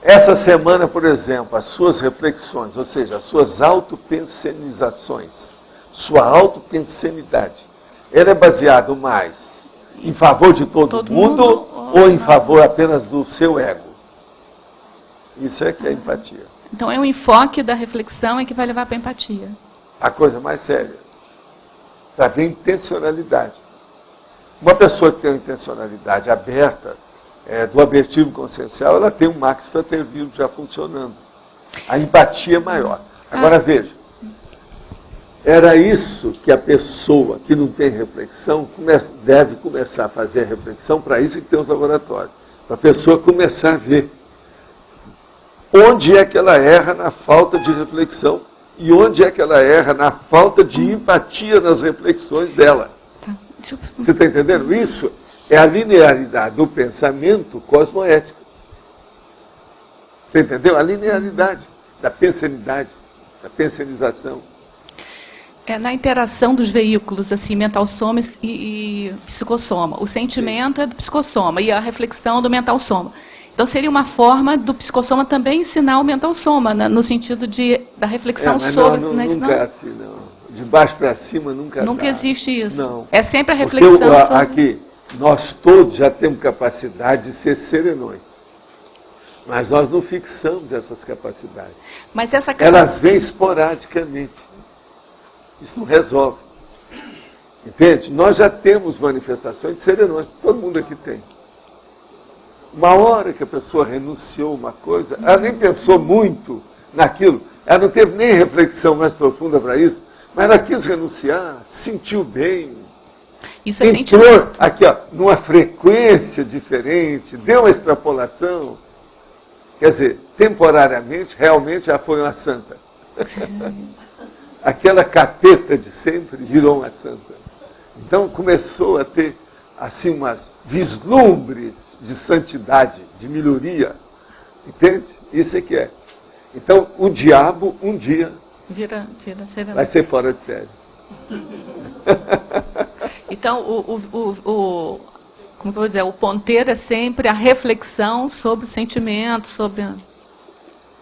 Essa semana, por exemplo, as suas reflexões, ou seja, as suas autopensenizações, sua autopensenidade, ela é baseada mais em favor de todo mundo ou em favor apenas do seu ego? Isso é que é empatia. Então, é o enfoque da reflexão que vai levar para a empatia. A coisa mais séria. Para ver intencionalidade. Uma pessoa que tem uma intencionalidade aberta, do abertivo consciencial, ela tem um max fraternismo já funcionando. A empatia é maior. Agora, veja. Era isso que a pessoa que não tem reflexão deve começar a fazer a reflexão, para isso que tem os laboratórios. Para a pessoa começar a ver onde é que ela erra na falta de reflexão e onde é que ela erra na falta de empatia nas reflexões dela. Você está entendendo? Isso é a linearidade do pensamento cosmoético. Você entendeu? A linearidade da pensenidade, da pensenização. Na interação dos veículos, assim, mental soma e psicossoma. O sentimento é do psicossoma e a reflexão do mental soma. Então, seria uma forma do psicossoma também ensinar o mental soma, no sentido da reflexão mas sobre... Não, nunca é assim, não. De baixo para cima nunca Nunca dá. existe isso. Não. É sempre a reflexão sobre... Aqui, nós todos já temos capacidade de ser serenões. Mas nós não fixamos essas capacidades. Mas essa Elas vêm esporadicamente. Isso não resolve. Entende? Nós já temos manifestações de serenões, todo mundo aqui tem. Uma hora que a pessoa renunciou a uma coisa, ela nem pensou muito naquilo, ela não teve nem reflexão mais profunda para isso, mas ela quis renunciar, sentiu bem. Isso é entrou sentimento. aqui, ó, numa frequência diferente, deu uma extrapolação. Quer dizer, temporariamente, realmente já foi uma santa. Aquela capeta de sempre virou uma santa. Então começou a ter assim umas vislumbres de santidade, de melhoria. Entende? Isso é que é. Então o diabo um dia vai ser fora de série. Então, como que eu vou dizer, o ponteiro é sempre a reflexão sobre o sentimento, sobre...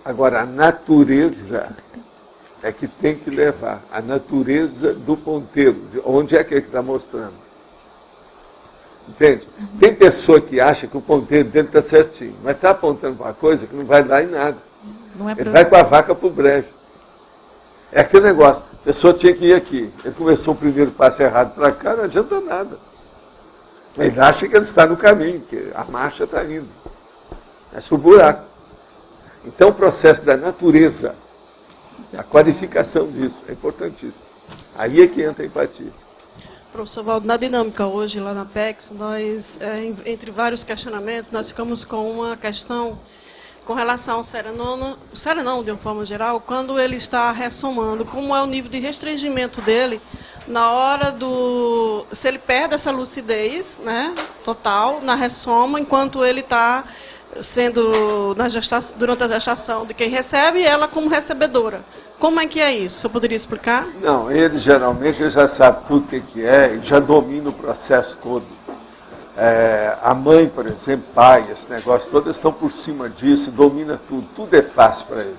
Agora, a natureza é que tem que levar, a natureza do ponteiro, de onde é que ele está mostrando. Entende? Tem pessoa que acha que o ponteiro dele está certinho, mas está apontando para uma coisa que não vai dar em nada. Não é ele vai com a vaca para o brejo. É aquele negócio, a pessoa tinha que ir aqui, ele começou o primeiro passo errado para cá, não adianta nada. Mas ele acha que ele está no caminho, que a marcha está indo. Mas para o buraco. Então o processo da natureza, a qualificação disso, é importantíssimo. Aí é que entra a empatia. Professor Valdo, na dinâmica hoje, lá na PEX, nós, entre vários questionamentos, nós ficamos com uma questão com relação ao serenão, de uma forma geral, quando ele está ressomando, como é o nível de restringimento dele na hora do... Se ele perde essa lucidez, né, total, na ressoma, enquanto ele está sendo durante a gestação de quem recebe e ela como recebedora. Como é que é isso? Você poderia explicar? Não, ele geralmente já sabe tudo o que é e já domina o processo todo. A mãe, por exemplo, pai, esse negócio todo, eles estão por cima disso, domina tudo. Tudo é fácil para ele.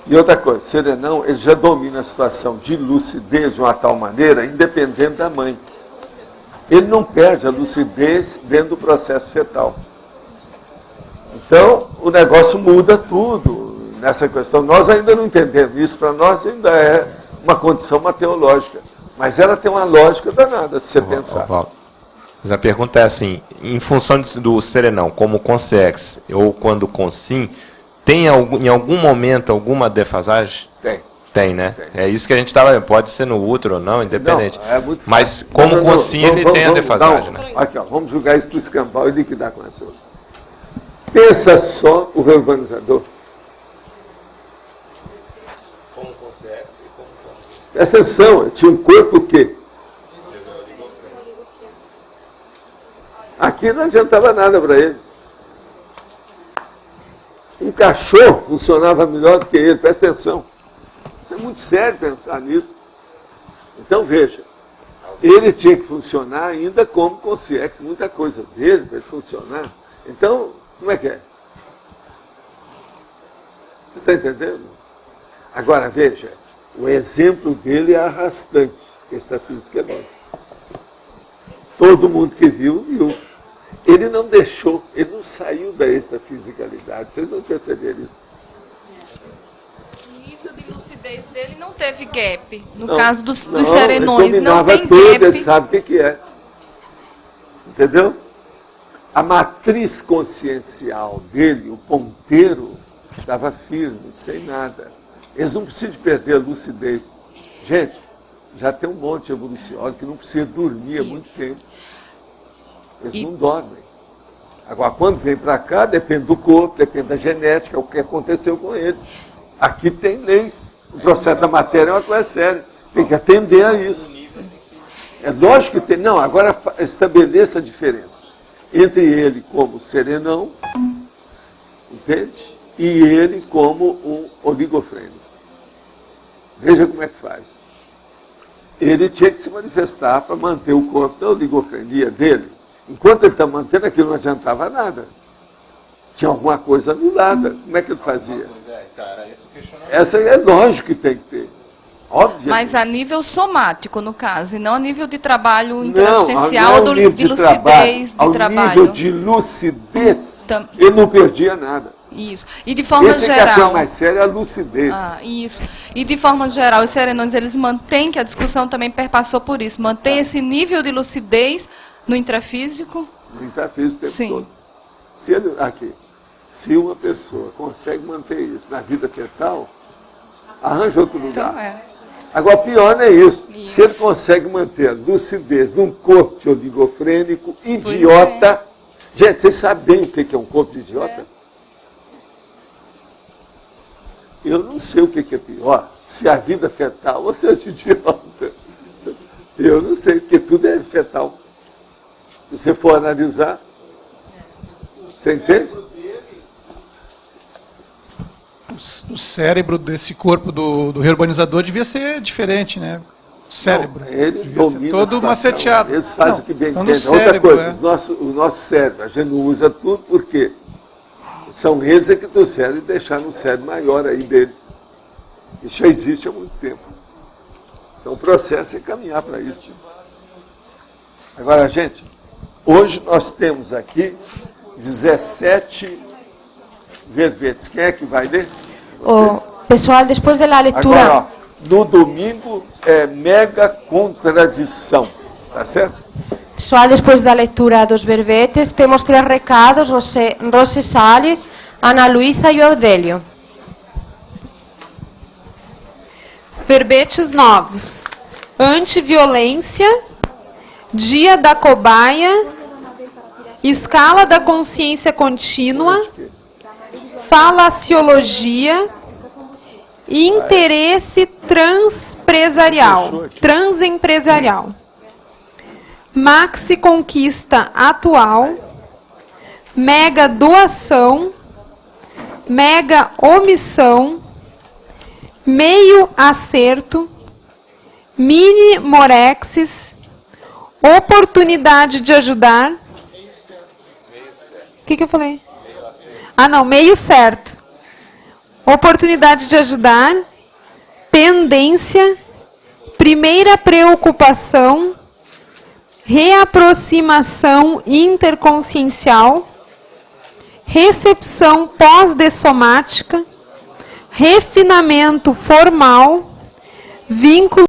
E outra coisa, serenão, ele já domina a situação de lucidez de uma tal maneira, independente da mãe. Ele não perde a lucidez dentro do processo fetal. Então, o negócio muda tudo nessa questão. Nós ainda não entendemos isso, para nós ainda é uma condição mateológica. Mas ela tem uma lógica danada, se você pensar. Mas a pergunta é assim, em função do serenão, como consex ou quando consim, tem em algum momento alguma defasagem? Tem. Tem, né? Tem. É isso que a gente estava, pode ser no útero ou não, independente. Não, é muito fácil. Mas como consim ele tem a defasagem, né? Aqui, ó, vamos jogar isso para o escambau e liquidar com essa outra. Pensa só o reurbanizador. Como consex e como consim. Presta atenção, tinha um corpo o quê? Aqui não adiantava nada para ele. Um cachorro funcionava melhor do que ele, presta atenção. Isso é muito sério pensar nisso. Então veja, ele tinha que funcionar ainda como consciência, muita coisa dele para ele funcionar. Então, como é que é? Você está entendendo? Agora veja, o exemplo dele é arrastante, extrafísica é nós. Todo mundo que viu, viu. Ele não deixou, ele não saiu da extrafisicalidade. Vocês não perceberam isso? O nível de lucidez dele não teve gap. No Não, caso dos não, serenões, ele não tem tudo, gap. ele sabe o que é. Entendeu? A matriz consciencial dele, o ponteiro, estava firme, sem nada. Eles não precisam de perder a lucidez. Gente, já tem um monte de evoluciólogo que não precisa dormir há muito tempo. Eles não dormem. Agora, quando vem para cá, depende do corpo, depende da genética, o que aconteceu com ele. Aqui tem leis. O processo da matéria é uma coisa séria. Tem que atender a isso. É lógico que tem. Não, agora estabeleça a diferença entre ele como serenão, entende? E ele como um oligofrênico. Veja como é que faz. Ele tinha que se manifestar para manter o corpo da oligofrenia dele. Enquanto ele está mantendo, aquilo não adiantava nada. tinha alguma coisa anulada. Como é que ele fazia? Essa é lógico que tem que ter. Óbvio. Mas a nível somático, no caso, e não a nível de trabalho interassistencial, não, de lucidez de trabalho. Ao nível de lucidez, ele não perdia nada. Isso. E de forma Esse geral... é que é a coisa mais séria, é a lucidez. Isso. E de forma geral, os serenões, eles mantêm, que a discussão também perpassou por isso, mantém esse nível de lucidez no intrafísico? No intrafísico o tempo todo. Se uma pessoa consegue manter isso na vida fetal, arranja outro lugar. Então, Agora, pior não é isso. Se ele consegue manter a lucidez num corpo oligofrênico, idiota... Gente, vocês sabem bem o que é um corpo de idiota? Eu não sei o que é pior, se a vida fetal ou se é de idiota. Eu não sei, porque tudo é fetal. Se você for analisar, você entende? O cérebro desse corpo do reurbanizador devia ser diferente, né? O cérebro. Não, ele domina todo maceteado. Eles fazem o que bem entendem. Outra coisa, o nosso cérebro, a gente não usa tudo porque são eles que trouxeram e deixaram um cérebro maior aí deles. Isso já existe há muito tempo. Então o processo é caminhar para isso. Agora, gente, hoje nós temos aqui 17 verbetes. Quem é que vai ler? Pessoal, depois da leitura... Agora, ó, no domingo é mega contradição, tá certo? Pessoal, depois da leitura dos verbetes, temos 3 recados, Rose Salles, Ana Luísa e o Eudélio. Verbetes novos. Antiviolência, Dia da Cobaia, Escala da Consciência Contínua, Falaciologia, Interesse transempresarial, Maxi Conquista Atual, Mega Doação, Mega Omissão, Meio Acerto, Mini Morexis, Oportunidade de Ajudar. O que eu falei? Meio certo. Oportunidade de ajudar, pendência, primeira preocupação, reaproximação interconsciencial, recepção pós-dessomática, refinamento formal, vínculo